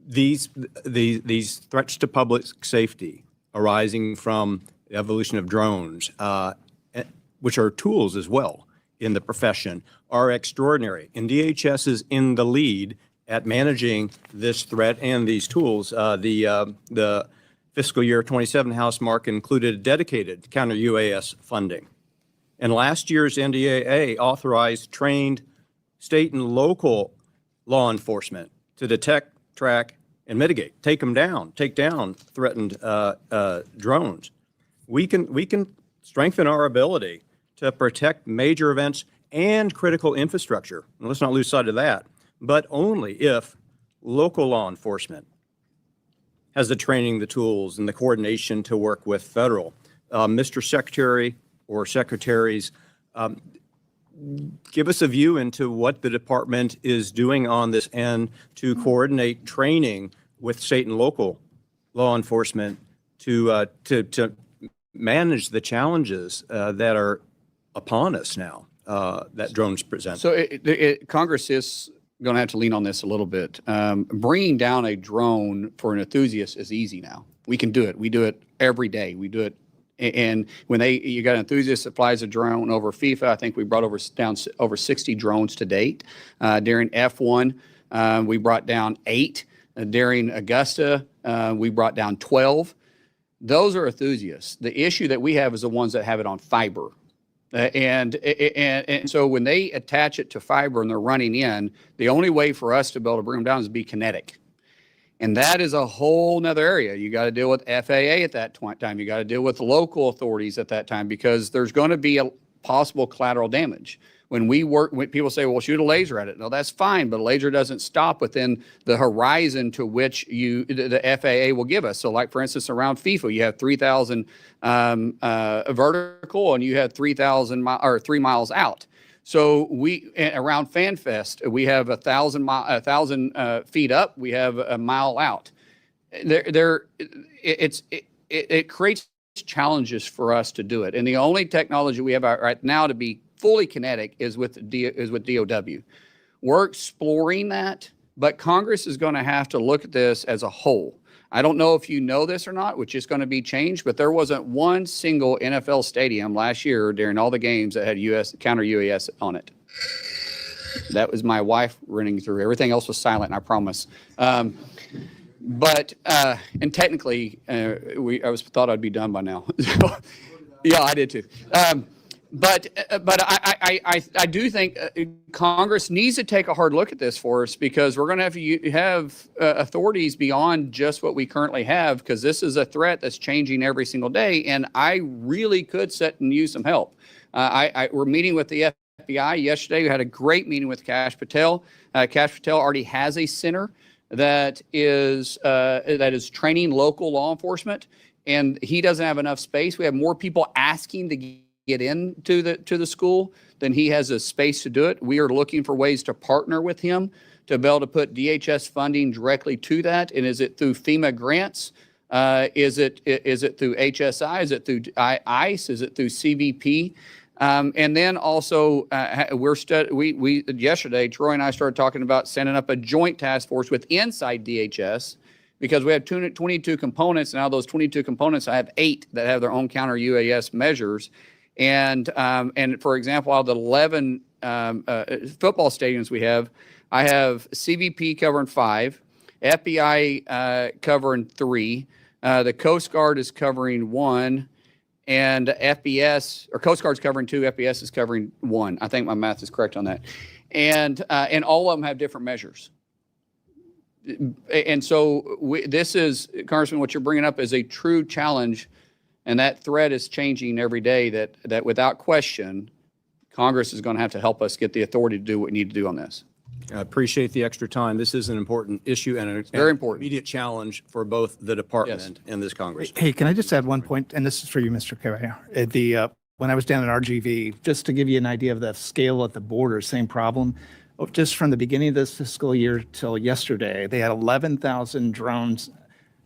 these threats to public safety arising from the evolution of drones, which are tools as well in the profession, are extraordinary. And DHS is in the lead at managing this threat and these tools. The fiscal year 27 House mark included dedicated counter UAS funding. And last year's NDAA authorized trained state and local law enforcement to detect, track, and mitigate, take down threatened drones. We can strengthen our ability to protect major events and critical infrastructure. And let's not lose sight of that, but only if local law enforcement has the training, the tools, and the coordination to work with federal. Mr. Secretary or secretaries, give us a view into what the department is doing on this end to coordinate training with state and local law enforcement to manage the challenges that are upon us now that drones present.
So Congress is going to have to lean on this a little bit. Bringing down a drone for an enthusiast is easy now. We can do it. We do it every day. We do it. And when you got an enthusiast that flies a drone over FIFA, I think we brought down over 60 drones to date. During F1, we brought down 8. During Augusta, we brought down 12. Those are enthusiasts. The issue that we have is the ones that have it on fiber. And so when they attach it to fiber and they're running in, the only way for us to be able to bring them down is to be kinetic. And that is a whole nother area. You got to deal with FAA at that time. You got to deal with local authorities at that time, because there's going to be a possible collateral damage. When people say, well, shoot a laser at it. No, that's fine, but a laser doesn't stop within the horizon to which the FAA will give us. So like, for instance, around FIFA, you have 3,000 vertical and you have 3,000 or 3 miles out. So around FanFest, we have 1,000 feet up, we have a mile out. It creates challenges for us to do it. And the only technology we have right now to be fully kinetic is with DOW. We're exploring that, but Congress is going to have to look at this as a whole. I don't know if you know this or not, which is going to be changed, but there wasn't one single NFL stadium last year during all the games that had counter UAS on it. That was my wife running through. Everything else was silent, I promise. And technically, I thought I'd be done by now. Yeah, I did too. But I do think Congress needs to take a hard look at this for us, because we're going to have authorities beyond just what we currently have, because this is a threat that's changing every single day, and I really could sit and use some help. We're meeting with the FBI yesterday. We had a great meeting with Cash Patel. Cash Patel already has a center that is training local law enforcement, and he doesn't have enough space. We have more people asking to get into the school than he has a space to do it. We are looking for ways to partner with him to be able to put DHS funding directly to that. And is it through FEMA grants? Is it through HSI? Is it through ICE? Is it through CBP? And then also, yesterday, Troy and I started talking about setting up a joint task force with inside DHS, because we have 22 components. Now those 22 components, I have 8 that have their own counter UAS measures. And for example, out of the 11 football stadiums we have, I have CBP covering 5, FBI covering 3, the Coast Guard is covering 1, and FBS, or Coast Guard's covering 2, FBS is covering 1. I think my math is correct on that. And all of them have different measures. And so this is, Congressman, what you're bringing up is a true challenge, and that threat is changing every day, that without question, Congress is going to have to help us get the authority to do what we need to do on this.
I appreciate the extra time. This is an important issue and an
Very important.
immediate challenge for both the department and this Congress.
Hey, can I just add one point? And this is for you, Mr. Carey. When I was down at RGV, just to give you an idea of the scale at the border, same problem. Just from the beginning of this fiscal year till yesterday, they had 11,000 drones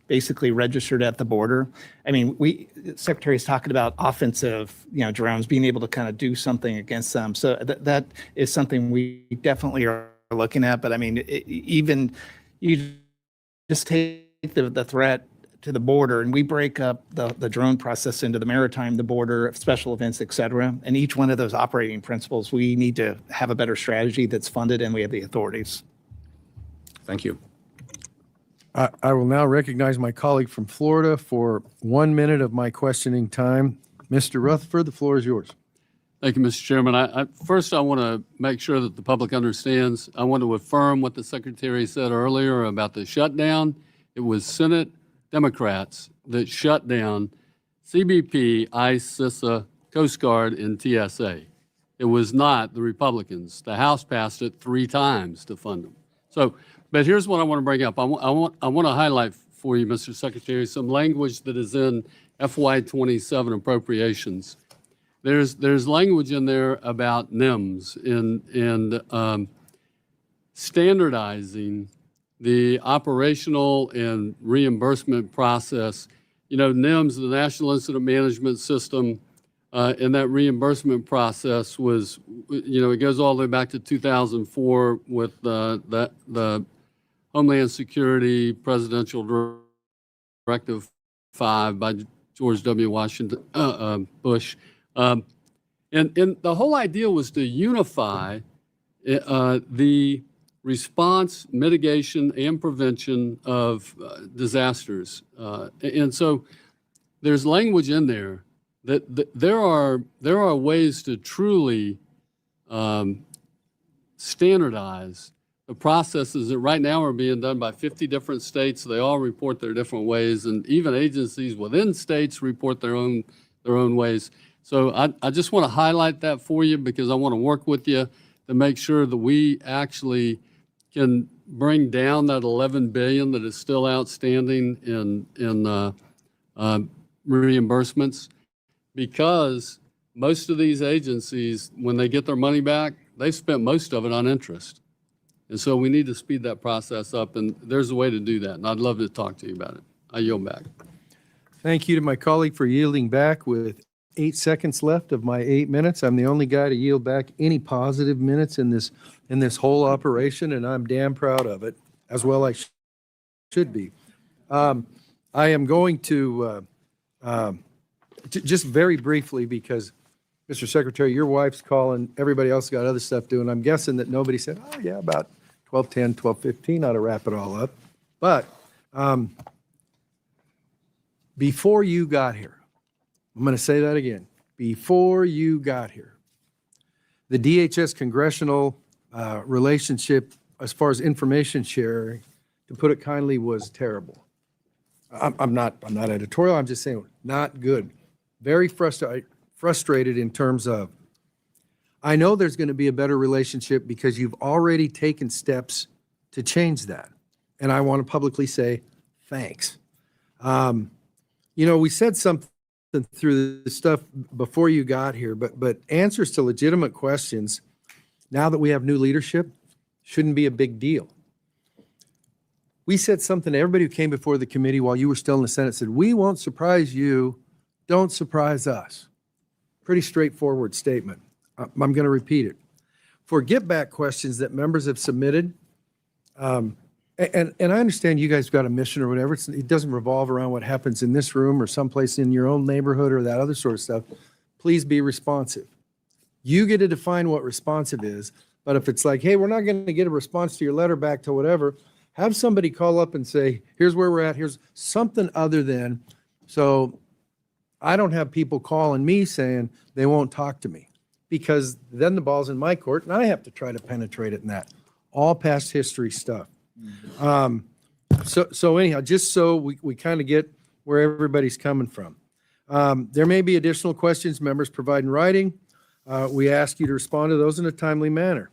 basically registered at the border. I mean, Secretary's talking about offensive, drones, being able to kind of do something against them. So that is something we definitely are looking at. But I mean, even you just take the threat to the border, and we break up the drone process into the maritime, the border, special events, et cetera. And each one of those operating principles, we need to have a better strategy that's funded, and we have the authorities.
Thank you.
I will now recognize my colleague from Florida for 1 minute of my questioning time. Mr. Rutherford, the floor is yours.
Thank you, Mr. Chairman. First, I want to make sure that the public understands. I want to affirm what the Secretary said earlier about the shutdown. It was Senate Democrats that shut down CBP, ICE, CISA, Coast Guard, and TSA. It was not the Republicans. The House passed it 3 times to fund them. So, but here's what I want to bring up. I want to highlight for you, Mr. Secretary, some language that is in FY27 appropriations. There's language in there about NIMS and standardizing the operational and reimbursement process. NIMS, the National Incident Management System, and that reimbursement process was, it goes all the way back to 2004 with the Homeland Security Presidential Directive 5 by George W. Washington Bush. And the whole idea was to unify the response, mitigation, and prevention of disasters. And so there's language in there that there are ways to truly standardize the processes that right now are being done by 50 different states. They all report their different ways, and even agencies within states report their own ways. So I just want to highlight that for you, because I want to work with you to make sure that we actually can bring down that $11 billion that is still outstanding in reimbursements, because most of these agencies, when they get their money back, they've spent most of it on interest. And so we need to speed that process up, and there's a way to do that, and I'd love to talk to you about it. I yield back.
Thank you to my colleague for yielding back with 8 seconds left of my 8 minutes. I'm the only guy to yield back any positive minutes in this whole operation, and I'm damn proud of it, as well I should be. I am going to just very briefly, because Mr. Secretary, your wife's calling, everybody else got other stuff doing. I'm guessing that nobody said, oh yeah, about 12:10, 12:15 ought to wrap it all up. But before you got here, I'm going to say that again. before you got here. The DHS congressional relationship, as far as information sharing, to put it kindly, was terrible. I'm not editorial, I'm just saying, not good. Very frustrated in terms of, I know there's going to be a better relationship because you've already taken steps to change that. And I want to publicly say, thanks. We said something through the stuff before you got here, but answers to legitimate questions, now that we have new leadership, shouldn't be a big deal. We said something to everybody who came before the committee while you were still in the Senate, said, we won't surprise you, don't surprise us. Pretty straightforward statement. I'm going to repeat it. For get back questions that members have submitted, and I understand you guys got a mission or whatever, it doesn't revolve around what happens in this room or someplace in your own neighborhood or that other sort of stuff. Please be responsive. You get to define what responsive is, but if it's like, hey, we're not going to get a response to your letter back to whatever, have somebody call up and say, here's where we're at, here's something other than, so I don't have people calling me saying they won't talk to me, because then the ball's in my court and I have to try to penetrate it in that. All past history stuff. So anyhow, just so we kind of get where everybody's coming from. There may be additional questions members provide in writing. We ask you to respond to those in a timely manner.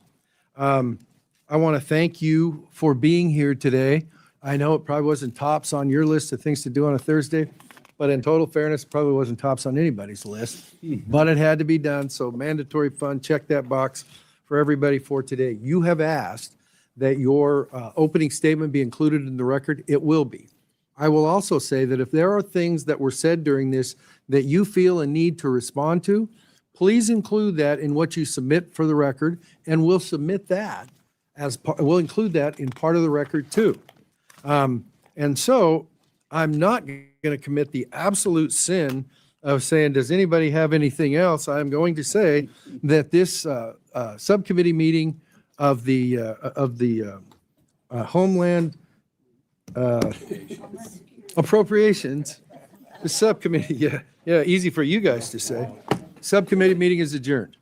I want to thank you for being here today. I know it probably wasn't tops on your list of things to do on a Thursday, but in total fairness, it probably wasn't tops on anybody's list, but it had to be done. So mandatory fund, check that box for everybody for today. You have asked that your opening statement be included in the record. It will be. I will also say that if there are things that were said during this that you feel a need to respond to, please include that in what you submit for the record, and we'll submit that we'll include that in part of the record too. And so I'm not going to commit the absolute sin of saying, does anybody have anything else? I'm going to say that this subcommittee meeting of the Homeland Appropriations, the subcommittee, yeah, easy for you guys to say. Subcommittee meeting is adjourned.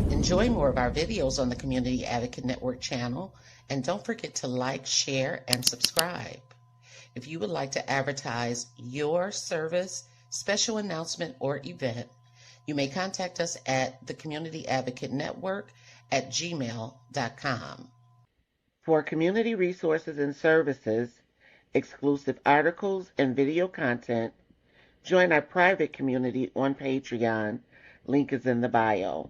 Enjoy more of our videos on the Community Advocate Network channel, and don't forget to like, share, and subscribe. If you would like to advertise your service, special announcement, or event, you may contact us at the Community Advocate Network at gmail.com. For community resources and services, exclusive articles, and video content, join our private community on Patreon. Link is in the bio.